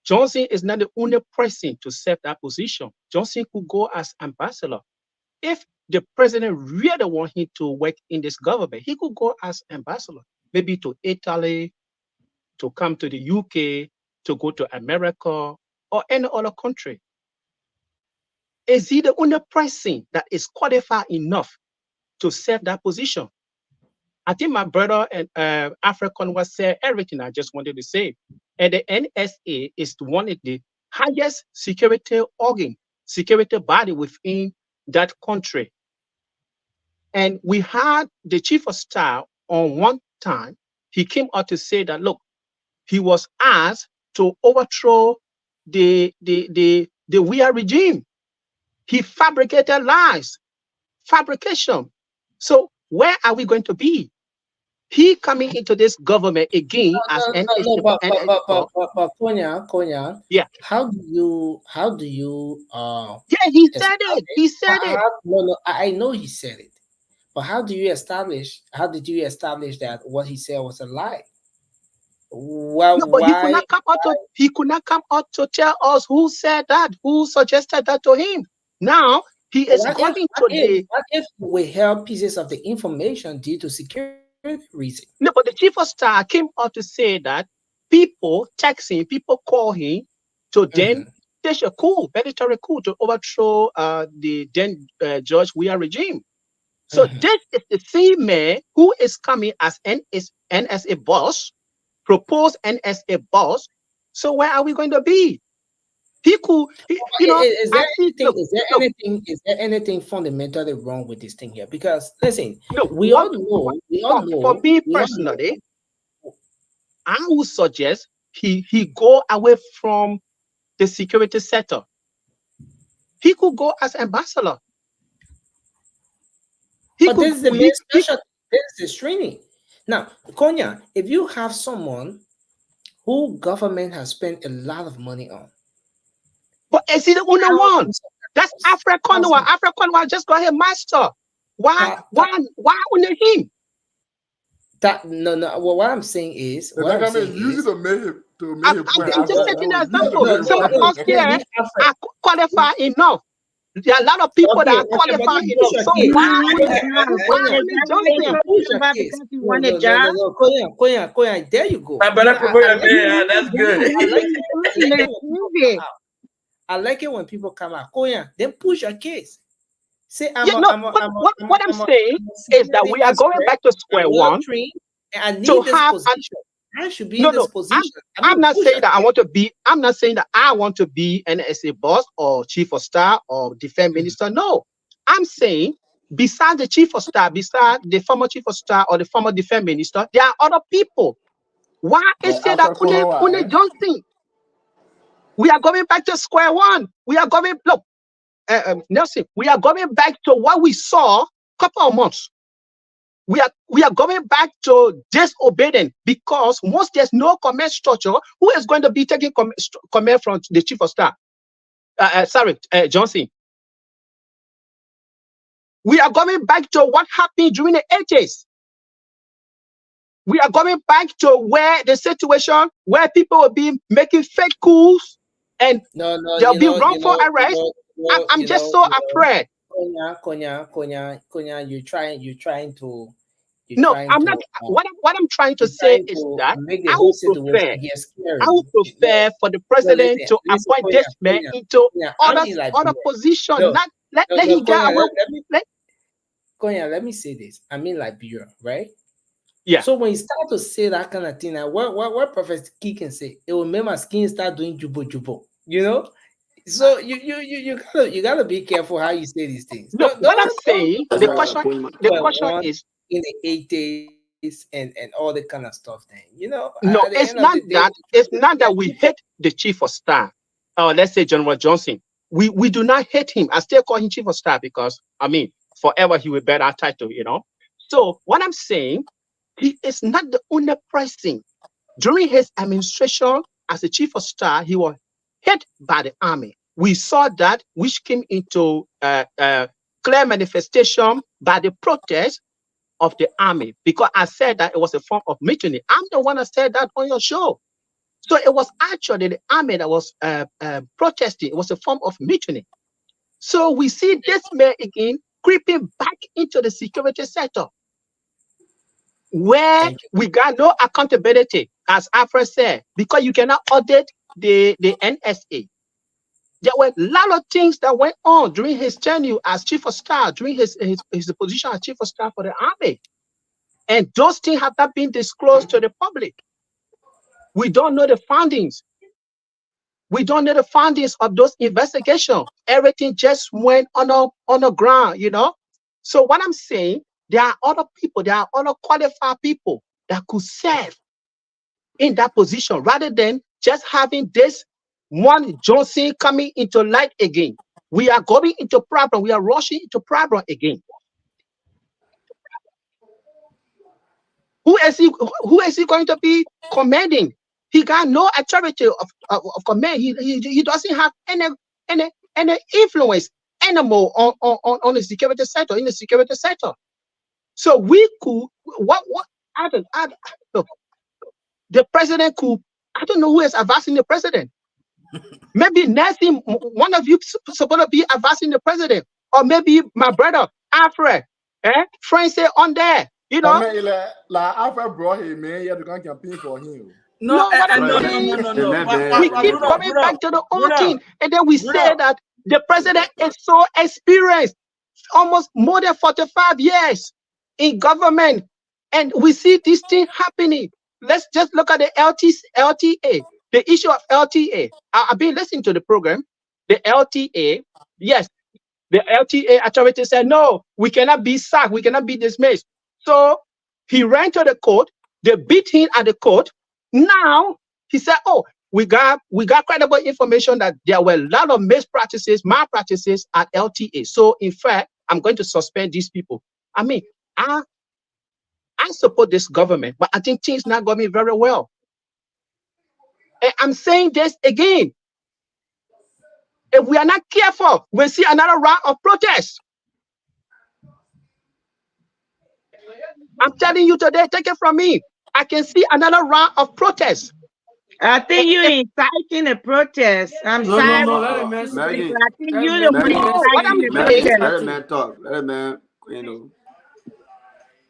Johnson is not the only person to serve that position. Johnson could go as ambassador. If the president really want him to work in this government, he could go as ambassador, maybe to Italy, to come to the UK, to go to America, or any other country. Is he the only person that is qualified enough to serve that position? I think my brother and African was said everything I just wanted to say. And the NSA is one of the highest security organ, security body within that country. And we had the chief of staff on one time. He came out to say that, look, he was asked to overthrow the WIA regime. He fabricated lies, fabrication. So where are we going to be? He coming into this government again as NSA. But Konya, yeah. How do you yeah, he said it. He said it. No, I know he said it. But how did you establish that what he said was a lie? Well, no, but he could not come out to tell us who said that, who suggested that to him. Now he is going to what if we held pieces of the information due to security reason? No, but the chief of staff came out to say that people text him, people call him to then stage a coup, military coup to overthrow the then George Weah regime. So this is the same man who is coming as NSA boss, proposed NSA boss. So where are we going to be? He could, is there anything fundamentally wrong with this thing here? Because listen, we all know. For me personally, I would suggest he go away from the security sector. He could go as ambassador. But this is the main special. This is training. Now, Konya, if you have someone who government has spent a lot of money on, but is he the only one? That's Alfred Conway. Alfred Conway just got here, master. Why only him? That no. Well, what I'm saying is, I'm just taking an example. Some of us here are qualified enough. There are a lot of people that are qualified enough. So Konya, there you go. That's good. I like it when people come out. Konya, then push your case. Say, what I'm saying is that we are going back to square one. I need this position. I should be in this position. I'm not saying that I want to be. I'm not saying that I want to be an NSA boss or chief of staff or defense minister. No, I'm saying besides the chief of staff, besides the former chief of staff or the former defense minister, there are other people. Why is it that only Johnson? We are going back to square one. We are going Nelson. We are going back to what we saw a couple of months. We are going back to disobedient because once there's no command structure, who is going to be taking command from the chief of staff? Johnson. We are going back to what happened during the 80s. We are going back to where the situation where people will be making fake coups and there'll be wrongful arrest. I'm just so afraid. Konya, you're trying to. I'm not. What I'm trying to say is that I would prefer for the president to appoint this man into other position. Not let him get away. Konya, let me say this. I mean Liberia, right? Yeah. So when you start to say that kind of thing, now what Professor Key can say, it will make my skin start doing jubo. You know. So you gotta be careful how you say these things. No, what I'm saying, the question is in the 80s and all that kind of stuff. Then no, it's not that. It's not that we hate the chief of staff, or let's say General Johnson. We do not hate him. I still call him chief of staff because forever he will bear our title. So what I'm saying, he is not the only person. During his administration as a chief of staff, he was hit by the army. We saw that, which came into clear manifestation by the protest of the army, because I said that it was a form of mutiny. I'm the one that said that on your show. So it was actually the army that was protesting. It was a form of mutiny. So we see this man again creeping back into the security sector, where we got no accountability, as Alfred said, because you cannot audit the NSA. There were a lot of things that went on during his tenure as chief of staff, during his position as chief of staff for the army. And those things have not been disclosed to the public. We don't know the findings. We don't know the findings of those investigations. Everything just went on the ground, So what I'm saying, there are other people, there are other qualified people that could serve in that position rather than just having this one Johnson coming into light again. We are going into problem. We are rushing into problem again. Who is he going to be commanding? He got no authority of command. He doesn't have any influence anymore on the security sector, in the security sector. So we could look, the president could, I don't know who is advising the president. Maybe Nancy, one of you supposed to be advising the president, or maybe my brother Alfred, Francis on there, Alfred brought him, man. You have to go campaign for him. No. We keep coming back to the old thing, and then we say that the president is so experienced, almost more than 45 years in government, and we see this thing happening. Let's just look at the LTA. The issue of LTA, I've been listening to the program. The LTA, yes, the LTA authority said, no, we cannot be sacked, we cannot be dismissed. So he ran to the court, they beat him at the court. Now He said, oh, we got credible information that there were a lot of malpractices at LTA. So in fact, I'm going to suspend these people. I mean, I support this government, but I think things not going very well. And I'm saying this again. If we are not careful, we'll see another round of protests. I'm telling you today, take it from me. I can see another round of protests. I think you're inciting a protest. I'm sorry. Let him I answer. think you're the one What I'm inciting the saying, protest. Let a man talk. Let a man, you know.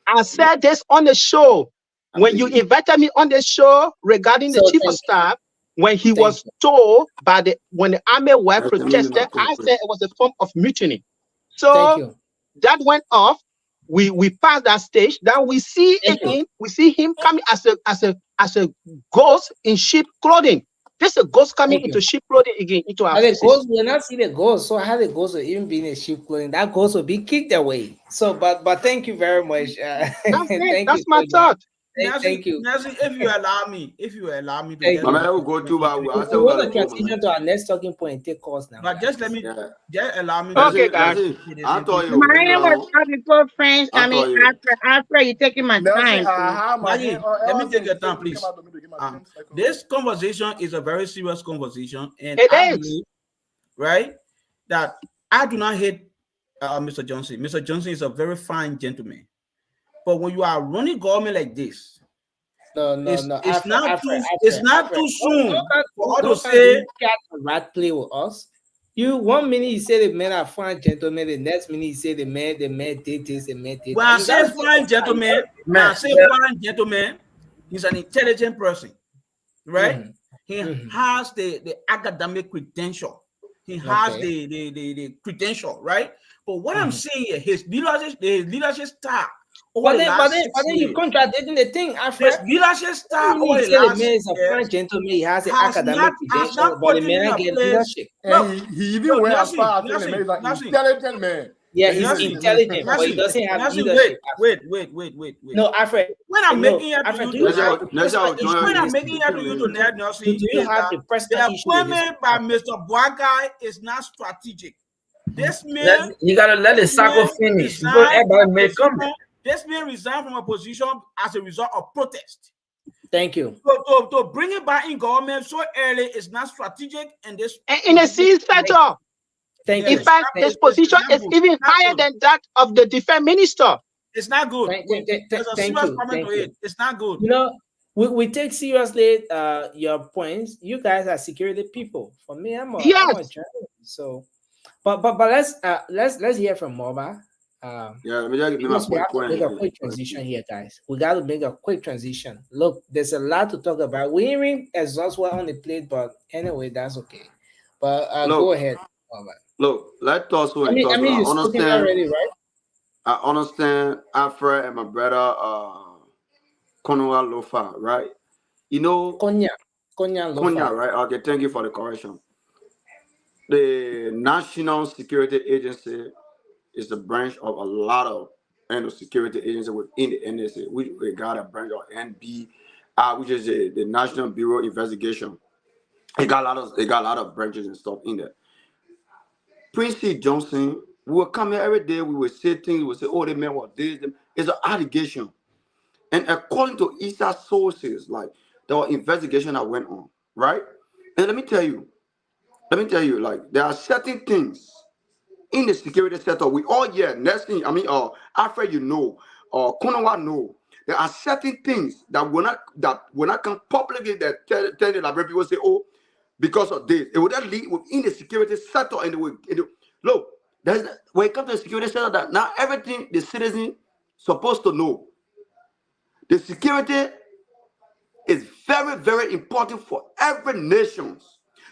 I said this on the show. When you invited me on the show regarding the chief of staff, when he was told by when the army were protested, I said it was a form of mutiny. So that went off. We passed that stage. Then we see again, we see him coming as a ghost in sheep clothing. This is a ghost coming into sheep clothing again into our faces. Ghost will not see the ghost. So how the ghost will even be in a sheep clothing? That ghost will be kicked away. So, but thank you very much. That's my thought. Thank you. Nancy, if you allow me to Thank you. get We'll go to We want to transition to our next talking point and take calls now. but just let me just allow me Okay, guys. I told you. My name was talking for French. I mean, after you taking my time. Let me take your time, please. This conversation is a very serious conversation, and I believe, right, that I do not hate Mr. Johnson. Mr. Johnson is a very fine gentleman, but when you are running government like this, it's not too soon for us to say rat play with us. You 1 minute you say the men are fine gentlemen, the next minute you say the man did this, the man did that. When I say fine gentleman, he's an intelligent person, right? He has the academic credential. He has the credential, right? But what I'm saying here, his leadership style. But then you contradicting the thing. His leadership style over the last 6 years. He's a French gentleman. He has an academic credential, but the man get leadership. And he even went as far as saying he's an intelligent man. Yeah, he's intelligent, but he doesn't have leadership. Wait. No, Alfred. When I'm making it to you, to Ned Nelson, do you have the personal issue? The appointment by Mr. Bwagai is not strategic. This man, you gotta let the cycle finish. This man resigned from a position as a result of protest. Thank you. To bring it back in government so early is not strategic, and this in a seized sector. In fact, his position is even higher than that of the defense minister. It's not good. It's not good. You know, we take seriously your points. You guys are security people. For me, I'm a journalist. So, but let's hear from Moba. Let me just give we have to make a quick transition here, guys. We got to make a quick transition. Look, there's a lot to talk about. We ain't exhaust what on the plate, but anyway, that's okay. But go ahead. Look, let's talk. I understand already, right? I understand Alfred and my brother Konya Lofa, right? You know Konya Lofa, right? Okay, thank you for the correction. The National Security Agency is the branch of a lot of security agencies within the NSA. We got a branch of NB, which is the National Bureau of Investigation. It got a lot of branches and stuff in there. Prince C. Johnson, we will come here every day. We will say things. We will say, "Oh, the man was this." It's an allegation, and according to ISA sources, like there were investigations that went on, right? And let me tell you, like there are certain things in the security sector. We all next thing. I mean, Alfred, Konowa know. There are certain things that when I come publicly that tell the library people say, "Oh, because of this," it would then lead within the security sector, and look. When it comes to the security sector, that now everything the citizen supposed to know. The security is very, very important for every nation.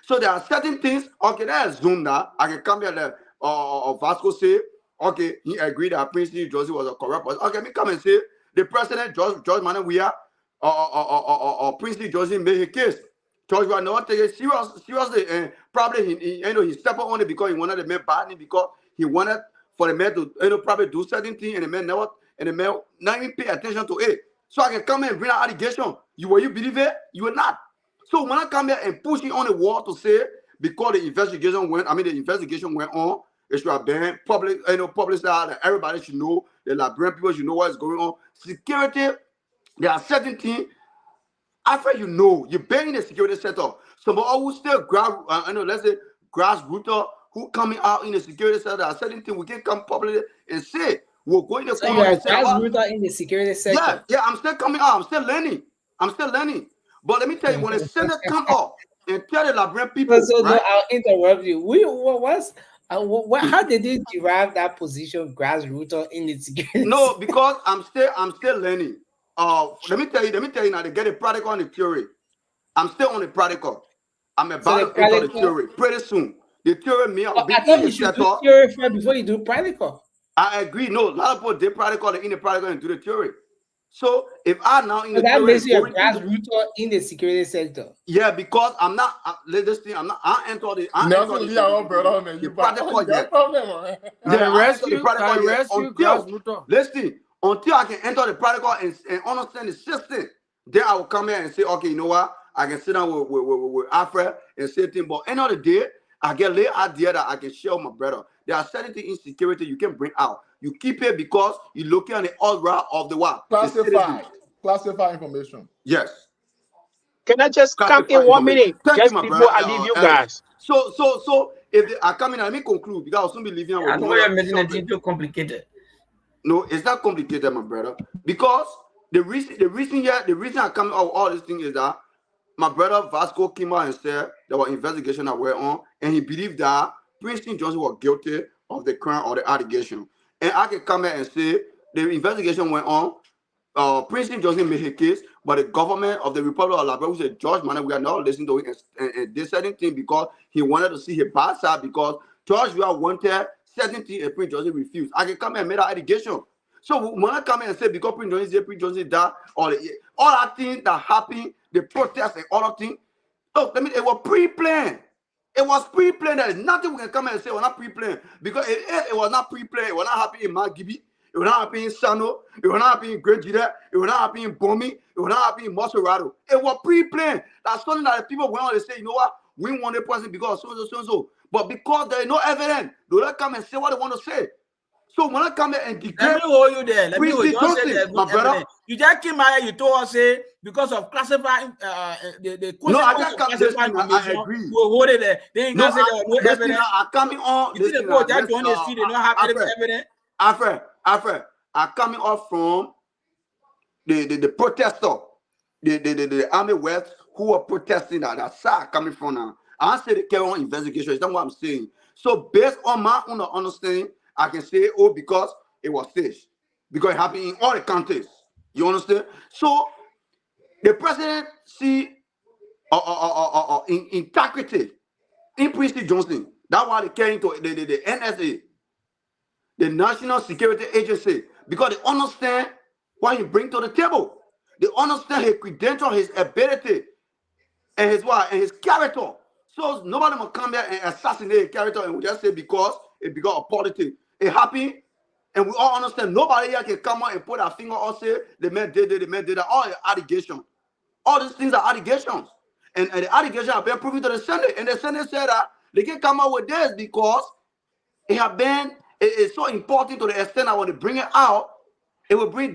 So there are certain things. Okay, that's Zunda. I can come here there. Vasco say, okay, he agreed that Prince Josie was a corrupt person. Okay, me come and say the president George Manawia or Prince Josie made his case. George was not take it seriously, and probably he stepped on it because he wanted the man badly, because he wanted for the man to probably do certain things, and the man not even pay attention to it. So I can come and bring an allegation. Will you believe it? You will not. So when I come here and push it on the wall to say because the investigation went on, it should have been public, published out that everybody should know, the Liberian people should know what's going on. Security, there are certain things. After you're been in the security sector. Somebody who still let's say grassroots who coming out in the security sector, there are certain things we can come publicly and say we're going to so you are grassroots in the security sector. Yeah, I'm still coming out. I'm still learning. But let me tell you, when the Senate come up and tell the Liberian people, So right? no, I'll interrupt you. How did you derive that position, grassroots in the security? No, because I'm still learning. Let me tell you now, to get a practical on the theory. I'm still on the practical. I'm about to enter the theory pretty soon. The theory may be I thought you should do theory first before you do practical. I agree. No, a lot of people did practical, they in the practical and do the theory. So if I now in the that theory, makes you a grassroots in the security sector. Yeah, because I'm not. I enter the practical yet. Listen, until I can enter the practical and understand the system, then I will come here and say, okay, you know what? I can sit down with Alfred and say things. But end of the day, I get lay idea that I can share with my brother. There are certain things in security you can bring out. You keep it because you're looking at the aura of the what? Classified information. Yes. Can I just come in 1 minute? Just before I leave you guys. So if I come in, let me conclude because I'll soon be leaving. I know you're making it too complicated. No, it's not complicated, my brother. Because the reason I come out of all these things is that my brother Vasco came out and said there was investigation that went on, and he believed that Princeton Johnson was guilty of the crime or the allegation. And I can come here and say the investigation went on. Princeton Johnson made his case, but the government of the Republic of Liberia, which is a judge, man, we are not listening to it and did certain thing because he wanted to see his bad side because George wanted certain thing and Prince Johnson refused. I can come here and make that allegation. So when I come here and say because Prince Johnson died, all that thing that happened, the protests and all that thing, look, it was pre-planned. It was pre-planned. There is nothing we can come here and say it was not pre-planned because it was not pre-planned. It was not happening in Magibi. It will not happen in Sano. It will not happen in Great Jida. It will not happen in Bomi. It will not happen in Moserado. It was pre-planned. That's something that the people went on to say, you know what? We want a person because so. But because there is no evidence, they don't come and say what they want to say. So when I come here and declare, let me hold you there. Let me hold you. My brother, you just came out here, you told us say because of classifying the no, I just can't listen. I agree. You hold it there. Then you can say there was no evidence. I coming on. You see the court just on the street, they don't have any evidence. Alfred, I coming off from the protester, the Army West who are protesting that side coming from now. I say they carry on investigation. That's what I'm saying. So based on my own understanding, I can say, because it was staged. Because it happened in all the counties. You understand? So the president see integrity in Princeton Johnson. That's why they carry into the NSA, the National Security Agency, because they understand what he brings to the table. They understand his credential, his ability, and his character. So nobody will come here and assassinate his character and we just say because of politics. It happened, and we all understand nobody here can come out and put a finger or say the man did that. All the allegations. All these things are allegations. And the allegations have been proven to the Senate. And the Senate said that they can come out with this because it's so important to the extent that when they bring it out, it will bring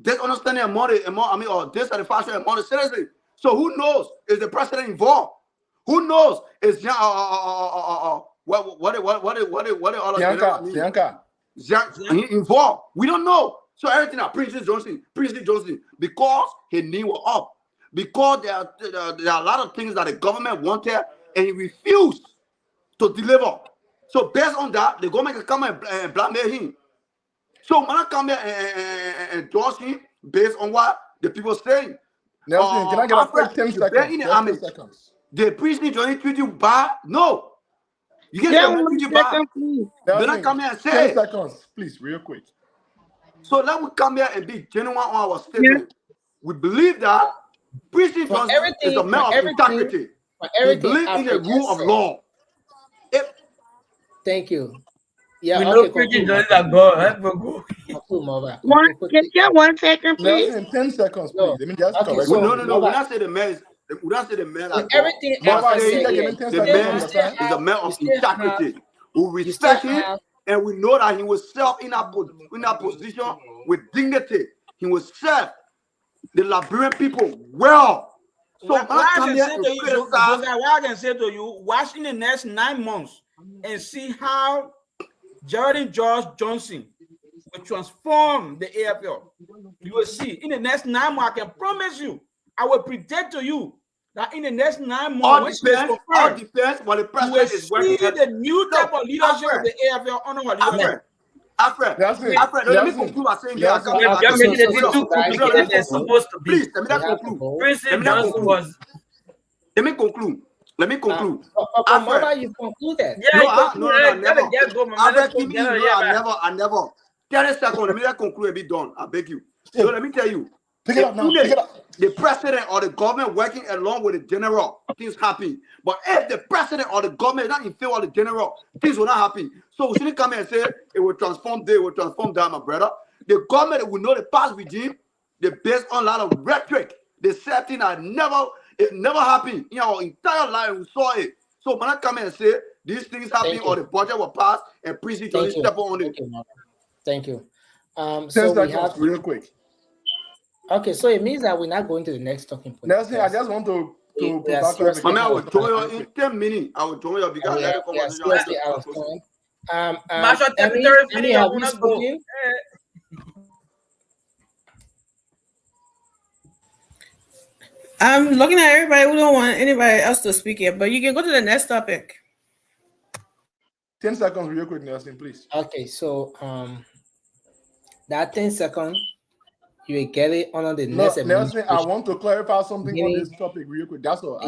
disunderstanding or dissatisfaction among the citizens. So who knows? Is the president involved? Who knows? Is what involved? We don't know. So everything that Prince Johnson, because his knee was up, because there are a lot of things that the government wanted and he refused to deliver. So based on that, the government can come and blame him. So when I come here and endorse him based on what the people saying, Nelson, can I get a quick 10 seconds? The Prince Johnson treat you bad? No. You get treat you bad. Then I come here and say 10 seconds, please, real quick. So let me come here and be genuine on our statement. We believe that Prince Johnson is a man of integrity. We believe in the rule of law. Thank you. Yeah, we know Prince Johnson is a God. conclude, Mova. Can you get 1 second, please? Nelson, 10 seconds, please. Let me just Okay, correct so something. No. We not say the mayor is. We not say the mayor with has gone. everything We are Alpha saying said here, the mayor you still is a man you of still have, integrity. We you respect still him, have, and we know that he will serve in that position with dignity. He will serve the Liberian people well. So What when I I come can here say and to you, criticize, Joseph, what I can say to you, watch in the next 9 months and see how Geraldine George Johnson will transform the AFL. You will see in the next 9 months. I can promise you, I will predict to you that in the next 9 months, all when she is depends what the you will president is working see at. the new type of leadership of Alfred, the AFL under her leadership. Alfred, let me conclude by saying this. I come here. You're making it Hold too on, complicated than it's supposed to be. please, let me not conclude. Princess Johnson was. Let me conclude. Alfred, Mova, you concluded. Yeah, No, never. Just go, man. Alfred, Let's go give me, get her here, man. I never. 30 seconds, let me just conclude and be done. I beg you. So let me tell you. Pick it up now. Pick it up. The president or the government working along with the general, things happen. But if the president or the government is not in favor of the general, things will not happen. So we shouldn't come here and say it will transform this, it will transform that, my brother. The government will know the past regime. They based on a lot of rhetoric. They said things that it never happened in our entire life. We saw it. So when I come here and say these things happen or the budget will pass and precinct only step on it. Thank you. 10 So we seconds, have real quick. Okay, so it means that we're not going to the next talking point. Nelson, I just want to I will join you in 10 minutes. I will join you because let the conversation. Out of time. Marshal Secretary, Emmy, have you spoken? I'm looking at everybody. We don't want anybody else to speak yet, but you can go to the next topic. 10 seconds, real quick, Nelson, please. Okay, so that 10 seconds, you will get it on the next Nelson, I want to clarify something on this topic real quick. That's all.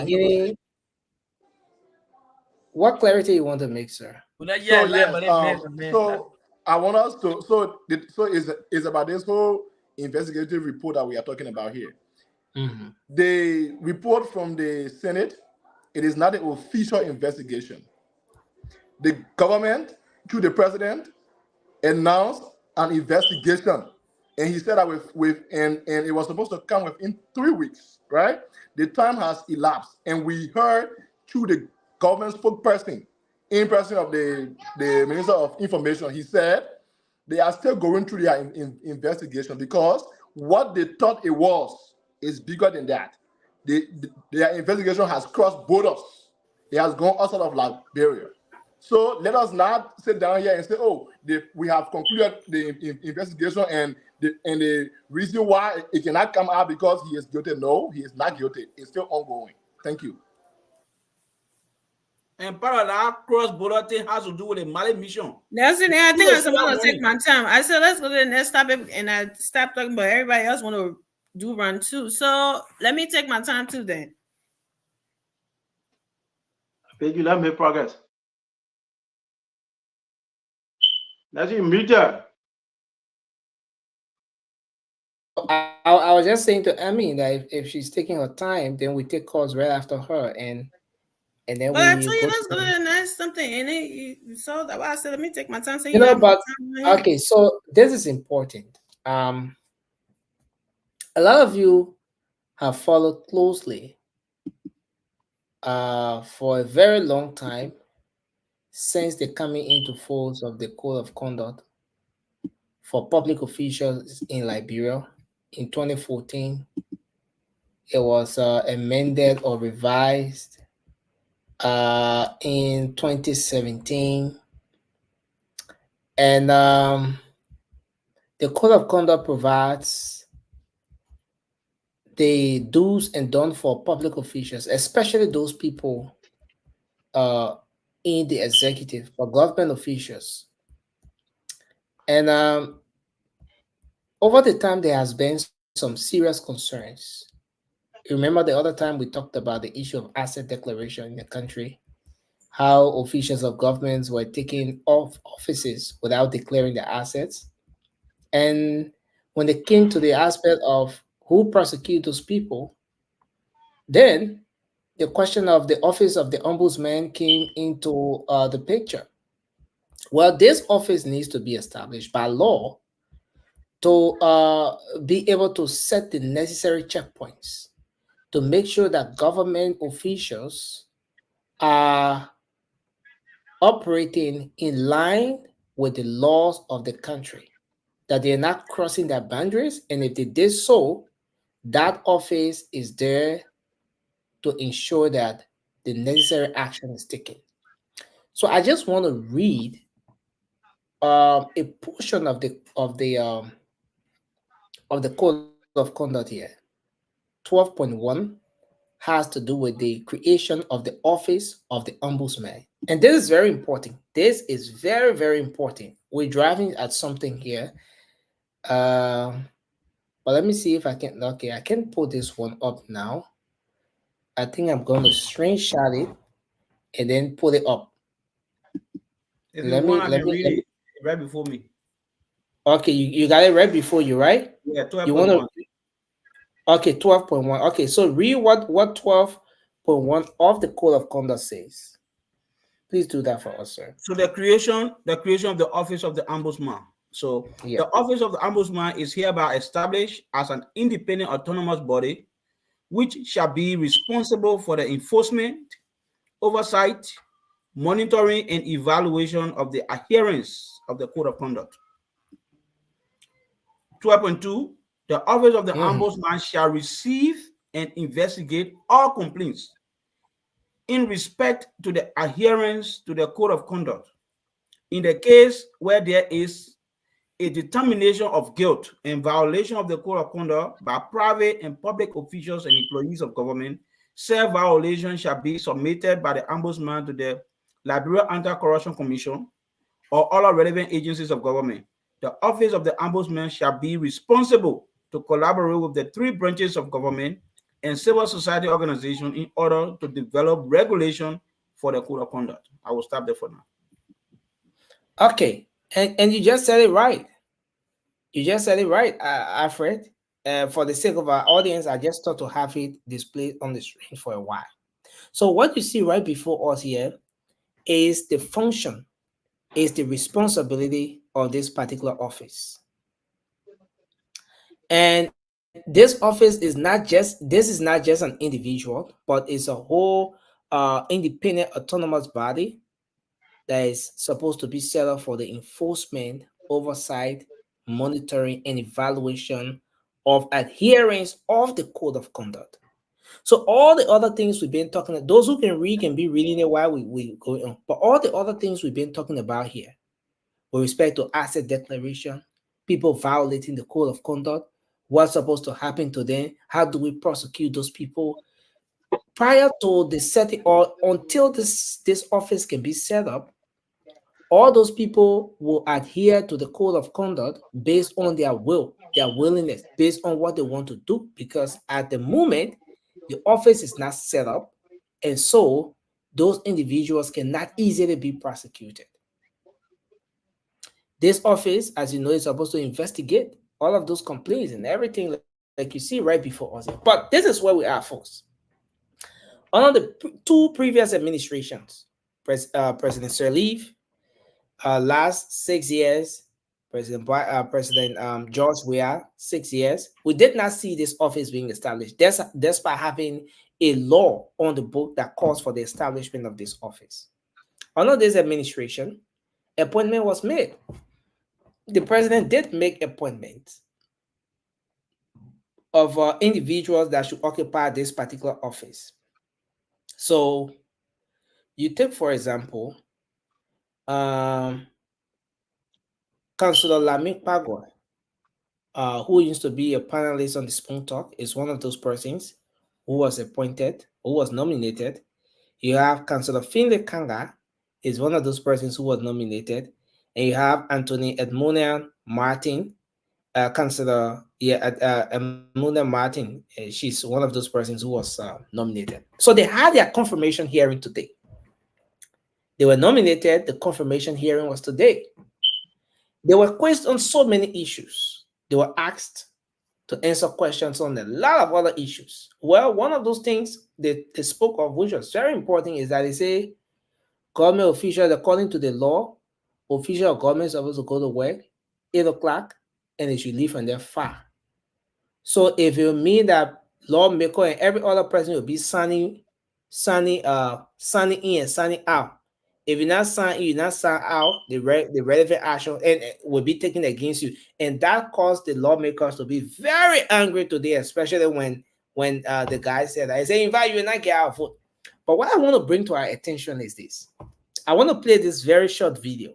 What clarity you want to make, sir? So I want us to. So it's about this whole investigative report that we are talking about here. Mm-hmm. The report from the Senate, it is not an official investigation. The government, through the president, announced an investigation. And he said that and it was supposed to come within 3 weeks, right? The time has elapsed. And we heard through the government spokesperson, in person of the Minister of Information, he said they are still going through their investigation because what they thought it was is bigger than that. Their investigation has crossed borders. It has gone outside of Liberia. So let us not sit down here and say, oh, we have concluded the investigation and the reason why it cannot come out because he is guilty. No, he is not guilty. It's still ongoing. Thank you. And part of that cross-border thing has to do with the Mali mission. Nelson, I think I'm going to take my time. I said, let's go to the next topic, and I stopped talking about everybody else want to do run too. So let me take my time too then. Thank you. Let me progress. That's in media. I was just saying to Emmy that if she's taking her time, then we take calls right after her, and then but I told you let's go to the next something, and then so that's why I said let me take my time. So okay, so this is important. A lot of you have followed closely for a very long time since the coming into force of the Code of Conduct for public officials in Liberia in 2014. It was amended or revised in 2017. And the Code of Conduct provides the do's and don'ts for public officials, especially those people in the executive, for government officials. And over the time, there has been some serious concerns. You remember the other time we talked about the issue of asset declaration in the country, how officials of governments were taking off offices without declaring their assets. And when it came to the aspect of who prosecute those people, then the question of the office of the Ombudsman came into the picture. Well, this office needs to be established by law to be able to set the necessary checkpoints to make sure that government officials are operating in line with the laws of the country, that they're not crossing their boundaries. And if they did so, that office is there to ensure that the necessary action is taken. So I just want to read a portion of the code of conduct here. 12.1 has to do with the creation of the office of the ombudsman. And this is very important. This is very, very important. We're driving at something here. But let me see if I can. Okay, I can pull this one up now. I think I'm going to screenshot it and then pull it up. If you want, I can read it right before me. Okay, you got it right before you, right? Yeah, 12.1. You want to? Okay, 12.1. Okay, so read what 12.1 of the code of conduct says. Please do that for us, sir. So the creation of the office of the ombudsman. So the office of the ombudsman is hereby established as an independent autonomous body, which shall be responsible for the enforcement, oversight, monitoring, and evaluation of the adherence of the code of conduct. 12.2, the office of the ombudsman shall receive and investigate all complaints in respect to the adherence to the code of conduct. In the case where there is a determination of guilt and violation of the code of conduct by private and public officials and employees of government, said violation shall be submitted by the ombudsman to the Liberia Anti-Corruption Commission or other relevant agencies of government. The office of the ombudsman shall be responsible to collaborate with the 3 branches of government and civil society organizations in order to develop regulation for the code of conduct. I will stop there for now. Okay, and you just said it right. You just said it right, Alfred. For the sake of our audience, I just thought to have it displayed on the screen for a while. So what you see right before us here is the function, is the responsibility of this particular office. And this office is not just an individual, but it's a whole independent autonomous body that is supposed to be set up for the enforcement, oversight, monitoring, and evaluation of adherence of the code of conduct. So all the other things we've been talking about, those who can read can be reading it while we go on. But all the other things we've been talking about here, with respect to asset declaration, people violating the code of conduct, what's supposed to happen to them, how do we prosecute those people, prior to the setting or until this office can be set up, all those people will adhere to the code of conduct based on their will, their willingness, based on what they want to do, because at the moment, the office is not set up, and so those individuals cannot easily be prosecuted. This office, as you know, is supposed to investigate all of those complaints and everything like you see right before us. But this is where we are, folks. Under the 2 previous administrations, President Sirleaf, last 6 years, President George Weah, 6 years, we did not see this office being established, despite having a law on the book that calls for the establishment of this office. Under this administration, appointment was made. The president did make appointments of individuals that should occupy this particular office. So you take, for example, Councillor Lamik Pagwa, who used to be a panelist on the Spoon Talk, is one of those persons who was appointed, who was nominated. You have Councillor Finlay Kanga, is one of those persons who was nominated. And you have Anthony Edmonian Martin, Councillor Edmonian Martin. She's one of those persons who was nominated. So they had their confirmation hearing today. They were nominated. The confirmation hearing was today. They were questioned on so many issues. They were asked to answer questions on a lot of other issues. Well, one of those things they spoke of, which was very important, is that they say government officials, according to the law, official government is supposed to go to work 8 o'clock and it should leave from there far. So if you mean that lawmaker and every other person will be signing in and signing out, if you not sign in, you not sign out, the relevant action and will be taken against you, and that caused the lawmakers to be very angry today, especially when the guy said that. I say, in fact, you will not get our vote. But what I want to bring to our attention is this. I want to play this very short video.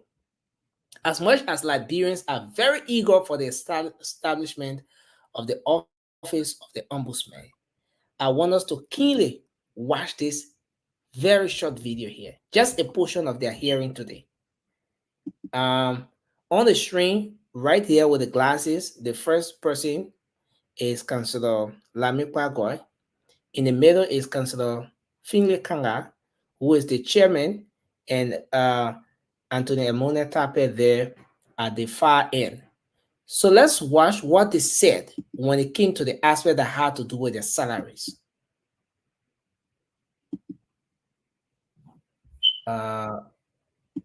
As much as Liberians are very eager for the establishment of the office of the Ombudsman, I want us to keenly watch this very short video here, just a portion of their hearing today. On the screen right here with the glasses, the first person is Councillor Lami Pagoy. In the middle is Councillor Finley Kanga, who is the chairman, and Anthony Emone Tape there at the far end. So let's watch what they said when it came to the aspect that had to do with their salaries. So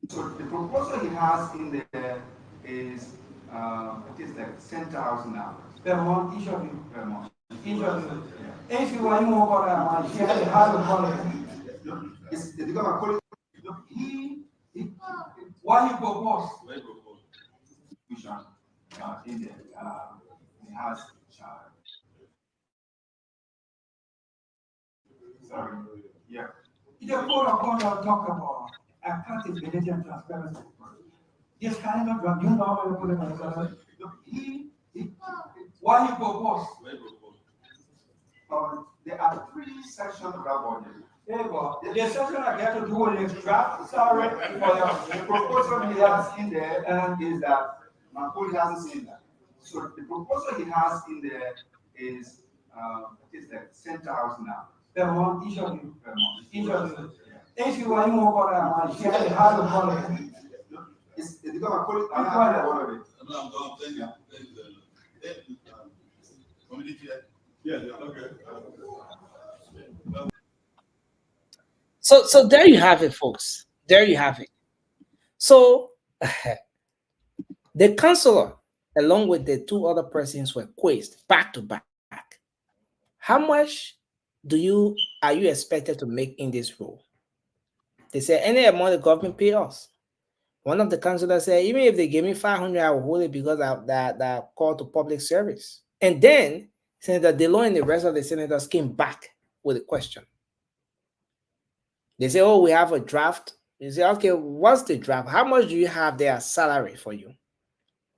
the proposal he has in there is it is like $10,000 per month, each of you. per month. Each of you. If you are more about it, you have a hard quality. It's they're gonna call it. What he proposed? In there, he has. Sorry. Yeah. The code of conduct talk about accountability and transparency. This kind of drug, you know how to put it on what he proposed? There are 3 sections of that budget. There you go. The section I get to do with the draft salary for the proposal he has in there is that Makoli hasn't seen that. So the proposal he has in there is like $10,000 per month, each of you. per month. Each of you. If you are more about it, you have a hard quality. They're gonna call it another one of it. So there you have it, folks. There you have it. So the counselor, along with the 2 other persons, were quizzed back to back. How much are you expected to make in this role? They said any amount the government pay us. One of the councillors said, even if they give me 500, I will hold it because of that call to public service. And then Senator DeLong and the rest of the senators came back with a question. They say, oh, we have a draft. They say, okay, what's the draft? How much do you have there as salary for you?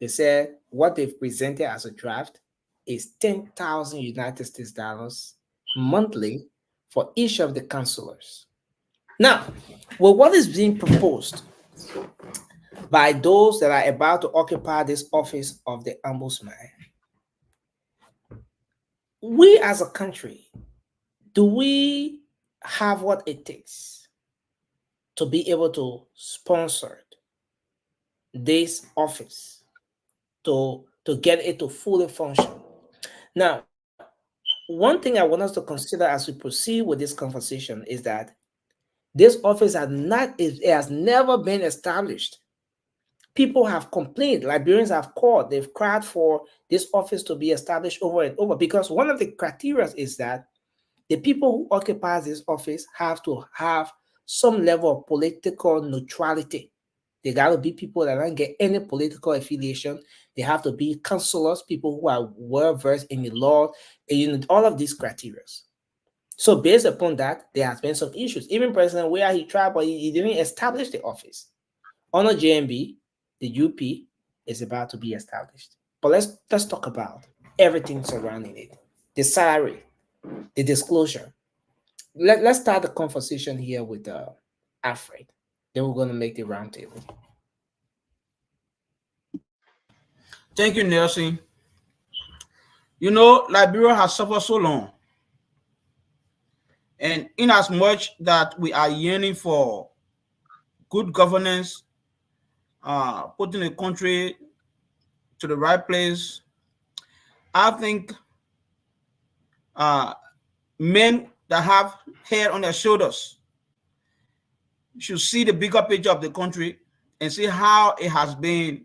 They said what they've presented as a draft is 10,000 United States dollars monthly for each of the councillors. Now, well, what is being proposed by those that are about to occupy this office of the Ombudsman? We as a country, do we have what it takes to be able to sponsor this office, to get it to fully function? Now, one thing I want us to consider as we proceed with this conversation is that this office has never been established. People have complained, Liberians have called, they've cried for this office to be established over and over, because one of the criteria is that the people who occupy this office have to have some level of political neutrality. They got to be people that don't get any political affiliation. They have to be counselors, people who are well-versed in the law, and all of these criteria. So based upon that, there has been some issues. Even President Weah, he tried, but he didn't establish the office. On a JMB, the UP is about to be established. But let's talk about everything surrounding it. The salary, the disclosure. Let's start the conversation here with Alfred. Then we're going to make the roundtable. Thank you, Nelson. You know, Liberia has suffered so long. And in as much that we are yearning for good governance, putting the country to the right place, I think men that have head on their shoulders should see the bigger picture of the country and see how it has been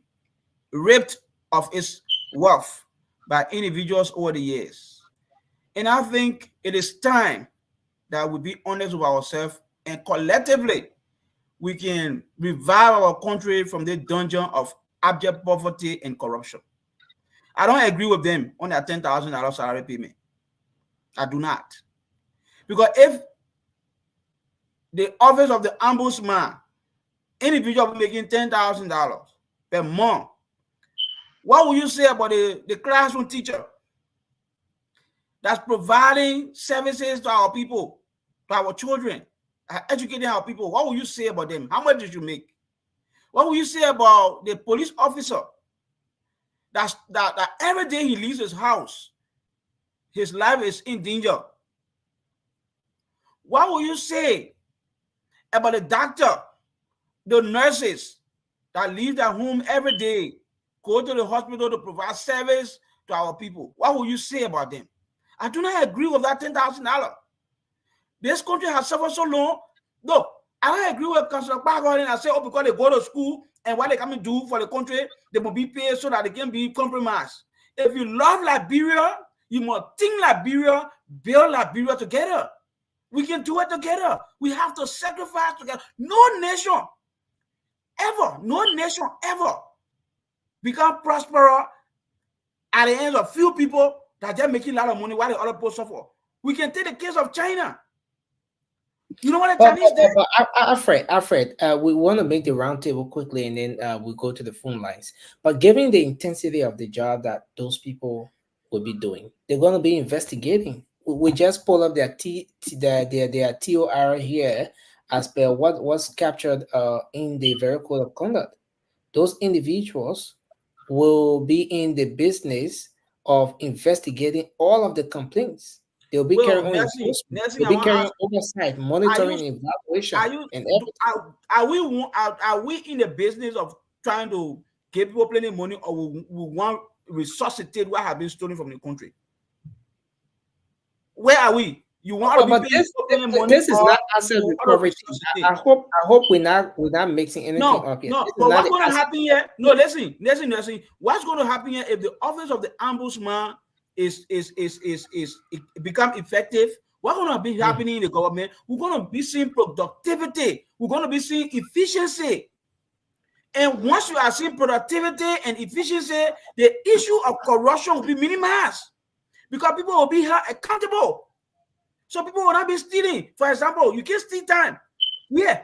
ripped of its wealth by individuals over the years. And I think it is time that we be honest with ourselves and collectively we can revive our country from the dungeon of abject poverty and corruption. I don't agree with them on their $10,000 salary payment. I do not. Because if the office of the ombudsman, individual making $10,000 per month, what will you say about the classroom teacher that's providing services to our people, to our children, educating our people? What will you say about them? How much did you make? What will you say about the police officer that every day he leaves his house, his life is in danger? What will you say about the doctor, the nurses that leave their home every day, go to the hospital to provide service to our people? What will you say about them? I do not agree with that $10,000. This country has suffered so long. No, I don't agree with Councilor Bago and I say, oh, because they go to school and what they come and do for the country, they must be paid so that they can be compromised. If you love Liberia, you must think Liberia, build Liberia together. We can do it together. We have to sacrifice together. No nation ever become prosperous at the end of few people that they're making a lot of money while the other people suffer. We can take the case of China. You know what the Chinese did? Alfred, we want to make the roundtable quickly and then we go to the phone lines. But given the intensity of the job that those people will be doing, they're going to be investigating. We just pull up their TOR here as per what was captured in the very code of conduct. Those individuals will be in the business of investigating all of the complaints. They'll be carrying oversight, monitoring, evaluation, and everything. Are we in the business of trying to give people plenty of money, or we want to resuscitate what has been stolen from the country? Where are we? You want to be paying money? This is not asset recovery. I hope we're not mixing anything up here. No, but what's going to happen here? No, listen. What's going to happen here if the office of the ombudsman is become effective? What's going to be happening in the government? We're going to be seeing productivity. We're going to be seeing efficiency. And once you are seeing productivity and efficiency, the issue of corruption will be minimized because people will be held accountable. So people will not be stealing. For example, you can steal time. Yeah.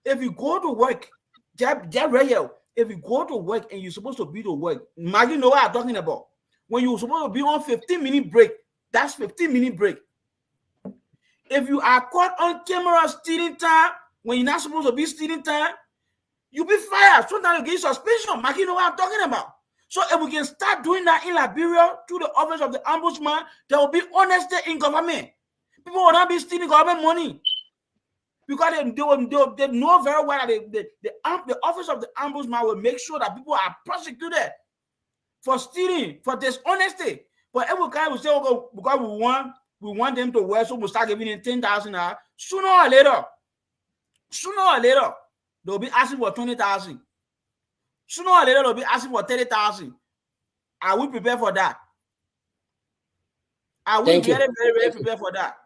If you go to work, if you go to work and you're supposed to be to work, imagine what I'm talking about. When you're supposed to be on 15-minute break, that's 15-minute break. If you are caught on camera stealing time, when you're not supposed to be stealing time, you'll be fired. Sometimes you get suspension. You know what I'm talking about. So if we can start doing that in Liberia through the office of the ombudsman, there will be honesty in government. People will not be stealing government money because they know very well that the office of the ombudsman will make sure that people are prosecuted for stealing, for dishonesty. But every guy will say, okay, because we want them to work, so we'll start giving them $10,000. Sooner or later, they'll be asking for $20,000. Sooner or later, they'll be asking for $30,000. Are we prepared for that? Are we very, very prepared for that?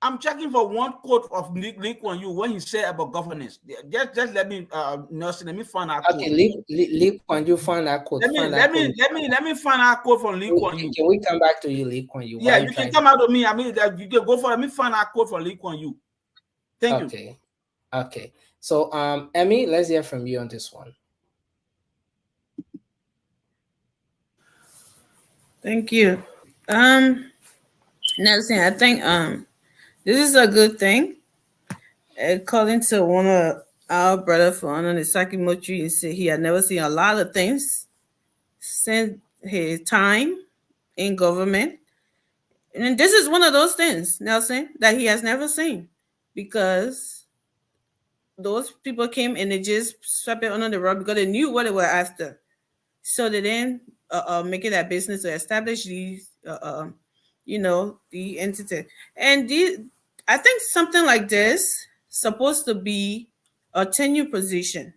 I'm checking for one quote of Lee Kuan Yew when he said about governance. Just let me, Nelson, let me find that quote. Okay, Lee Kuan Yew, find that quote. Let me find that quote from Lee Kuan Yew. Can we come back to you, Lee Kuan Yew? Yeah, you can come out to me. I mean, you can go for it. Let me find that quote from Lee Kuan Yew. Thank you. Okay. So, Emmy, let's hear from you on this one. Thank you. Nelson, I think this is a good thing. According to one of our brother from the Sakimochi, he said he had never seen a lot of things since his time in government. And this is one of those things, Nelson, that he has never seen, because those people came and they just swept it under the rug because they knew what they were after. So they then make it a business to establish these, the entity. And I think something like this supposed to be a tenure position.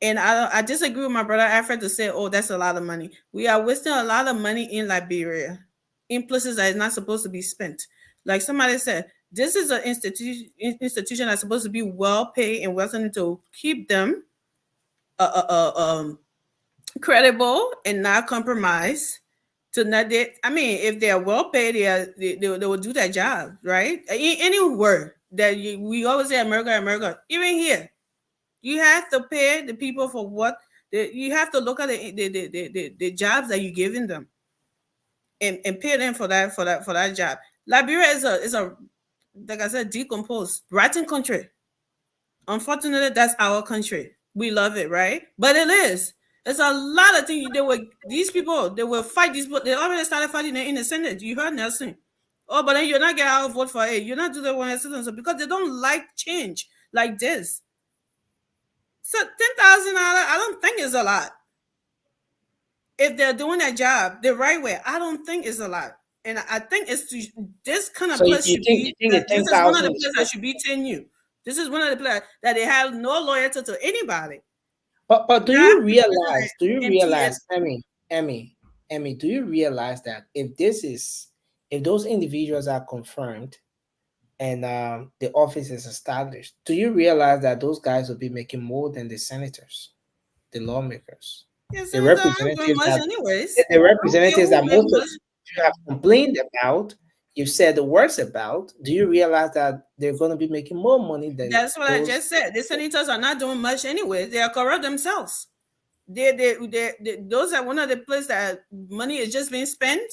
And I disagree with my brother Alfred to say, oh, that's a lot of money. We are wasting a lot of money in Liberia, in places that is not supposed to be spent. Like somebody said, this is an institution that's supposed to be well paid and well something to keep them credible and not compromised. To not they, I mean, if they are well paid, they will do their job, right? Anywhere that we always say America, even here, you have to pay the people for what you have to look at the jobs that you're giving them, and pay them for that job. Liberia is a like I said, decomposed, rotten country. Unfortunately, that's our country. We love it, right? But it is. There's a lot of things. These people, they will fight these people. They already started fighting in the Senate. You heard Nelson. Oh, but then you're not getting out vote for it. You're not doing the one citizen because they don't like change like this. So $10,000, I don't think is a lot. If they're doing their job the right way, I don't think it's a lot. And I think it's this kind of place should be. This is one of the places that should be Tenure. This is one of the places that they have no loyalty to anybody. But do you realize, Emmy, do you realize that if those individuals are confirmed and the office is established, do you realize that those guys will be making more than the senators, the lawmakers, the representatives that most of you have complained about, you've said the worst about? Do you realize that they're going to be making more money than? That's what I just said. The senators are not doing much anyway. They are corrupt themselves. Those are one of the places that money is just being spent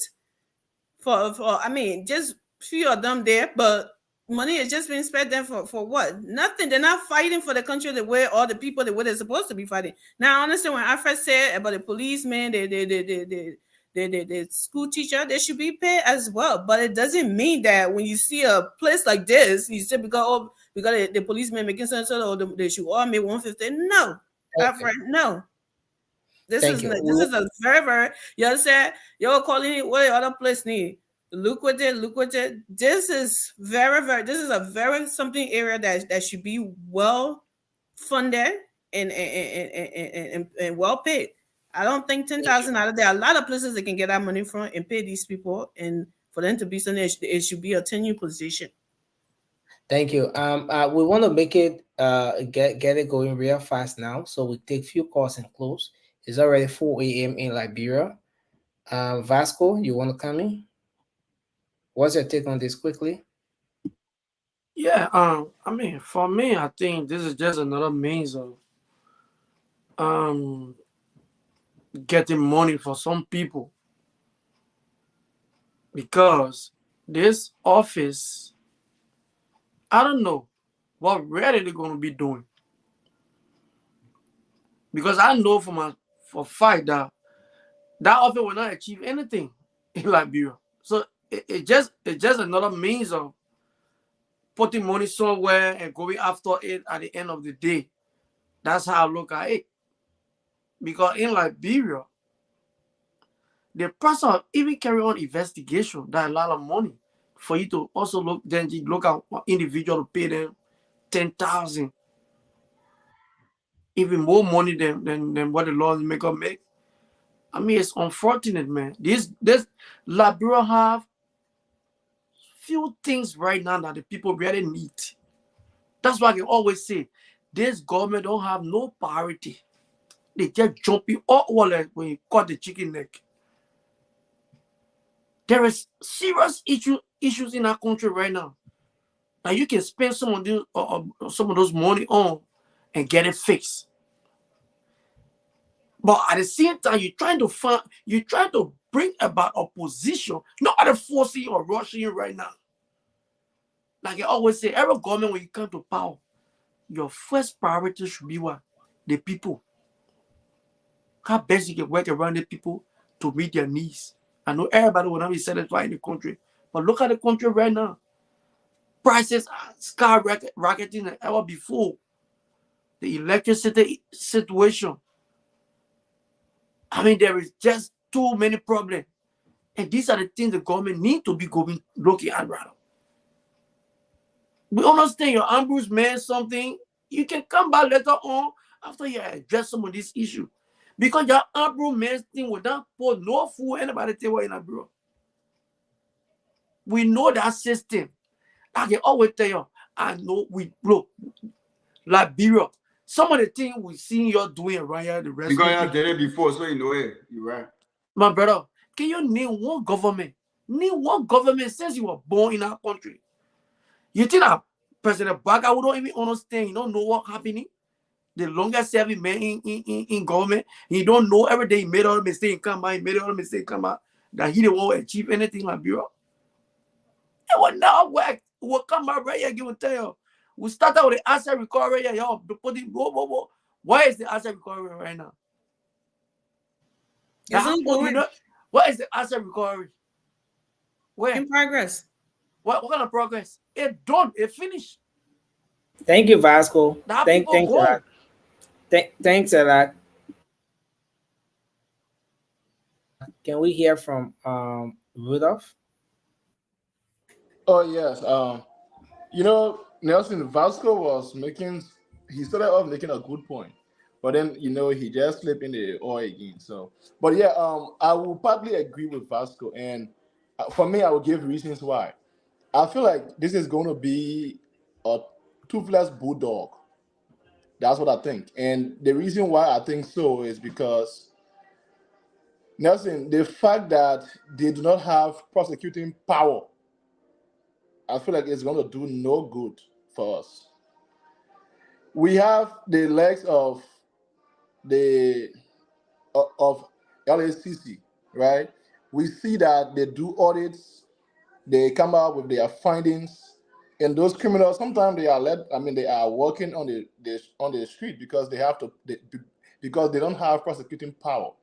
for. I mean, just few of them there, but money is just being spent there for what? Nothing. They're not fighting for the country the way all the people the way they're supposed to be fighting. Now, I understand when I first said about the policeman, the school teacher, they should be paid as well. But it doesn't mean that when you see a place like this, you say because the policeman making sense, or they should all make 150. No, Alfred, no. This is a very, very, you understand? You're calling what the other place need. Look what it. This is very, very, this is a very something area that should be well funded and well paid. I don't think 10,000 out of there. A lot of places they can get that money from and pay these people, and for them to be something, it should be a Tenure position. Thank you. We want to make it get it going real fast now, so we take few calls and close. It's already 4 a.m. in Liberia. Vasco, you want to come in? What's your take on this quickly? Yeah, I mean, for me, I think this is just another means of getting money for some people, because this office, I don't know what really they're going to be doing, because I know for a fact that office will not achieve anything in Liberia. So it's just another means of putting money somewhere and going after it at the end of the day. That's how I look at it. Because in Liberia, the process of even carry on investigation, that's a lot of money for you to also look at one individual to pay them 10,000, even more money than what the lawmaker make. I mean, it's unfortunate, man. This Liberia have few things right now that the people really need. That's why I can always say this government don't have no priority. They just jumping all over when you cut the chicken neck. There is serious issues in our country right now. Now you can spend some of those money on and get it fixed. But at the same time, you're trying to bring about opposition, not at forcing or rushing right now. Like I always say, every government, when you come to power, your first priority should be what? The people. How best you can work around the people to meet their needs. I know everybody will not be satisfied in the country, but look at the country right now. Prices are skyrocketing than ever before. The electricity situation. I mean, there is just too many problems. And these are the things the government need to be looking at right now. We understand your ombudsman something. You can come back later on after you address some of these issues. Because your Abro man's thing will not put no fool anybody tell what in a bureau. We know that system. I can always tell you, I know we bro, like bureau. Some of the things we see you doing right here, the rest because I did it before, so you know it. You're right. My brother, can you name one government? Name one government since you were born in our country. You think that President Baga would not even understand, you don't know what happening? The longest serving man in government, he don't know every day he made all the mistake come out, he made all the mistake come out, that he didn't want to achieve anything like bureau. It will not work. It will come out right here, give and tell you. We start out with the asset recovery here, y'all. Why is the asset recovery right now? Isn't going. You know, what is the asset recovery? Where? In progress. What kind of progress? It done. It finished. Thank you, Vasco. Thanks a lot. Thanks a lot. Can we hear from Rudolph? Oh yes. You know, Nelson, Vasco was making. He started off making a good point, but then he just slipped in the oil again. So, but yeah, I will partly agree with Vasco, and for me, I will give reasons why. I feel like this is going to be a toothless bulldog. That's what I think, and the reason why I think so is because Nelson, the fact that they do not have prosecuting power, I feel like it's going to do no good for us. We have the legs of LACC, right? We see that they do audits, they come out with their findings, and those criminals sometimes they are working on the street because because they don't have prosecuting power.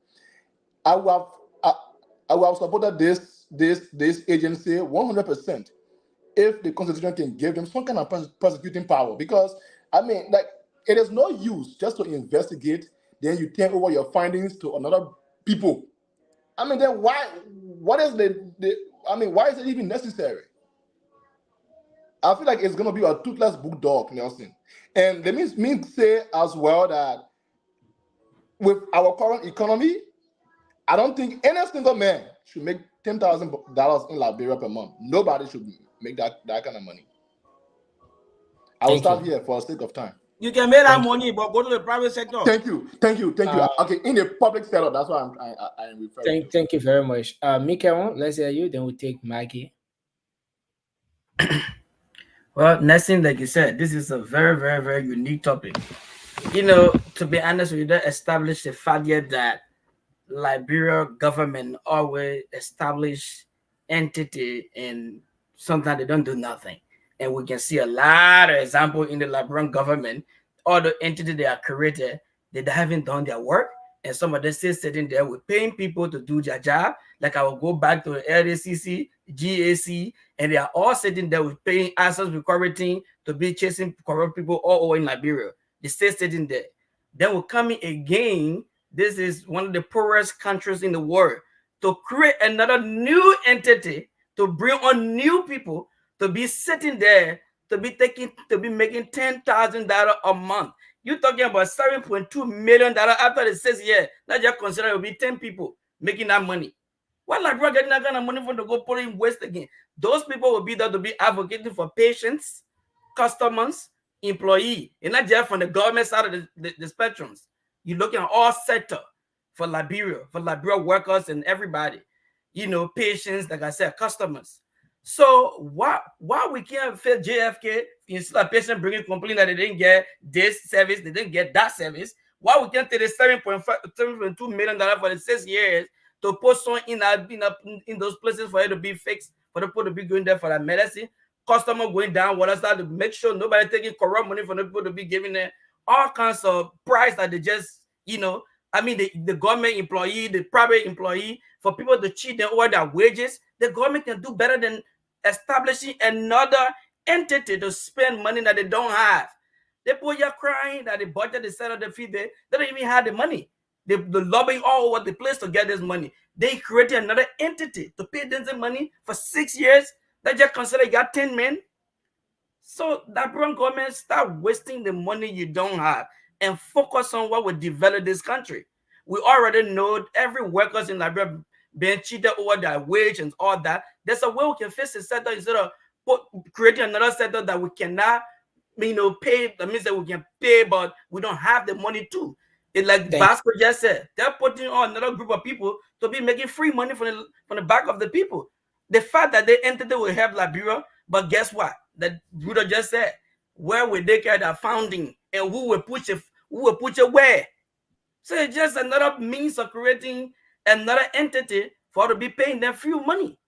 I would have supported this agency 100% if the Constitution can give them some kind of prosecuting power. Because it is no use just to investigate, then you turn over your findings to another people. Then why is it even necessary? I feel like it's gonna be a toothless bulldog, Nelson. And let me say as well that with our current economy, I don't think any single man should make $10,000 in Liberia per month. Nobody should make that kind of money. I will stop here for the sake of time. You can make that money, but go to the private sector. Thank you. Okay, in the public sector, that's what I'm referring to. Thank you very much. Mikael, let's hear you. Then we'll take Maggie. Well, Nelson, like you said, this is a very, very, very unique topic. To be honest with you, that established the fact yet that Liberia government always establish entity and sometimes they don't do nothing. And we can see a lot of example in the Liberian government, all the entities they are created, they haven't done their work. And some of them still sitting there with paying people to do their job. Like I will go back to the LACC, GAC, and they are all sitting there with paying assets recovery team to be chasing corrupt people all over in Liberia. They still sitting there. Then we're coming again. This is one of the poorest countries in the world to create another new entity to bring on new people to be sitting there to be making $10,000 a month. You're talking about $7.2 million after the 6 years. Now just consider it will be 10 people making that money. Why Liberia getting that kind of money for to go put in waste again? Those people will be there to be advocating for patients, customers, employee, and not just from the government side of the spectrums. You're looking at all sector for Liberia workers and everybody. Patients, like I said, customers. So why we can't feel JFK instead of patient bringing complaint that they didn't get this service, they didn't get that service? Why we can't take the $7.2 million for the 6 years to put some in those places for it to be fixed, for the people to be going there for that medicine, customer going down, what else, to make sure nobody taking corrupt money from the people to be giving them all kinds of price that they just, the government employee, the private employee, for people to cheat them over their wages. The government can do better than establishing another entity to spend money that they don't have. They put you crying that the budget is set up the fee. They don't even have the money. They lobbying all over the place to get this money. They created another entity to pay them the money for 6 years. They just consider you got 10 men. So that government start wasting the money you don't have. and focus on what will develop this country. We already know every workers in Liberia being cheated over their wage and all that. There's a way we can fix the sector instead of creating another sector that we cannot, pay. That means that we can pay, but we don't have the money to. It's like Basco just said, they're putting on another group of people to be making free money from the back of the people. The fact that the entity will help Liberia, but guess what? That Buddha just said, where will they carry their founding and who will push it? Who will push it where? So it's just another means of creating another entity for to be paying them free money.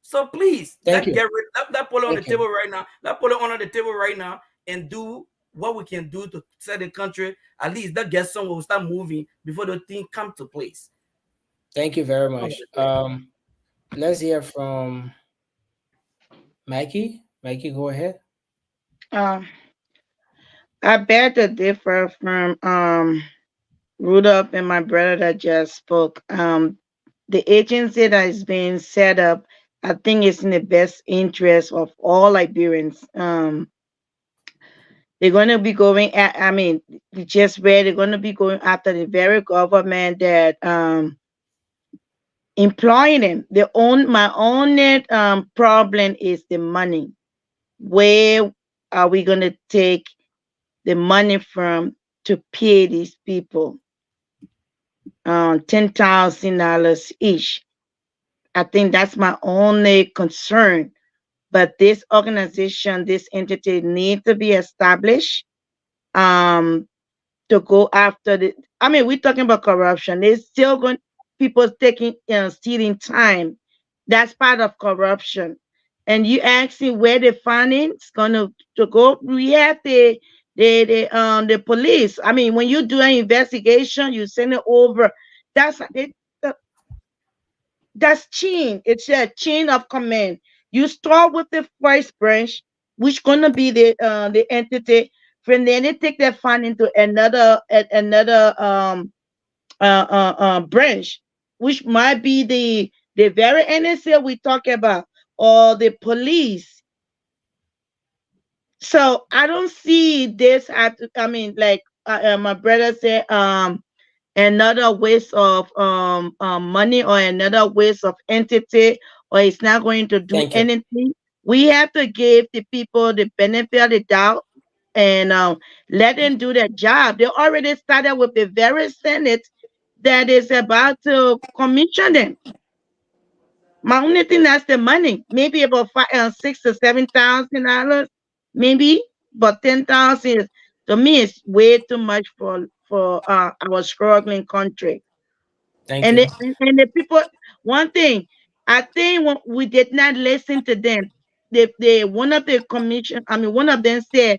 So please, let's get rid of that. Pull it on the table right now. Let's put it on the table right now and do what we can do to set the country. At least that get someone will start moving before the thing come to place. Thank you very much. Let's hear from Mikey. Mikey, go ahead. I beg to differ from Rudolph and my brother that just spoke. The agency that is being set up, I think it's in the best interest of all Liberians. They're going to be going at, just where they're going to be going after the very government that employing them. My only problem is the money. Where are we going to take the money from to pay these people? $10,000 each. I think that's my only concern. But this organization, this entity needs to be established to go after the. We're talking about corruption. They're still going, people taking, stealing time. That's part of corruption. And you asking where the funding is going to go. We have the police. When you do an investigation, you send it over. That's chain. It's a chain of command. You start with the first branch, which gonna be the entity. From then they take their funding to another branch, which might be the very NSA we talk about, or the police. So I don't see this. My brother said, another waste of money or another waste of entity, or it's not going to do anything. We have to give the people the benefit of the doubt and let them do their job. They already started with the very Senate that is about to commission them. My only thing, that's the money. Maybe about $6,000 to $7,000, maybe, but $10,000 to me is way too much for our struggling country. Thank you. And the people, one thing, I think we did not listen to them. One of them said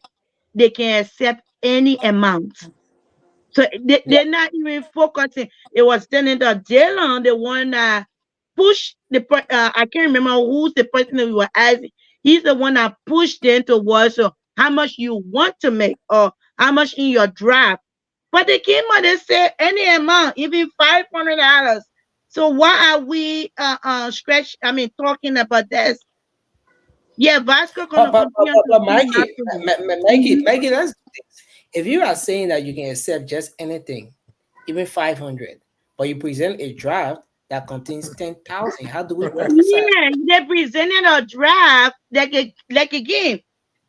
they can accept any amount. So they're not even focusing. It was Senator Jalen, the one that pushed I can't remember who's the person that we were asking. He's the one that pushed them towards how much you want to make or how much in your draft. But they came out and said any amount, even $500. So why are we talking about this? Yeah, Vasco gonna continue to Mikey, that's if you are saying that you can accept just anything, even 500, but you present a draft that contains 10,000, how do we reconcile? Yeah, they presented a draft like again.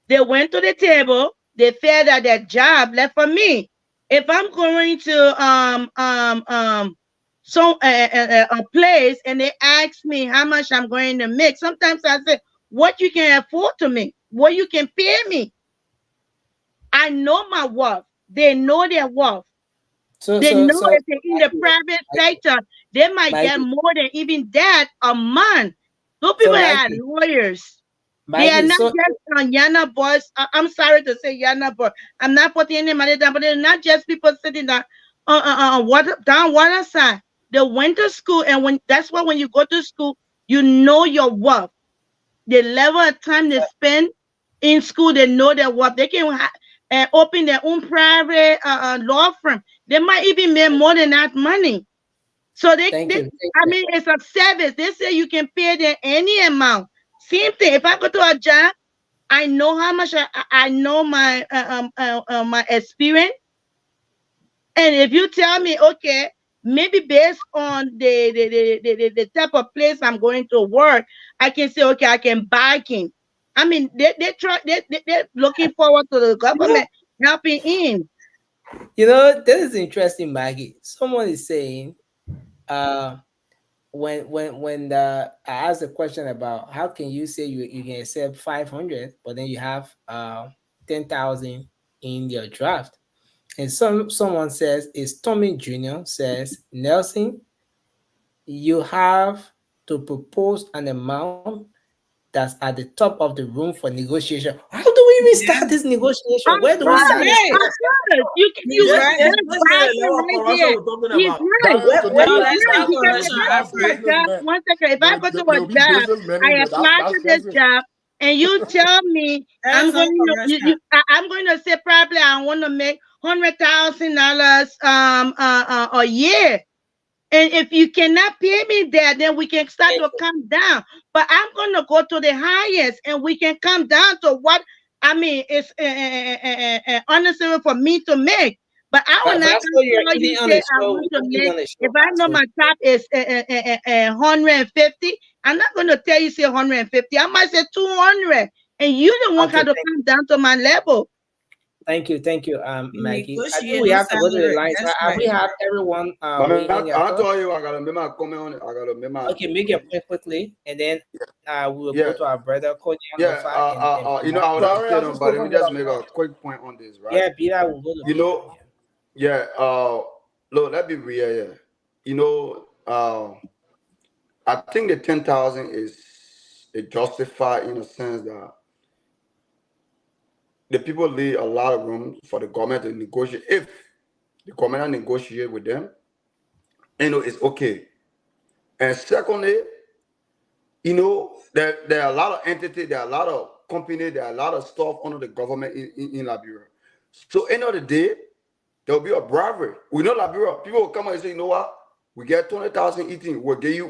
They went to the table. They felt that their job left for me. If I'm going to a place and they ask me how much I'm going to make, sometimes I say, what you can afford to make, what you can pay me. I know my worth. They know their worth. If they're in the private sector, they might get more than even that a month. Those people are lawyers. They are not just on Yana boys. I'm sorry to say Yana boys. I'm not putting any money down, but they're not just people sitting down down water side. They went to school, and that's why when you go to school, you know your worth. The level of time they spend in school, they know their worth. They can open their own private law firm. They might even make more than that money. So it's a service. They say you can pay them any amount. Same thing. If I go to a job, I know how much I know my my experience. And if you tell me, okay, maybe based on the type of place I'm going to work, I can say, okay, I can bargain. I mean, they're looking forward to the government helping in. You know, this is interesting, Maggie. Someone is saying, when I asked a question about how can you say you can accept 500, but then you have 10,000 in your draft, and someone says, is Tommy Jr. says, Nelson, you have to propose an amount that's at the top of the room for negotiation. How do we even start this negotiation? Where do we start this? You can He's you right. Let's get the level of corruption we're talking He's about. right. Let's start Because if corruption I go to a job, one second, if I go to a They'll be job, businessmen I in there. apply That's to this business. job, and you tell me I'm That's going to corruption. I'm going to say probably I want to make $100,000 a year. And if you cannot pay me that, then we can start to come down. But I'm going to go to the highest, and we can come down to what I mean. It's unnecessary for me to make. But I will not Vasco, you're come to you eating on say the I show. want to We're eating make. on the show, If I know Vasco. my top is 150, I'm not going to tell you say 150. I might say 200, and you the one Okay, got to come down to my level. Thank you, Maggie. I think Negotiate we no have to go to the salary. lines. That's Have we right. had everyone But waiting their I'll thoughts? tell you, I gotta make my comment on it. I gotta make my Okay, make your point quickly, and then we will yeah. go to our brother Konya Yeah, Nofa you know, I would have Sorry, said I on, just but let spoke me on just that. make a quick point on this, right? yeah, Bila will go to You know, yeah, look, let's be real here. You know, I think the 10,000 is justified in a sense that the people leave a lot of room for the government to negotiate. If the government negotiate with them, you know, it's okay. And secondly, you know, there are a lot of entities, there are a lot of companies, there are a lot of stuff under the government in Liberia. So end of the day, there will be a bribery. We know Liberia, people will come and say, you know what? We get 20,000 eating, we'll get you,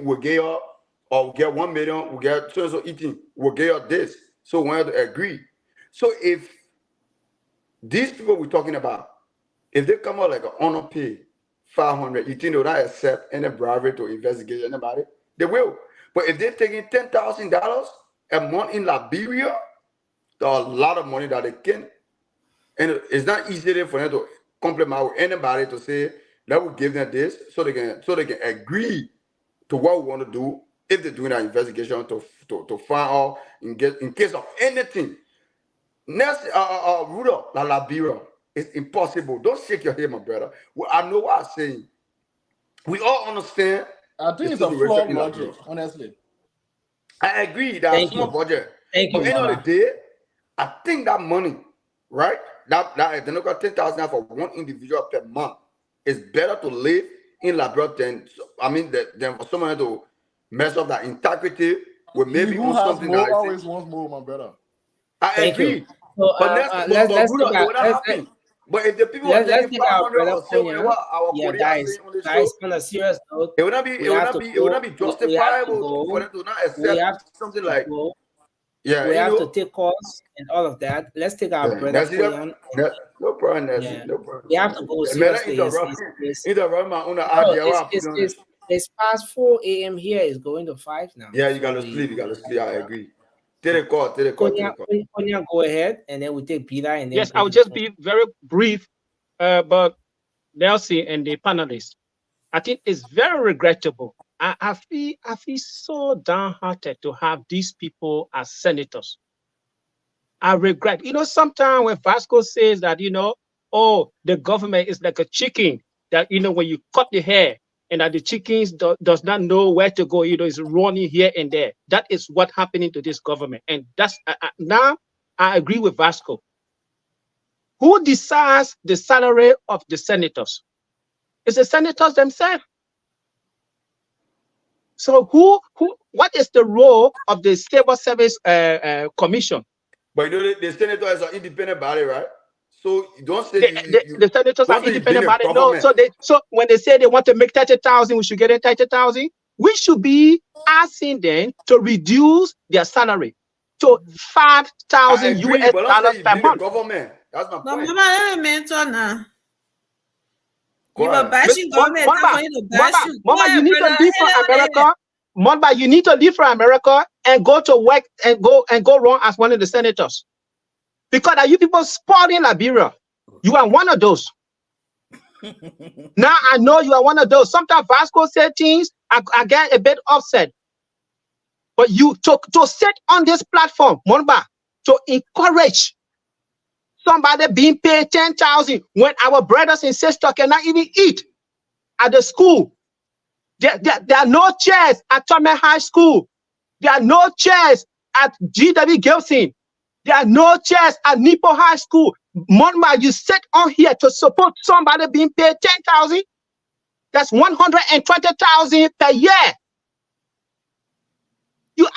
or we get 1 million, we get so eating, we'll get you this. So we have to agree. So if these people we're talking about, if they come out like an honor pay 500, you think they will not accept any bribery to investigate anybody? They will. But if they're taking $10,000 a month in Liberia, there's a lot of money that they can. And it's not easy for them to compliment with anybody to say, let me give them this so they can agree to what we want to do if they're doing an investigation to find out in case of anything. Next, Rudolph, La Liberia, it's impossible. Don't shake your head, my brother. Well, I know what I'm saying. We all understand. I think it's a flawed logic, honestly. I agree that a small budget. Thank But you, end of Mama. the day, I think that money, right? That if they look at 10,000 for one individual per month, it's better to live in Liberia than for someone to mess up that integrity with maybe Who on has something more that always wants more, my brother. I Thank you. agree. So, But let's Buddha, take it our, will not happen. But if the people are let's taking take our 500 brother or say whatever Konya. our Yeah, colleagues are saying on the show, on a serious note, it would not we have to be go. justifiable for them to not accept something like yeah, we you have know. to take calls and all of that. Let's take our Yeah, brother that's it. Koyan. No problem, that's Yeah, it. No problem. we have to go seriously. Interrupt my own No, idea. What I put on it. it's past 4 a.m. here. It's going to 5 now. Yeah, you gotta sleep. You gotta sleep. I agree. Take a call. Konya, go ahead, and then we take Peter, and then yes, I'll just be very brief. But Nelson and the panelists, I think it's very regrettable. I feel so downhearted to have these people as senators. I regret. Sometimes when Vasco says that, oh, the government is like a chicken that, when you cut the hair and that the chickens does not know where to go, is running here and there. That is what happening to this government. And that's now I agree with Vasco. Who decides the salary of the senators? It's the senators themselves. So what is the role of the Civil Service Commission? But the senator is an independent body, right? So you don't say the senators are independent body. No, so when they say they want to make 30,000, we should get 30,000. We should be asking them to reduce their salary to $5,000 US per month. Government. That's my point. Mama, mentor now. You were bashing government, time for you to bash you. Go Mama, you ahead, need to brother. leave for Hell out of here. America. Mama, you need to leave for America and go to work and go run as one of the senators. Because are you people spoiling Liberia? You are one of those. Now I know you are one of those. Sometimes Vasco said things, I get a bit upset. But you to sit on this platform, Monba, to encourage somebody being paid 10,000 when our brothers and sisters cannot even eat at the school. There are no chairs at Tome High School. There are no chairs at GW Gilson. There are no chairs at Nipo High School. Monma, you sit on here to support somebody being paid 10,000. That's 120,000 per year. Look,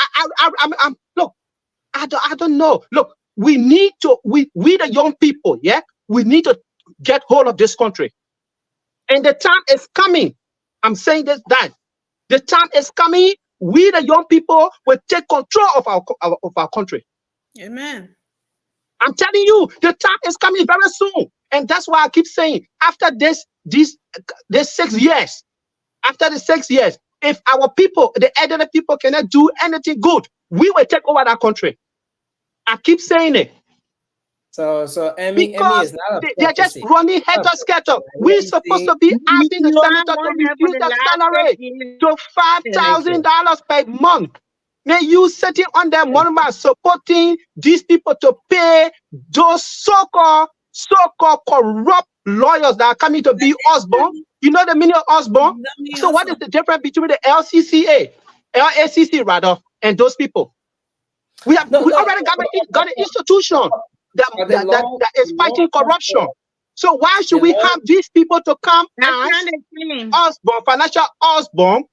I don't know. Look, we need to, we the young people, yeah, we need to get hold of this country. And the time is coming. I'm saying this, that the time is coming. We the young people will take control of our country. Amen. I'm telling you, the time is coming very soon. And that's why I keep saying, after this 6 years, after the 6 years, if our people, the elderly people cannot do anything good, we will take over that country. I keep saying it. So Emmy is not a they're just running head-to-scatter. We're supposed to be asking the senator to reduce the salary to $5,000 per month. Now you sitting on their monument supporting these people to pay those so-called corrupt lawyers that are coming to be Osborne. You know the meaning of Osborne? So what is the difference between the LACC rather, and those people? We already got an institution that is fighting corruption. So why should we have these people to come as Osborne, financial Osborne?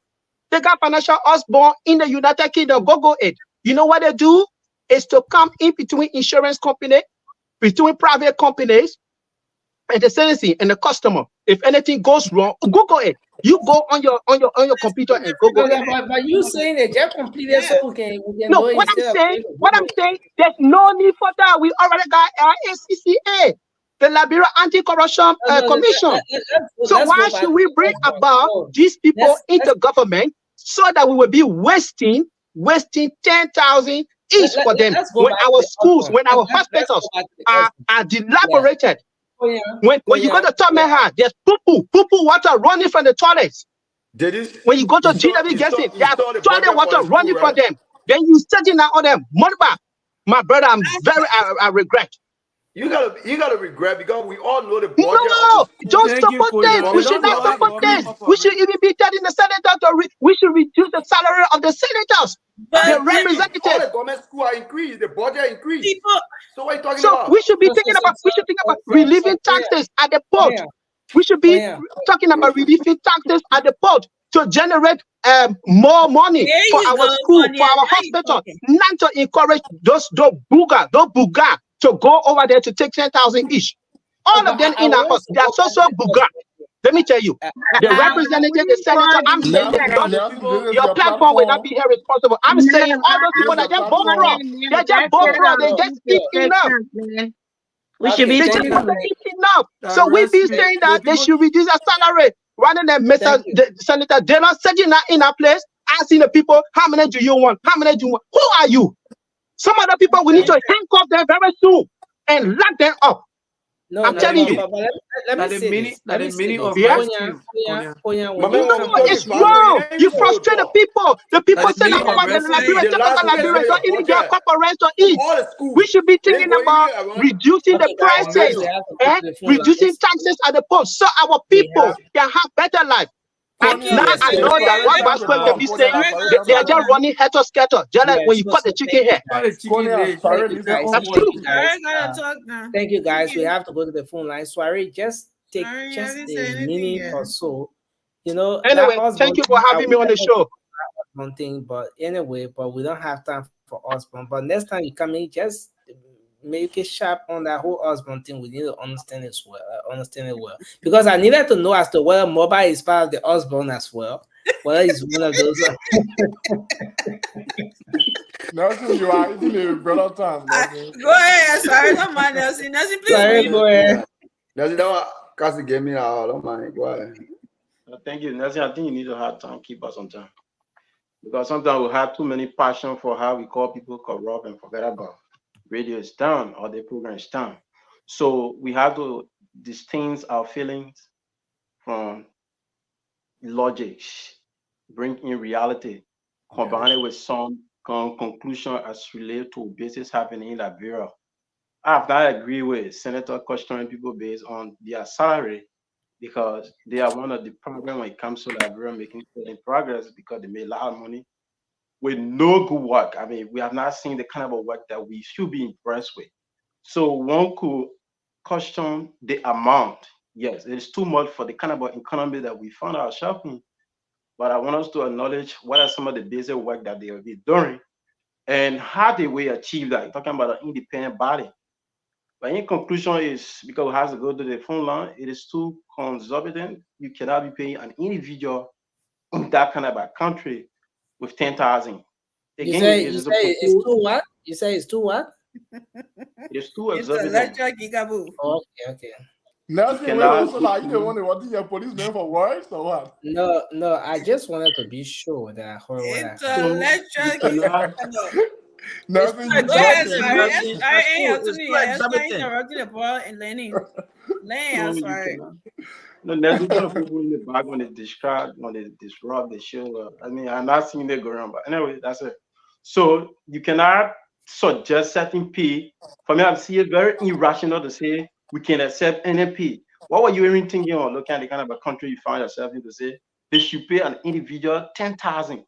They got financial Osborne in the United Kingdom. Go it. You know what they do? Is to come in between insurance company, between private companies, and the citizen and the customer. If anything goes wrong, Google it. You go on your computer and Google it. But you saying they just completed so we can no, go what I'm saying, there's no need for that. We already got LACCA, the Liberia Anti-Corruption Commission. So why should we bring about these people into government so that we will be wasting 10,000 each for them when our schools, when our hospitals are dilapidated? When you go to Tomeha, there's poo water running from the toilets. When you go to GW Gessing, there's toilet water running from them. Then you sitting down on them. My brother, I regret. You gotta regret because we all know the budget. No, don't support this. We should not support this. We should even be telling the senator we should reduce the salary of the senators, the representatives. All the government school are increased, the budget increased. So what are you talking about? We should be thinking about relieving taxes at the port. We should be talking about relieving taxes at the port to generate more money for our school, for our hospital, not to encourage those buga to go over there to take 10,000 each. All of them in our house, they are so buga. Let me tell you, the representative, the senator, I'm saying your platform will not be here responsible. I'm saying all those people that just vote for, they just vote for, they just speak enough. We should be speaking enough. So we be saying that they should reduce their salary rather than the senator. They're not sitting in our place, asking the people, how many do you want? How many do you want? Who are you? Some other people, we need to handcuff them very soon and lock them up. I'm telling you. Let me say this. It's wrong. You frustrate the people. The people say that about the Liberia don't even get corporates to eat. We should be thinking about reducing the prices and reducing taxes at the post so our people can have better life. And now I know that what Vasco can be saying, they are just running head to scatter, just like when you cut the chicken head. That's true. Thank you, guys. We have to go to the phone line. Sorry, just take just a minute or so. You know. Anyway, thank you for having me on the show. One thing, but anyway, we don't have time for Osborne. But next time you come in, just make it sharp on that whole Osborne thing. We need to understand it well. Because I needed to know as to whether mobile is part of the Osborne as well. Whether it's one of those. Nelson, you are eating a brother time. Go ahead. Sorry, don't mind Nelson. Nelson, please. Sorry, go ahead. Nelson, Kasi gave me all. Don't mind. Go ahead. Thank you, Nelson. I think you need to have timekeepers on time. Because sometimes we have too many passion for how we call people corrupt and forget about radio is done or the program is done. So we have to distinguish our feelings from logic, bring in reality, combine it with some conclusion as related to business happening in Liberia. I have not agree with Senator questioning people based on their salary because they are one of the problems when it comes to Liberia making certain progress because they make a lot of money with no good work. I mean, we have not seen the kind of work that we should be impressed with. So one could question the amount. Yes, it is too much for the kind of economy that we found ourselves in. But I want us to acknowledge what are some of the basic work that they will be doing and how they will achieve that. Talking about an independent body. But in conclusion is because it has to go to the phone line, it is too conservative. You cannot be paying an individual in that kind of a country with 10,000. You say it's too what? You say it's too what? It's too It's exorbitant. electric gigaboo. Okay. Nelson, wait, also like you don't want to what is your policeman for words or what? No, I just wanted to be sure that I heard what It's I heard. electric gigaboo. Nelson, you Go ahead, talking? sorry. It's too exorbitant. Interrupting the ball and Lenny. Lenny, I'm sorry. No, there's a lot of people in the back when they describe, when they disrupt the show. I mean, I'm not seeing it go around, but anyway, that's it. So you cannot suggest certain P. For me, I see it very irrational to say we can accept any P. What were you even thinking or looking at the kind of a country you find yourself in to say they should pay an individual 10,000?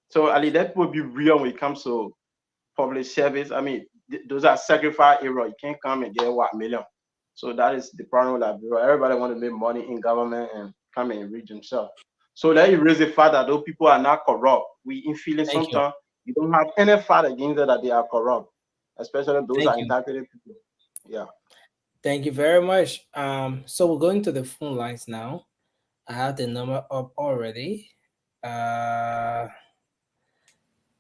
So I mean, that would be real when it comes to public service. I mean, those are sacrifice error. You can't come and get what million. So that is the problem with Liberia. Everybody want to make money in government and come and enrich themselves. So that you raise the fact that those people are not corrupt. We in feeling sometimes you don't have any fact against that they are corrupt, especially those are entitled people. Yeah. Thank you very much. So we're going to the phone lines now. I have the number up already.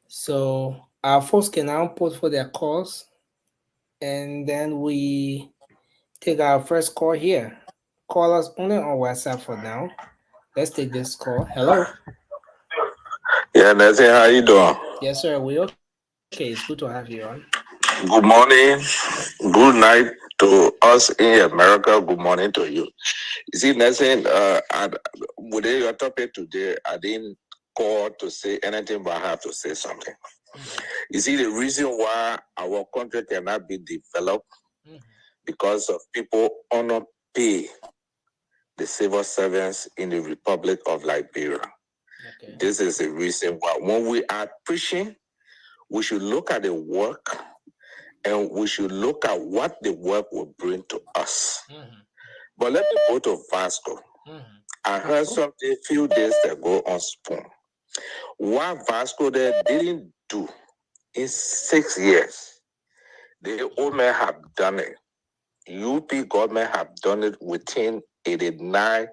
So our folks can now put for their calls, and then we take our first call here. Call us only on WhatsApp for now. Let's take this call. Hello. Yeah, Nancy, how you doing? Yes, sir. We okay. It's good to have you on. Good morning, good night to us in America. Good morning to you. You see, Nancy, with your topic today, I didn't call to say anything, but I have to say something. You see, the reason why our country cannot be developed because of people honor pay the civil servants in the Republic of Liberia. Okay. This is the reason why when we are preaching, we should look at the work and we should look at what the work will bring to us. But let me go to Vasco. I heard something a few days ago on Spoon. What Vasco there didn't do in 6 years, the old man have done it. UP government have done it within 89,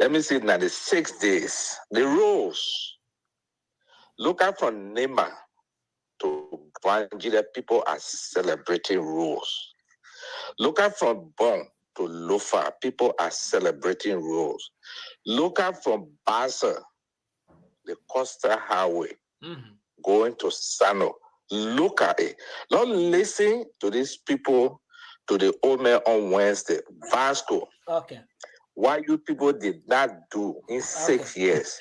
96 days. The rules. Look at from Nema to Nigeria, people are celebrating rules. Look at from Bon to Lofa, people are celebrating rules. Look at from Baza, the Coastal Highway, going to Sano. Look at it. Don't listen to these people, to the old man on Wednesday. Vasco. Okay. What you people did not do in 6 years,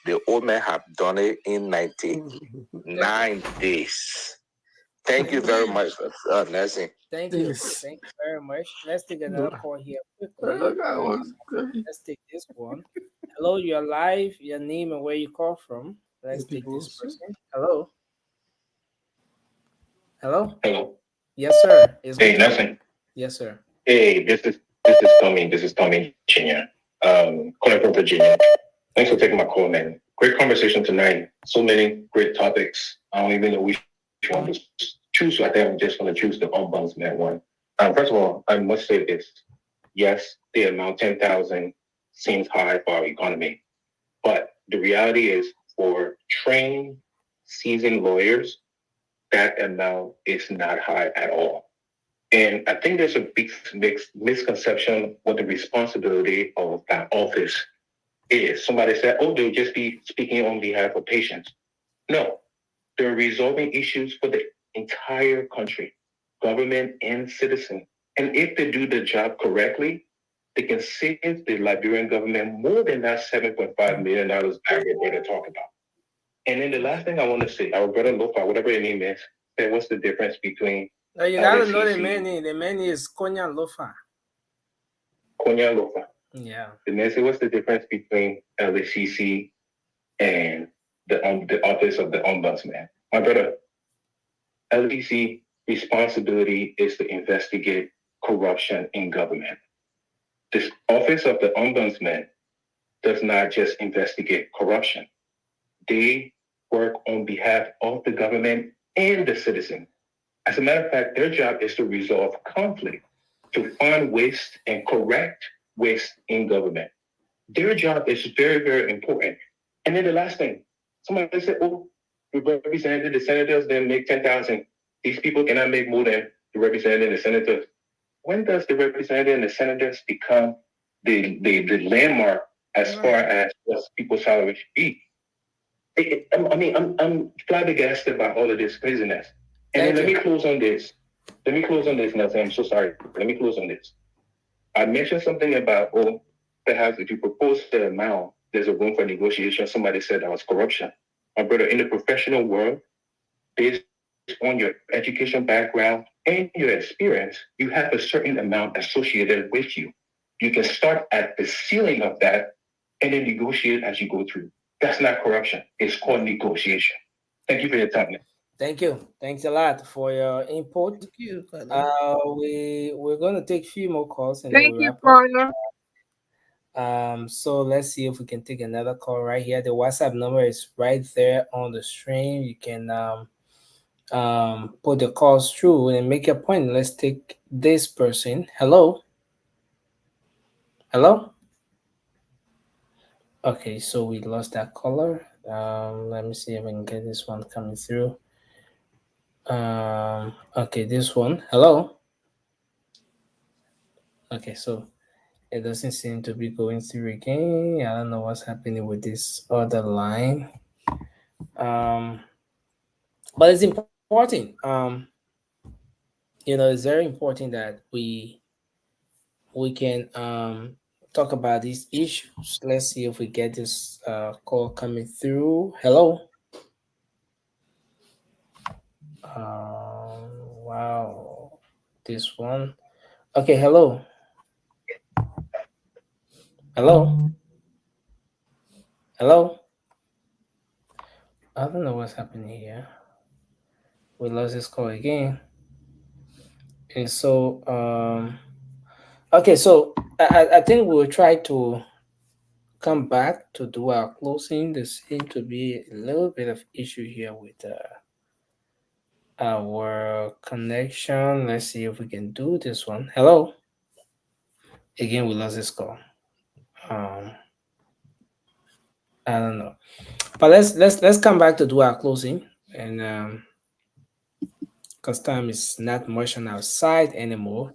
the old man have done it in 99 days. Thank you very much, Nancy. Thank you. Thank you very much. Let's take another call here quickly. Let's take this one. Hello, you're live. Your name and where you call from. Let's take this person. Hello. Hello. Hello. Yes, sir. Hey, Nelson. Yes, sir. Hey, this is Tommy. This is Tommy Jr. Calling from Virginia. Thanks for taking my call, man. Great conversation tonight. So many great topics. I don't even know which one to choose. I think I'm just going to choose the Ombudsman one. First of all, I must say this. Yes, the amount 10,000 seems high for our economy. But the reality is for trained, seasoned lawyers, that amount is not high at all. And I think there's a big misconception what the responsibility of that office is. Somebody said, oh, they'll just be speaking on behalf of patients. No, they're resolving issues for the entire country, government and citizen. And if they do the job correctly, they can save the Liberian government more than that $7.5 million that we're going to talk about. And then the last thing I want to say, our brother Lofa, whatever your name is, said, what's the difference between You gotta know the LCC? man name. The man name is Konya Lofa. Konya Lofa. Yeah. And then say, what's the difference between LCC and the Office of the Ombudsman? My brother, LCC responsibility is to investigate corruption in government. This Office of the Ombudsman does not just investigate corruption. They work on behalf of the government and the citizen. As a matter of fact, their job is to resolve conflict, to find waste and correct waste in government. Their job is very, very important. And then the last thing, somebody said, oh, the representative, the senators then make 10,000. These people cannot make more than the representative and the senators. When does the representative and the senators become the landmark as far as what people's salary should be? I'm flabbergasted by all of this craziness. And then let me close on this. Nelson. I'm so sorry. Let me close on this. I mentioned something about, perhaps if you propose the amount, there's a room for negotiation. Somebody said that was corruption. My brother, in the professional world, based on your education background and your experience, you have a certain amount associated with you. You can start at the ceiling of that and then negotiate as you go through. That's not corruption. It's called negotiation. Thank you for your time. Thank you. Thanks a lot for your input. Thank you. We're going to take a few more calls and Thank then we'll you, wrap partner. up. So let's see if we can take another call right here. The WhatsApp number is right there on the screen. You can put the calls through and make a point. Let's take this person. Hello. Okay, so we lost that caller. Let me see if I can get this one coming through. Okay, this one. Hello. Okay, so it doesn't seem to be going through again. I don't know what's happening with this other line. But it's important. It's very important that we can talk about these issues. Let's see if we get this call coming through. Hello. Wow, this one. Okay, hello. I don't know what's happening here. We lost this call again. And so, okay, so I think we'll try to come back to do our closing. There seems to be a little bit of issue here with our connection. Let's see if we can do this one. Hello. Again, we lost this call. I don't know, but let's come back to do our closing, and because time is not much on our side anymore,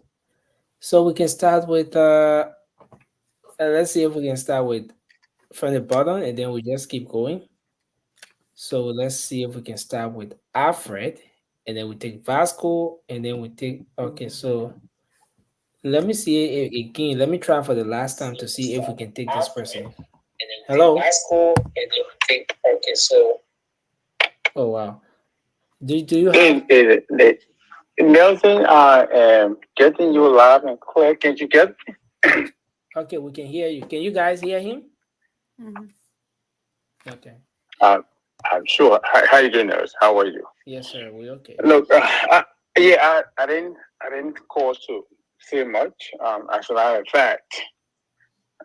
so we can start with let's see if we can start with from the bottom and then we just keep going. So let's see if we can start with Alfred and then we take Vasco and then we take, okay, so let me see again. Let me try for the last time to see if we can take this person. Hello. Okay, so. Oh wow. Do you have? Nelson, I am getting you loud and clear. Can you get me? Okay, we can hear you. Can you guys hear him? Mm-hmm. Okay. I'm sure. How you doing, Nelson? How are you? Yes, sir. We okay. Look, I didn't call to say much. As a matter of fact,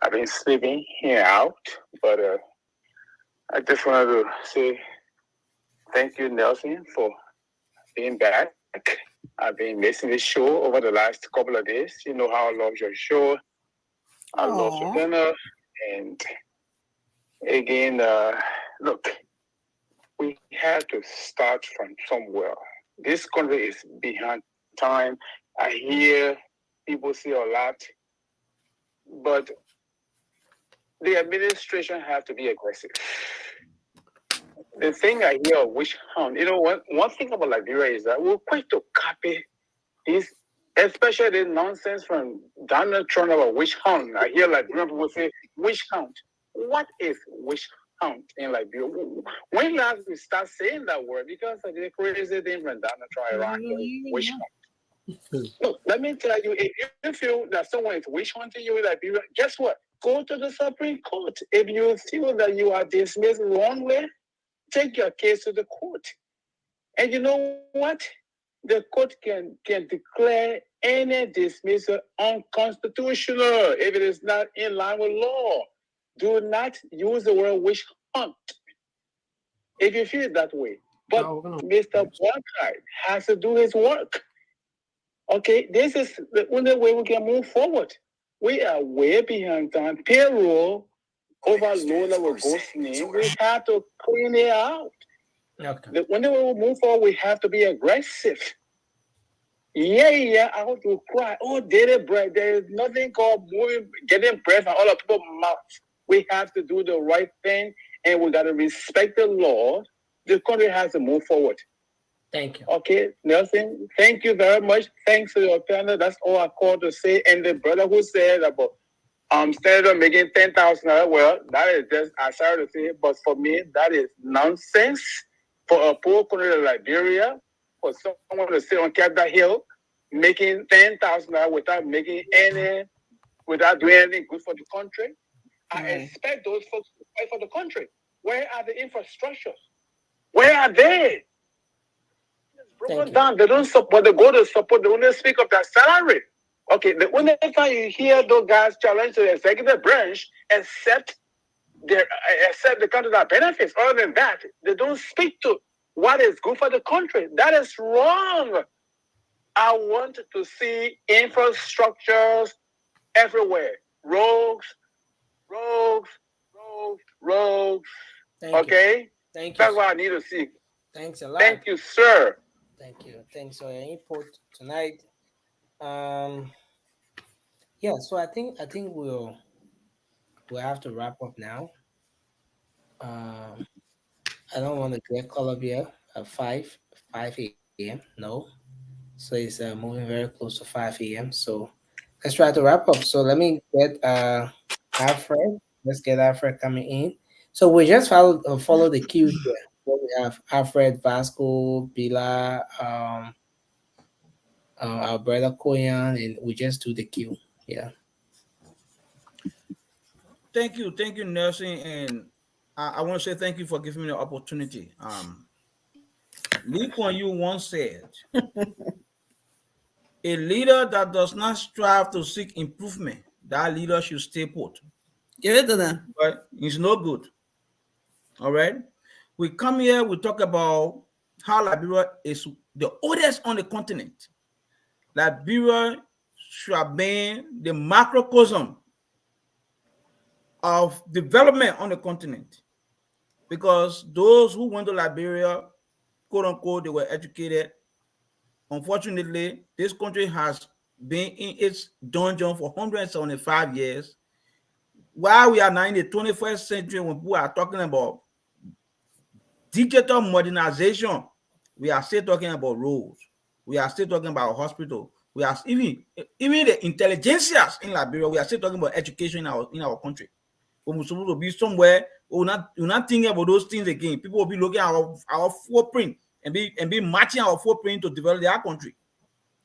I've been sleeping here out, but I just wanted to say thank you, Nelson, for being back. I've been missing this show over the last couple of days. You know how I love your show. I love your dinner. And again, look, we have to start from somewhere. This country is behind time. I hear people say a lot, but the administration have to be aggressive. The thing I hear of witch hunt, one thing about Liberia is that we're quick to copy these, especially the nonsense from Donald Trump about witch hunt. I hear Liberian people say witch hunt. What is witch hunt in Liberia? When last we start saying that word? Because of the crazy thing from Donald Trump around here, witch hunt. Look, let me tell you, if you feel that someone is witch hunting you in Liberia, guess what? Go to the Supreme Court. If you feel that you are dismissed wrongly, take your case to the court. And you know what? The court can declare any dismissal unconstitutional if it is not in line with law. Do not use the word witch hunt if you feel that way. But Mr. Blackheart has to do his work. Okay, this is the only way we can move forward. We are way behind time. Payroll overload that we're ghosting. We have to clean it out. Okay. When we move forward, we have to be aggressive. I want to cry. Oh, daily bread. There is nothing called getting bread from all the people's mouths. We have to do the right thing, and we got to respect the law. The country has to move forward. Thank you. Okay, Nelson, thank you very much. Thanks to your panel. That's all I called to say. And the brother who said about Senator making $10,000, well, that is just, I'm sorry to say, but for me, that is nonsense. For a poor country like Liberia, for someone to sit on Capitol Hill making $10,000 without doing anything good for the country, I expect those folks to fight for the country. Where are the infrastructures? Where are they? Broken down. They don't support. They go to support. They only speak of their salary. Okay, the only time you hear those guys challenge the executive branch, except the country that benefits. Other than that, they don't speak to what is good for the country. That is wrong. I want to see infrastructures everywhere. Roads. Okay? Thank you. That's what I need to see. Thanks a lot. Thank you, sir. Thank you. Thanks for your input tonight. So I think we'll have to wrap up now. I don't want to get call up here at 5 a.m. No. So it's moving very close to 5 a.m. So let's try to wrap up. So let me get Alfred. Let's get Alfred coming in. So we just follow the queue here. So we have Alfred, Vasco, Bila, our brother Koyan, and we just do the queue. Yeah. Thank you, Nelson, and I want to say thank you for giving me the opportunity. Lee Kuan Yew once said, "A leader that does not strive to seek improvement, that leader should stay put." Give it to them. But it's no good. All right. We come here, we talk about how Liberia is the oldest on the continent. Liberia should have been the macrocosm of development on the continent, because those who went to Liberia, quote unquote, they were educated. Unfortunately, this country has been in its dungeon for 175 years. While we are now in the 21st century, when people are talking about digital modernization, we are still talking about roads. We are still talking about hospital. We are even the intelligentsias in Liberia. We are still talking about education in our country. When we're supposed to be somewhere, we're not thinking about those things again. People will be looking at our footprint and be matching our footprint to develop their country.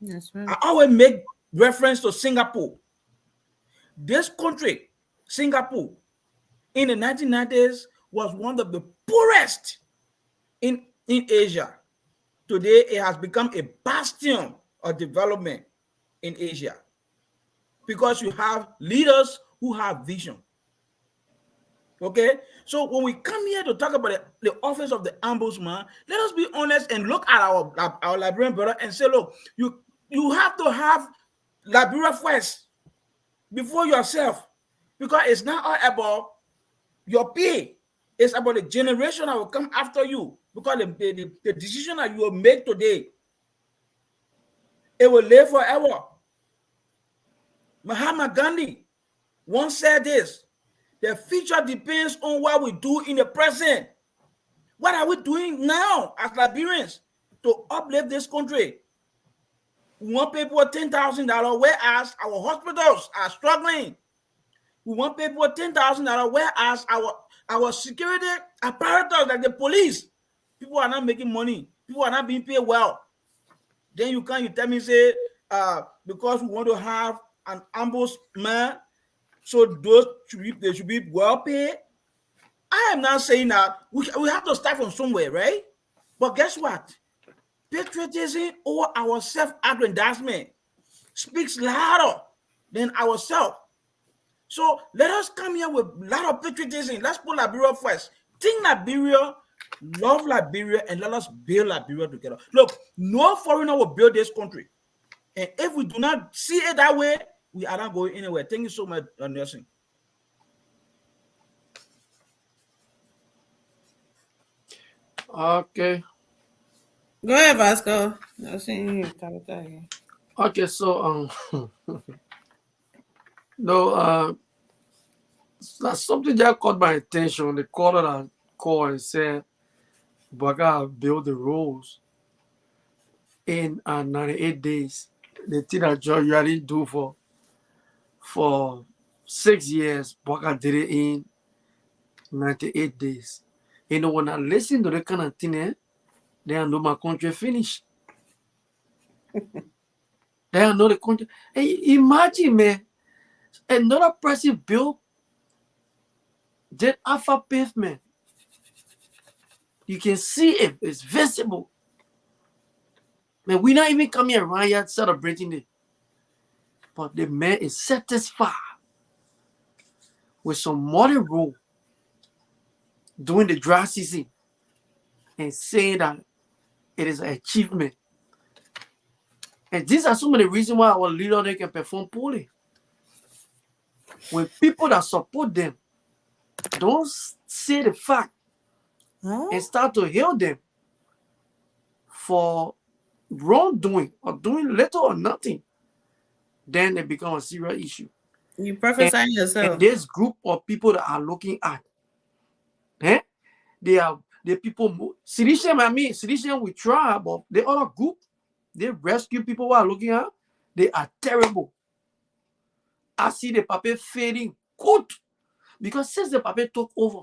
That's right. I always make reference to Singapore. This country, Singapore, in the 1990s was one of the poorest in Asia. Today, it has become a bastion of development in Asia because you have leaders who have vision. Okay, so when we come here to talk about the office of the Ombudsman, let us be honest and look at our Liberian brother and say, look, you have to have Liberia first before yourself, because it's not all about your pay. It's about the generation that will come after you, because the decision that you will make today it will live forever. Mahatma Gandhi once said this: the future depends on what we do in the present. What are we doing now as Liberians to uplift this country? We want people $10,000, whereas our hospitals are struggling. We want people $10,000, whereas our security apparatus, like the police, people are not making money. People are not being paid well. Then you tell me, say, because we want to have an ombudsman, so they should be well paid. I am not saying that we have to start from somewhere, right? But guess what? Patriotism or our self-aggrandizement speaks louder than ourselves. So let us come here with a lot of patriotism. Let's put Liberia first. Think Liberia, love Liberia, and let us build Liberia together. Look, no foreigner will build this country. And if we do not see it that way, we are not going anywhere. Thank you so much, Nelson. Okay. Go ahead, Vasco. Okay, so no, that's something that caught my attention. The caller that called and said, Baga built the rules in 98 days. The thing that John usually do for 6 years, Baga did it in 98 days. You know, when I listen to the kind of thing, they know my country finished. They know the country. Hey, imagine, man, another person built that alpha pavement. You can see it, it's visible. Man, we're not even coming around yet celebrating it. But the man is satisfied with some modern rule during the dry season and saying that it is an achievement. And these are some of the reasons why our leaders they can perform poorly. When people that support them don't say the fact and start to hail them for wrongdoing or doing little or nothing, then it becomes a serious issue. You prophesying yourself. And this group of people that are looking at, they are the people. Sedition we try, but the other group, they rescue people who are looking at, they are terrible. I see the paper fading good because since the paper took over,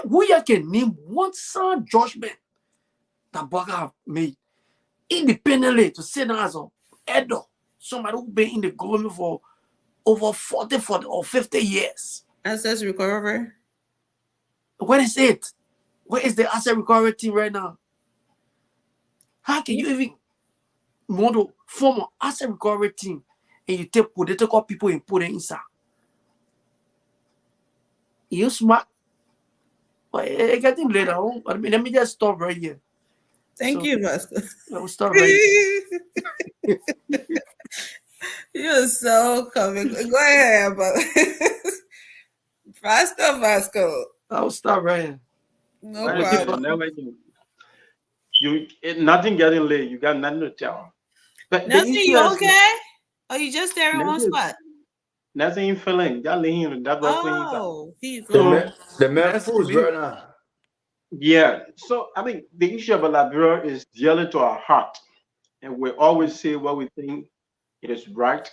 we can name one sound judgment that Baga have made independently to sit down as an elder, somebody who's been in the government for over 40 or 50 years. Asset recovery. Where is it? Where is the asset recovery team right now? How can you even want to form an asset recovery team and you take political people and put it inside? You smart. But I get him later on. But let me just stop right here. Thank you, Vasco. I will stop right here. You're so coming. Go ahead, but Vasco. I'll stop right here. No problem. Nothing getting late. You got nothing to tell. But Nothing, you okay? Or you just there in one spot? Nothing feeling. Oh, the man fools right now. Yeah. So I mean, the issue of Liberia is dearly to our heart, and we always say what we think it is right,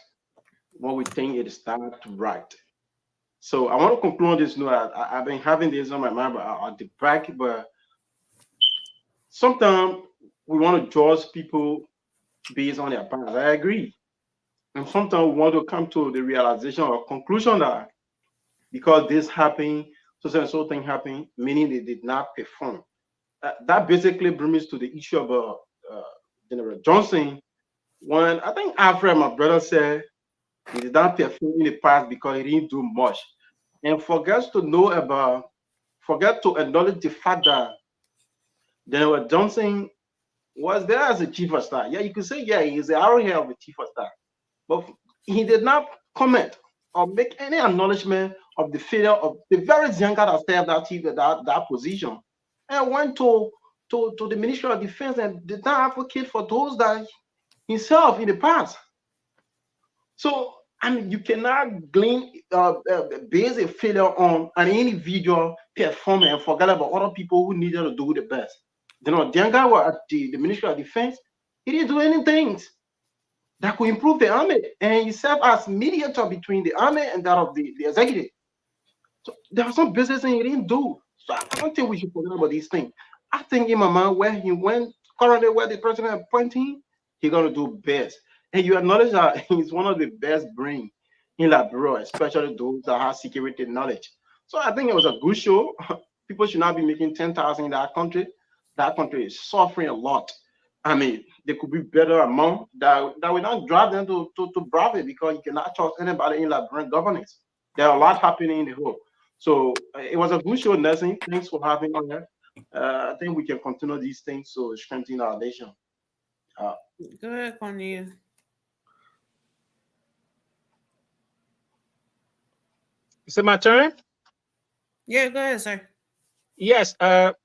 what we think it is not right. So I want to conclude on this note. I've been having this on my mind, but I'll debate. But sometimes we want to judge people based on their past. I agree. And sometimes we want to come to the realization or conclusion that because this happened, so and so thing happened, meaning they did not perform. That basically brings us to the issue of General Johnson. When I think Alfred, my brother, said he did not perform in the past because he didn't do much. And forget to acknowledge the fact that General Johnson was there as a chief of staff. Yeah, you could say, yeah, he's the arrowhead of the chief of staff. But he did not comment or make any acknowledgement of the failure of the very young guy that served that position, and went to the Ministry of Defense and did not advocate for those that himself in the past. So, I mean, you cannot base a failure on an individual performance and forget about other people who needed to do the best. You know, Denga was at the Ministry of Defense. He didn't do anything that could improve the army, and he served as mediator between the army and that of the executive. So there was some business thing he didn't do. So I don't think we should forget about these things. I think in my mind, where he went, currently where the president appointing, he's gonna do best. And you acknowledge that he's one of the best brains in Liberia, especially those that have security knowledge. So I think it was a good show. People should not be making 10,000 in that country. That country is suffering a lot. I mean, there could be better amount that will not drive them to brave it, because you cannot trust anybody in Liberian governance. There are a lot happening in the whole. So it was a good show, Nelson. Thanks for having on here. I think we can continue these things to strengthen our nation. Go ahead, Cornelia. Is it my turn? Yeah, go ahead, sir. Yes,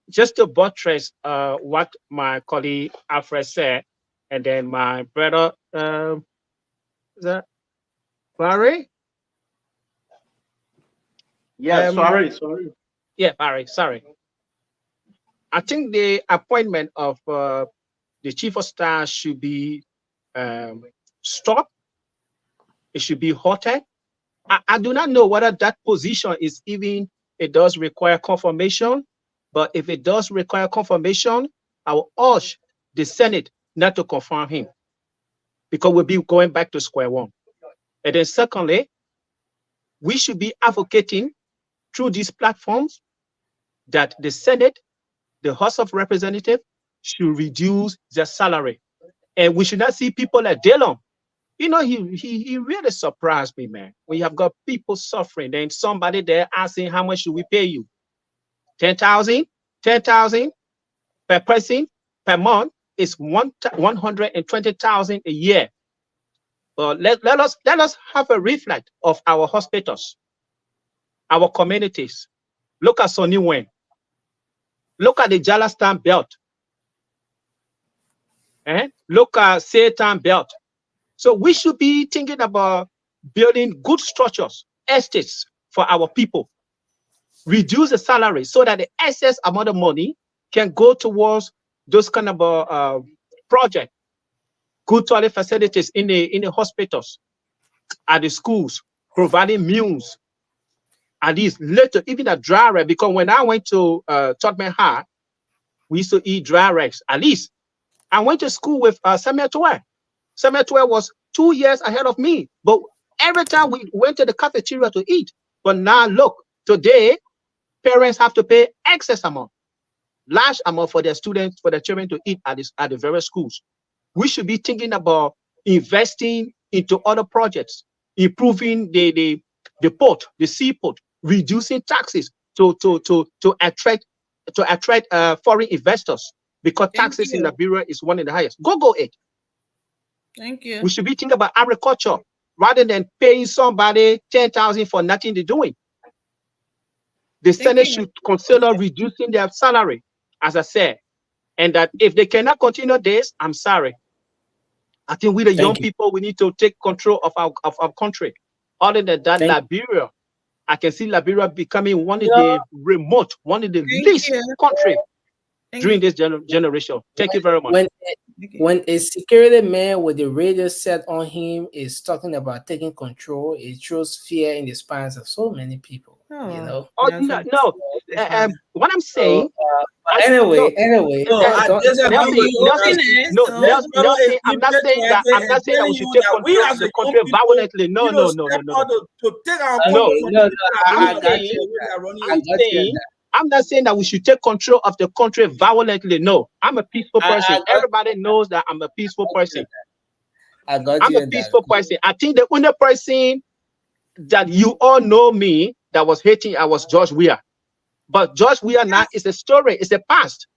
just to buttress what my colleague Alfred said, and then my brother, is that Barry? Yeah, sorry. Yeah, Barry, sorry. I think the appointment of the chief of staff should be stopped. It should be halted. I do not know whether that position is even, it does require confirmation, but if it does require confirmation, I will urge the Senate not to confirm him, because we'll be going back to square one. And then secondly, we should be advocating through these platforms that the Senate, the House of Representatives, should reduce their salary. And we should not see people like Dillon. You know, he really surprised me, man. When you have got people suffering, then somebody there asking, how much should we pay you? 10,000? 10,000 per person per month is 120,000 a year. But let us have a reflect of our hospitals, our communities. Look at Sonny Wen. Look at the Jalastan belt. Look at Satan belt. So we should be thinking about building good structures, estates for our people. Reduce the salary so that the excess amount of money can go towards those kind of projects. Good toilet facilities in the hospitals, at the schools, providing meals. At least later, even a dry rack, because when I went to Tottenham High, we used to eat dry racks. At least I went to school with Samuel Toer. Samuel Toer was 2 years ahead of me, but every time we went to the cafeteria to eat. But now look, today, parents have to pay excess amount, large amount for their students, for their children to eat at the various schools. We should be thinking about investing into other projects, improving the port, the seaport, reducing taxes to attract foreign investors, because taxes in Liberia is one of the highest. Go it. Thank you. We should be thinking about agriculture rather than paying somebody 10,000 for nothing they're doing. The Senate should consider reducing their salary, as I said, and that if they cannot continue this, I'm sorry. I think we, the young people, we need to take control of our country. Other than that, Liberia, I can see Liberia becoming one of the remote, one of the least country during this generation. Thank you very much. When a security man with the radio set on him is talking about taking control, it shows fear in the spines of so many people. You know. No. What I'm saying. Anyway. I'm not saying that we should take control of the country violently. No. I'm not saying that we should take control of the country violently. No, I'm a peaceful person. Everybody knows that I'm a peaceful person. I'm a peaceful person. I think the only person that you all know me that was hating, I was George Weah. But George Weah now is a story. It's a past.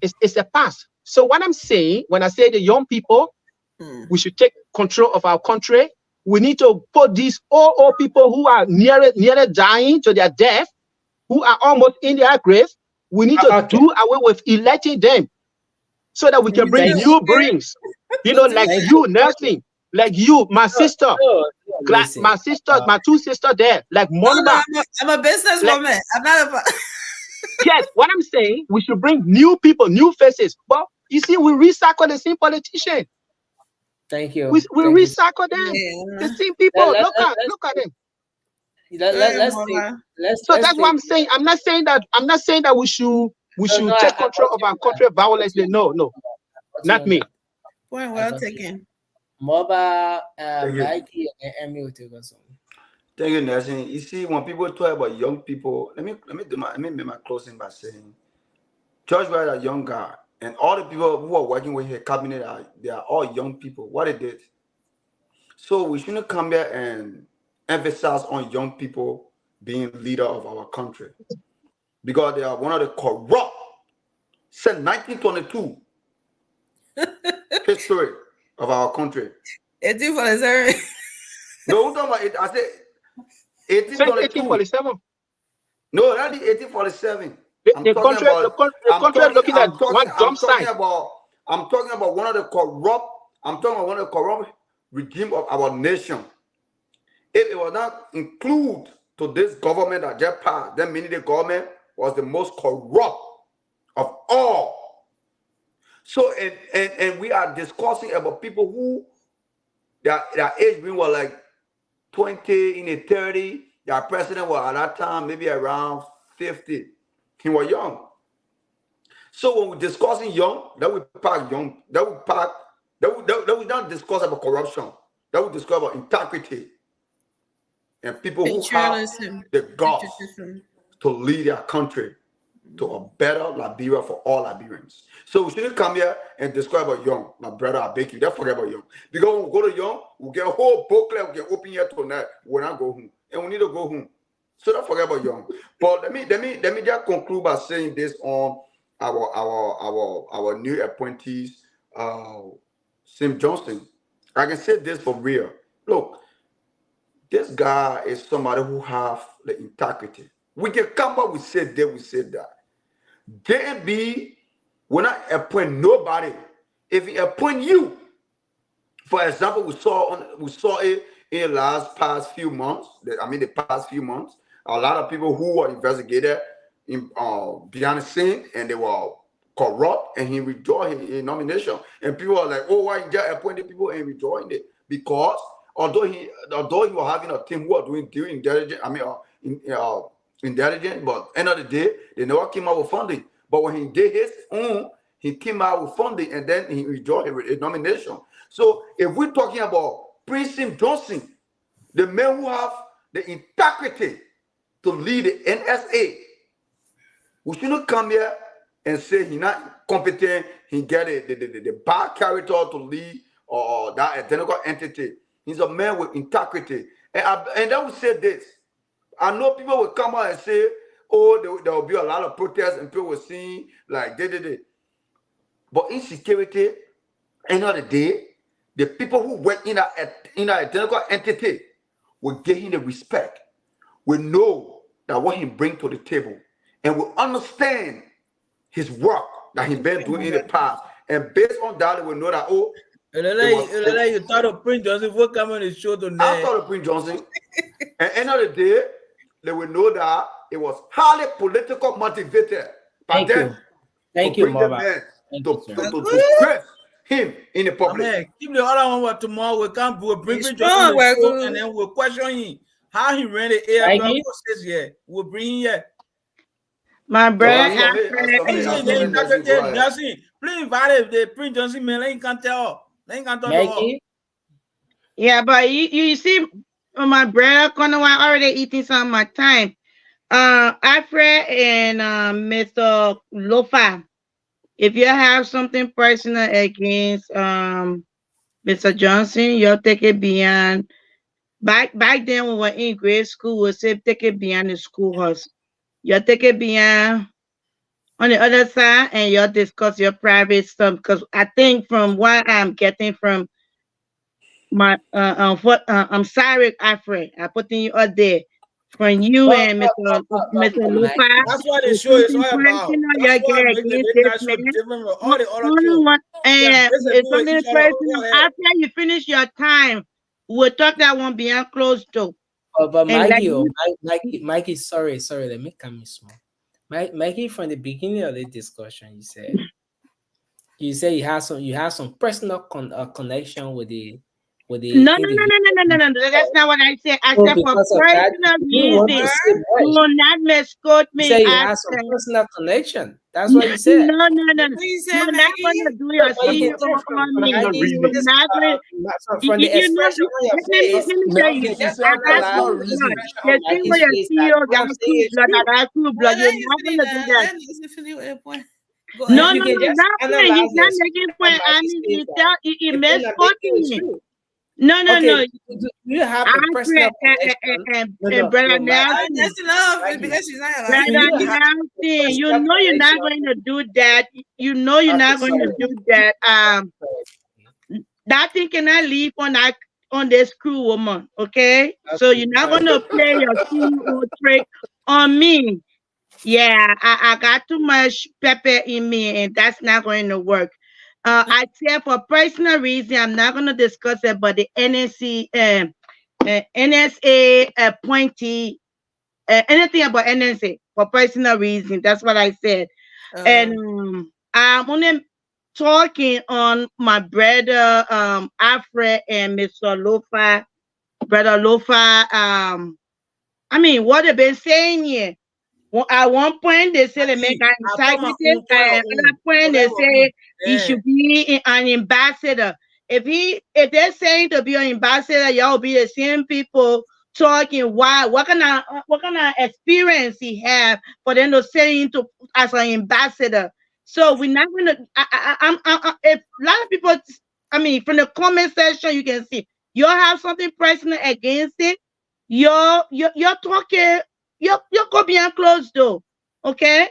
It's a past. So what I'm saying, when I say the young people, we should take control of our country. We need to put these old people who are nearly dying to their death, who are almost in their grave. We need to do away with electing them so that we can bring new brains. You know, like you, Nelson, like you, my sister, listen. my sister, my two sisters there, like Monica. I'm a businesswoman. I'm not a. Yes, what I'm saying, we should bring new people, new faces. But you see, we recycle the same politician. Thank you. We Thank you. recycle them. The same people. Look at them. So that's what I'm saying. I'm not saying that we should take control of our country violently. No, not me. Point well taken. Mobile, Mikey, and Emmy will take us on. Thank you, Nelson. You see, when people talk about young people, let me make my closing by saying, George was a young guy, and all the people who are working with his cabinet they are all young people. What they did. So we shouldn't come here and emphasize on young people being leader of our country, because they are one of the corrupt since 1922 history of our country. 1847. No, talking about it. I said 1847. No, that is 1847. The country looking at one dump site. I'm talking about one of the corrupt. I'm talking about one of the corrupt regime of our nation. If it was not included to this government that just passed, then meaning the government was the most corrupt of all. So and we are discussing about people who their age being was like 20 in the 30. Their president was at that time maybe around 50. He was young. So when we're discussing young, that we pack young, that we not discuss about corruption. That we discuss about integrity and people who have the guts to lead their country to a better Liberia for all Liberians. So we shouldn't come here and describe about young. My brother, I beg you, don't forget about young. Because when we go to young, we get a whole booklet, we can open here tonight. We're not go home. And we need to go home. So don't forget about young. But let me just conclude by saying this on our new appointees, Sim Johnson. I can say this for real. Look, this guy is somebody who have the integrity. We can come up, we said that. JB will not appoint nobody. If he appoint you, for example, we saw it in the past few months. The past few months, a lot of people who were investigated in behind the scene and they were corrupt, and he withdrew his nomination. And people are like, "Oh, why he just appointed people and withdrawing it?" Because although he was having a team who are doing intelligent, intelligent, but end of the day, they never came out with funding. But when he did his own, he came out with funding, and then he withdrew his nomination. So if we're talking about Prince Johnson, the man who have the integrity to lead the NSA, we shouldn't come here and say he's not competent, he get the bad character to lead or that identical entity. He's a man with integrity. And then we say this. I know people will come out and say, oh, there will be a lot of protests and people will see like they. But insecurity, end of the day, the people who work in an identical entity will give him the respect. We know that what he brings to the table, and we understand his work that he's been doing in the past. And based on that, we know that, oh, you thought of Prince Johnson will come on the show tonight. I thought of Prince Johnson. And end of the day, they will know that it was highly political motivated. Thank you, Mama. To press him in the public. Amen. Keep the other one tomorrow. We can't bring Prince Johnson and then we'll question him how he ran the AFL process here. We'll bring him here. My brother, Johnson, please invite the Prince Johnson man. They can't tell. They can't talk. Yeah, but you see, my brother, already eating some of my time. Alfred and Mr. Lofa, if you have something personal against Mr. Johnson, you'll take it beyond. Back then, when we were in grade school, we said take it beyond the schoolhouse. You'll take it beyond on the other side, and you'll discuss your private stuff. Because I think from what I'm getting from my I'm sorry, Alfred, I put you out there. from you But, and but, Mr. Mike, Lupa. That's what the There's show is something all about. personal That's you why get it makes the against this midnight show man. different from all the other Only shows. one, They're it's basically with something each other. personal. Go ahead. After you finish your time, we'll talk that one behind closed door. but And like Mikey, sorry, let me come in small. Mikey, from the beginning of the discussion, you said you have some personal connection with the No, individual. that's not what I said. I So said for because of that, personal you didn't want to reasons. say much. You will not misquote You me. say you I have some said, personal connection. That's what you said. no. What you said, You're not going to do your But you CEO can on me. Maggie, You're not going from the you know, expression on your let me face, tell you you, can I just got analyze true the blood. expression The on thing with Maggie's your face that CEO what I'm got saying true is blood, true. I got true blood. You're not going to do that. Go No, If you can just nothing. analyze He's the not expression making on point. I Maggie's mean, face he the point I'm misquoting making is me. true. No. Okay, do you have a personal connection? And Brother Maggie, Nelson, because she's not do Brother you have Nelson, a you personal know you're not connection? going to do that. You know you're Okay, not going to do that. That thing cannot leave on the screw woman, okay? So you're not going to play your CEO trick on me. Yeah, I got too much pepper in me, and that's not going to work. I said for personal reason, I'm not going to discuss it, but the NSA appointee, anything about NSA for personal reason. That's what I said. And I'm only talking on my brother Alfred and Mr. Lofa, brother Lofa. I mean, what they've been saying here. Well, at one point they say the man got integrity, and at another point they say he should be an ambassador. If they're saying to be an ambassador, y'all be the same people talking why what kind of experience he have for them to say him to as an ambassador. So we're not gonna. If a lot of people, I mean, from the comment section you can see you all have something personal against it. You're talking. You go behind closed door. Okay.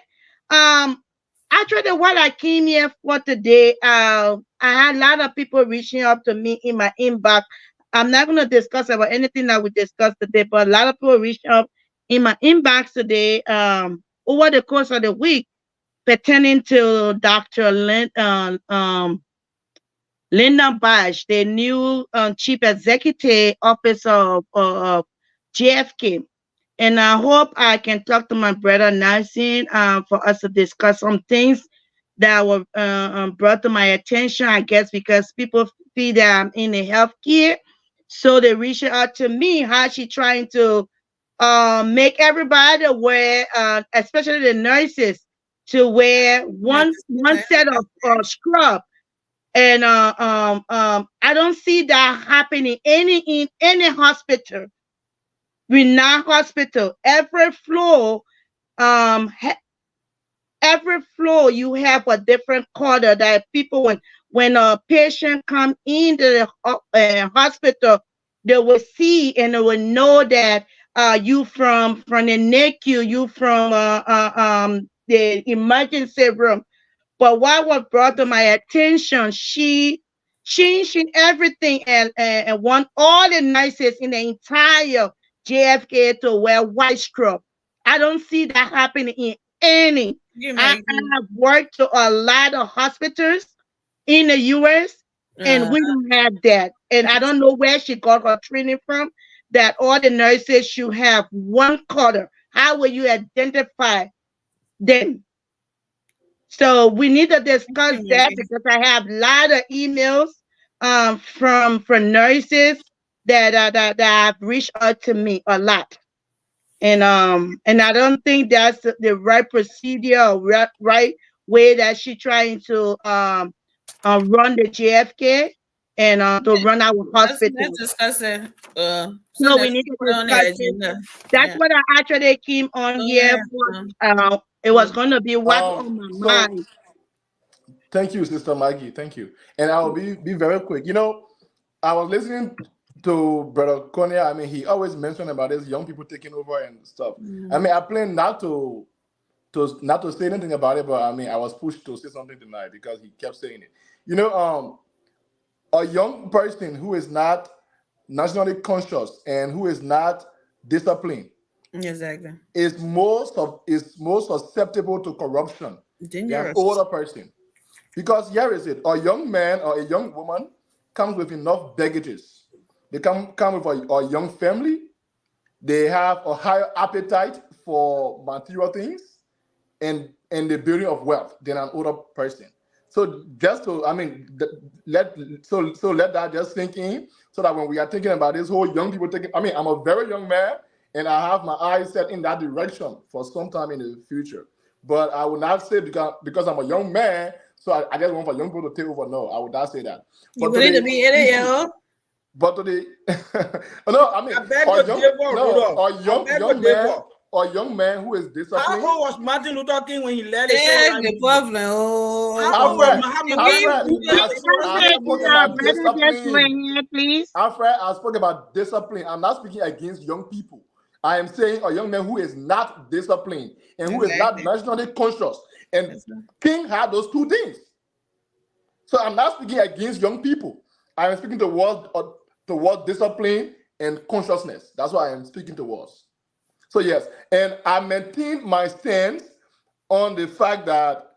Actually, what I came here for today, I had a lot of people reaching out to me in my inbox. I'm not going to discuss about anything that we discussed today, but a lot of people reached out in my inbox today over the course of the week pertaining to Dr. Linda Bash, the new chief executive officer of JFK. And I hope I can talk to my brother Nelson for us to discuss some things that were brought to my attention, I guess, because people feel that I'm in the healthcare. So they reach out to me, how she trying to make everybody aware, especially the nurses, to wear one set of scrub. And I don't see that happening in any hospital. Renowned hospital, every floor you have a different color that people when a patient come into the hospital, they will see and they will know that you from the NICU, you from the emergency room. But what was brought to my attention, she changing everything and want all the nurses in the entire JFK to wear white scrub. I don't see that happening in any. I have worked to a lot of hospitals in the US and we don't have that. And I don't know where she got her training from, that all the nurses should have one color. How will you identify them? So we need to discuss that because I have a lot of emails from nurses that have reached out to me a lot. And I don't think that's the right procedure or right way that she's trying to run the JFK and to run our hospital. Let's discuss it. So we need to discuss it. That's what I actually came on here for. It was going to be what's on my mind. Thank you, Sister Maggie. Thank you. And I'll be very quick. You know, I was listening to Brother Konya. I mean, he always mentioned about this young people taking over and stuff. I mean, I plan not to say anything about it, but I mean, I was pushed to say something tonight because he kept saying it. You know, a young person who is not nationally conscious and who is not disciplined Exactly. is more susceptible to corruption than an Dangerous. older person. Because here is it, a young man or a young woman comes with enough baggages. They come with a young family. They have a higher appetite for material things and the building of wealth than an older person. So just to, I mean, let that just sink in, so that when we are thinking about this whole young people taking, I mean, I'm a very young man and I have my eyes set in that direction for some time in the future. But I would not say because I'm a young man, so I just want for young people to take over. No, I would not say that. You willing to be 80 years old? But to the no, I mean, a young man who is disciplined. How old was Martin Luther King when he led his the problem? Alfred, I spoke about discipline. I'm not speaking against young people. I am saying a young man who is not disciplined and who is not nationally conscious. And King had those two things. So I'm not speaking against young people. I am speaking towards discipline and consciousness. That's what I am speaking towards. So yes, and I maintain my stance on the fact that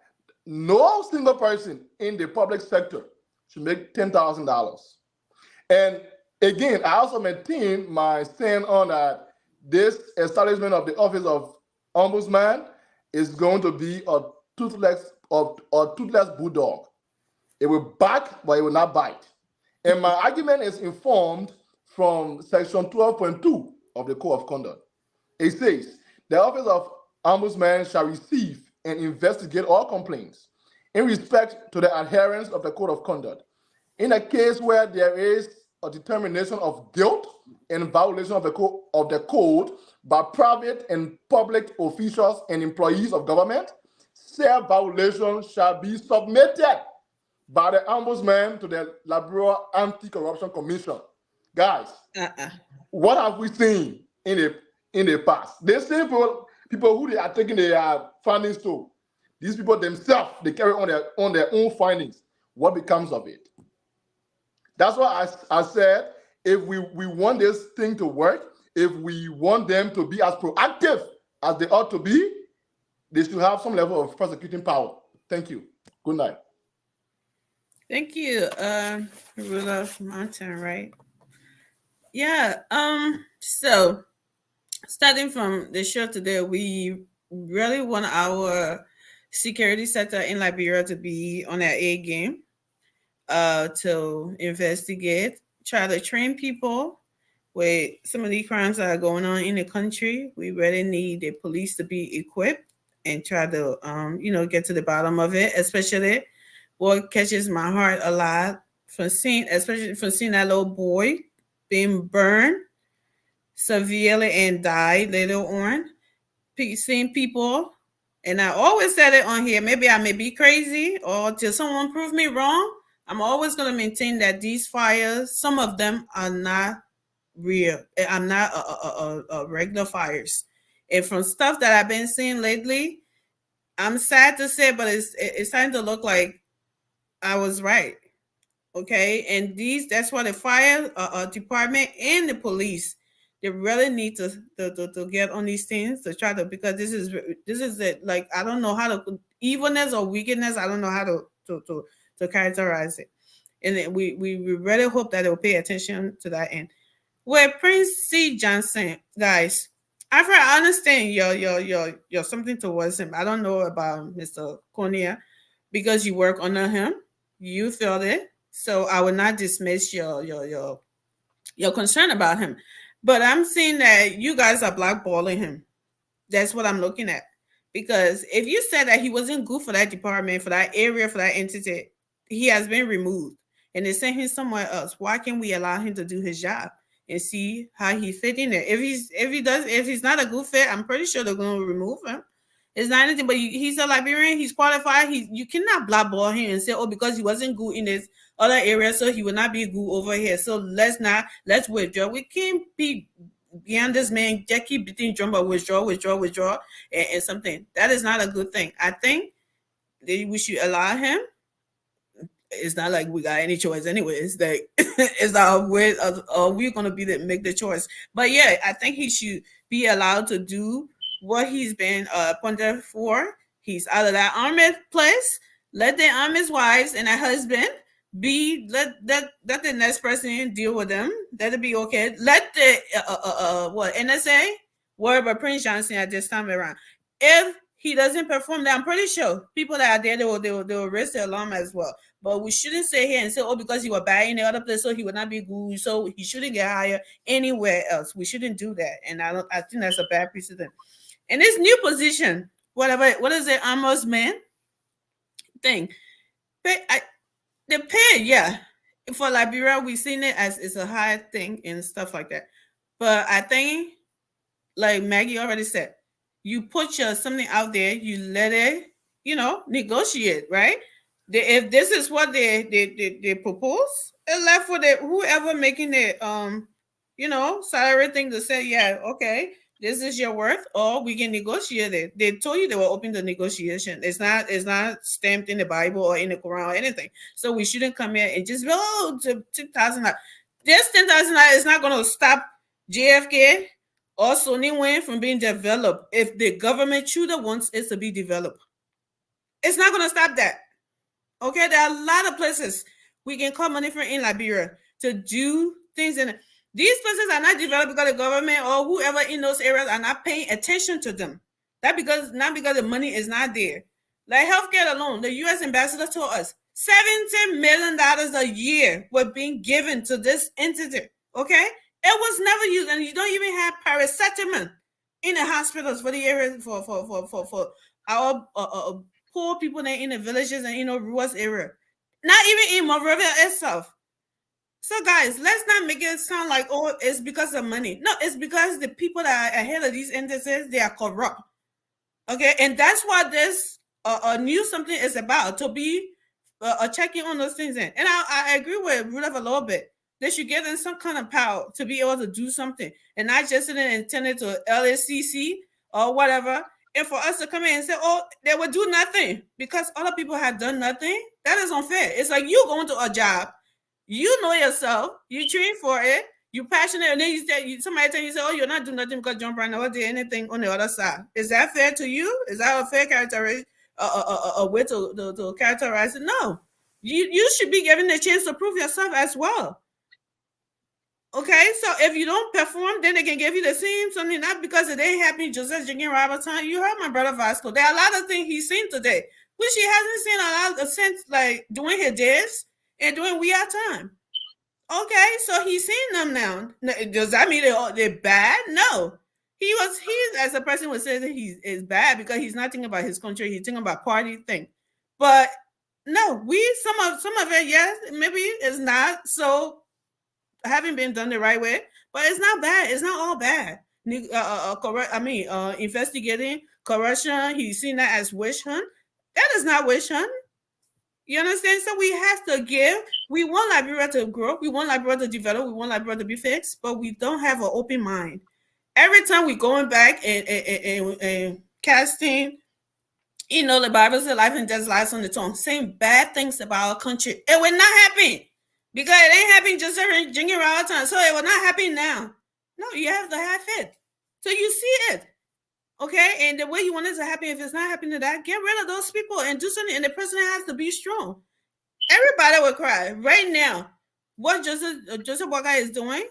no single person in the public sector should make $10,000. And again, I also maintain my stand on that this establishment of the office of Ombudsman is going to be a toothless bulldog. It will bark, but it will not bite. And my argument is informed from section 12.2 of the Code of Conduct. It says, the office of Ombudsman shall receive and investigate all complaints in respect to the adherence of the Code of Conduct. In a case where there is a determination of guilt and violation of the code by private and public officials and employees of government, said violation shall be submitted by the Ombudsman to the Liberal Anti-Corruption Commission. Guys, what have we seen in the past? The same people who they are taking their findings to, these people themselves, they carry on their own findings. What becomes of it? That's why I said, if we want this thing to work, if we want them to be as proactive as they ought to be, they should have some level of prosecuting power. Thank you. Good night. Thank you, Rudolph Martin, right? Yeah. So starting from the show today, we really want our security sector in Liberia to be on their A game, to investigate, try to train people with some of these crimes that are going on in the country. We really need the police to be equipped and try to, get to the bottom of it, especially what catches my heart a lot especially from seeing that little boy being burned severely and died later on. Seeing people, and I always said it on here, maybe I may be crazy or till someone prove me wrong, I'm always going to maintain that these fires, some of them are not real. I'm not a regular fires. And from stuff that I've been seeing lately, I'm sad to say, but it's starting to look like I was right. Okay, and that's why the fire department and the police, they really need to get on these things to try to, because this is it. Like, I don't know how to evilness or wickedness. I don't know how to characterize it, and we really hope that they'll pay attention to that end. Well, Prince C. Johnson, guys, I understand you're something towards him. I don't know about Mr. Konya because you work under him. You feel it. So I will not dismiss your concern about him. But I'm seeing that you guys are blackballing him. That's what I'm looking at. Because if you said that he wasn't good for that department, for that area, for that entity, he has been removed. And they sent him somewhere else. Why can't we allow him to do his job and see how he fit in there? If he's not a good fit, I'm pretty sure they're going to remove him. It's not anything, but he's a Liberian. He's qualified. You cannot blackball him and say, oh, because he wasn't good in this other area, so he will not be good over here. So let's withdraw. We can't be beyond this man. Just keep beating drum, but withdraw, and something. That is not a good thing. I think that we should allow him. it's not like we got any choice anyway. It's like it's our way. We're gonna make the choice. But yeah, I think he should be allowed to do what he's been appointed for. He's out of that army place. Let the army's wives and her husband let the next person deal with them. That'll be okay. Let the NSA worry about Prince Johnson at this time around. If he doesn't perform that, I'm pretty sure people that are there, they will raise the alarm as well. But we shouldn't sit here and say, oh, because he was bad in the other place, so he would not be good, so he shouldn't get hired anywhere else. We shouldn't do that. And I think that's a bad precedent. And this new position, what is it, Ombudsman thing? The pay, yeah. For Liberia, we've seen it as it's a high thing and stuff like that. But I think, like Maggie already said, you put something out there, you let it, negotiate, right? If this is what they propose, it's left for whoever making the salary thing to say, yeah, okay, this is your worth, or we can negotiate it. They told you they were open to negotiation. It's not stamped in the Bible or in the Quran or anything. So we shouldn't come here and just to $10,000. This $10,000 is not going to stop JFK or Sony Wayne from being developed if the government truly wants it to be developed. It's not going to stop that. Okay, there are a lot of places we can call money from in Liberia to do things in it. These places are not developed because the government or whoever in those areas are not paying attention to them. Not because the money is not there. Like healthcare alone, the U.S. ambassador told us $70 million a year were being given to this entity. Okay, it was never used, and you don't even have paracetamol in the hospitals for the area for our poor people in the villages and rural area. Not even in Monrovia itself. So guys, let's not make it sound like, oh, it's because of money. No, it's because the people that are ahead of these entities, they are corrupt. Okay, and that's what this new something is about, to be checking on those things in. And I agree with Rudolph a little bit. They should give them some kind of power to be able to do something, and not just intended to LSCC or whatever. And for us to come in and say, oh, they would do nothing because other people have done nothing, that is unfair. It's like you going to a job. You know yourself, you train for it, you're passionate, and then somebody tell you, say, oh, you're not doing nothing because John Brown never did anything on the other side. Is that fair to you? Is that a fair characterization, a way to characterize it? No. You should be given the chance to prove yourself as well. Okay, so if you don't perform, then they can give you the same something, not because it ain't happening just as Jiggy Robertson. You heard my brother Vasco. There are a lot of things he's seen today, which he hasn't seen a lot of since, like, doing his days and doing We Are Time. Okay, so he's seen them now. Does that mean they're bad? No. He as a person would say that he is bad because he's not thinking about his country, he's thinking about party thing. But no, some of it, yes, maybe it's not so haven't been done the right way, but it's not bad. It's not all bad. Investigating corruption, he's seen that as witch hunt. That is not witch hunt. You understand? So we have to give. We want Liberia to grow. We want Liberia to develop. We want Liberia to be fixed, but we don't have an open mind. Every time we're going back and casting, the Bible says life and death lies on the tongue, saying bad things about our country. It will not happen. Because it ain't happening just every jingle all the time. So it will not happen now. No, you have to have it. So you see it. Okay? And the way you want it to happen, if it's not happening to that, get rid of those people and do something. And the president has to be strong. Everybody will cry. Right now, what Joseph Walker is doing,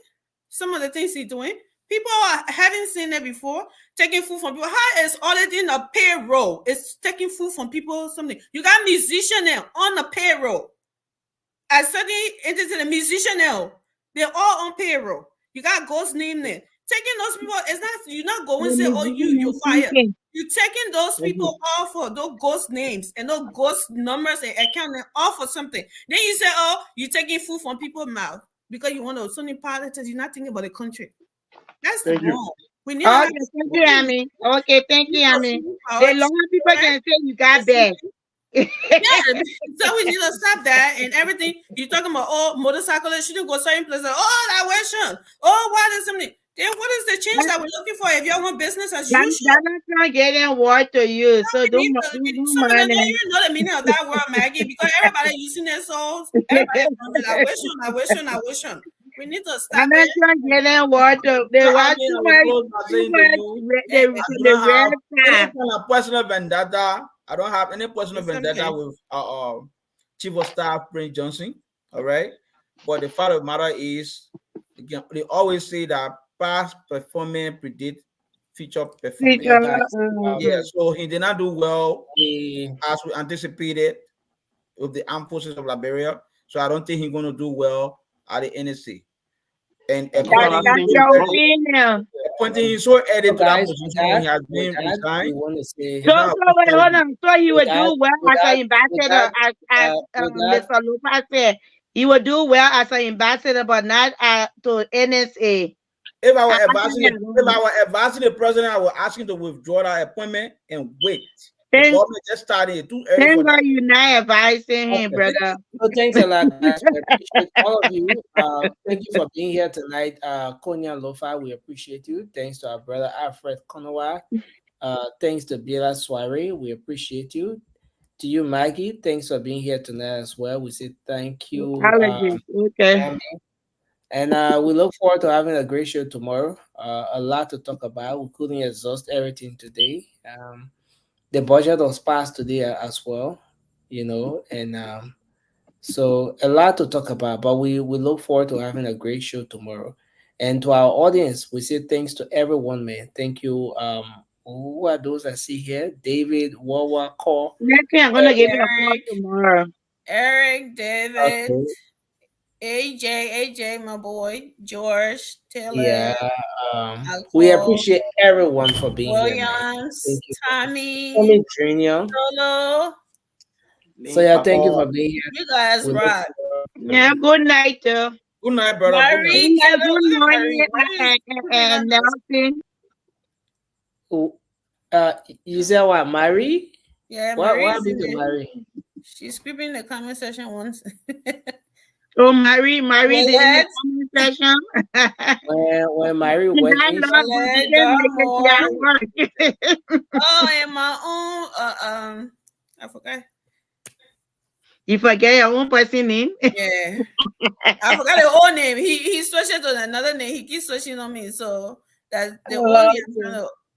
some of the things he's doing, people haven't seen it before, taking food from people. How is auditing a payroll? It's taking food from people, something. You got musicians now on the payroll. I studied into the musician now. They're all on payroll. You got ghost name there. Taking those people, it's not, you're not going to say, oh, you're fired. You're taking those people off for those ghost names and those ghost numbers and accounting off for something. Then you say, oh, you're taking food from people's mouth because you want to so many politics. You're not thinking about the country. That's wrong. We need thank you, Amy. Okay, thank you, Amy. The longer people can say you got bad. Yeah, so we need to stop that and everything. You're talking about motorcyclists shouldn't go certain places. Oh, that version. Oh, why does something? Then what is the change that we're looking for if y'all want business as That, usual? that's not getting word to you, so don't Some of them don't even know the meaning of that word, Maggie, because everybody using their souls. Everybody I wish on. We need to stop I'm not getting word to they want too much. I don't have any kind of personal vendetta. I don't have any personal vendetta with Chief of Staff Prince Johnson. All right, but the fact of the matter is, again, they always say that past performance predict future performance. Yeah, so he did not do well as we anticipated with the armed forces of Liberia. So I don't think he's going to do well at the NSA. And appointing he's so added to that position, he has been resigned. So wait, hold on. So he would do well as an ambassador, as Mr. Lopez said. He would do well as an ambassador, but not to NSA. If I were advising the president, I would ask him to withdraw that appointment and wait. The government just started too early. Thank God you're not advising him, brother. So thanks a lot, guys. We appreciate all of you. Thank you for being here tonight. Konya Lofa, we appreciate you. Thanks to our brother Alfred Konowa. Thanks to Bila Soiree, we appreciate you. To you, Maggie, thanks for being here tonight as well. We say thank you. Okay. And we look forward to having a great show tomorrow. A lot to talk about. We couldn't exhaust everything today. The budget was passed today as well, you know, and so a lot to talk about. But we look forward to having a great show tomorrow. And to our audience, we say thanks to everyone, man. Thank you. Who are those I see here? David, Wawa, Call. I'm gonna give you a call tomorrow. Eric, David. AJ, my boy, George, Taylor. Yeah, we appreciate everyone for being Williams, here. Tommy, Junior. Solo. So yeah, thank you for being here. You guys rock. Yeah, good night, though. Good night, brother. Marie, good morning, and Nelson. You said what, Marie? Yeah, what happened to Marie? She's creeping in the comment section once. Oh, Marie, the comment section. when Marie went in, in my own, I forgot. You forget your own person name? Yeah, I forgot the old name. He switched it to another name. He keeps switching on me, so that's the old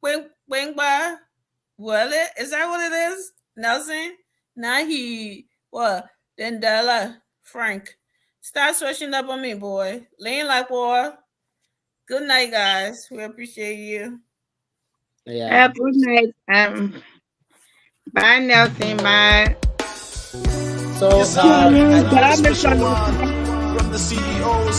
name. Wengba, well, is that what it is? Nelson. Now then Della Frank. Start switching up on me, boy. Lean like war. Good night, guys. We appreciate you. Yeah. Good night. Bye, Nelson. Bye. So, from the CEO,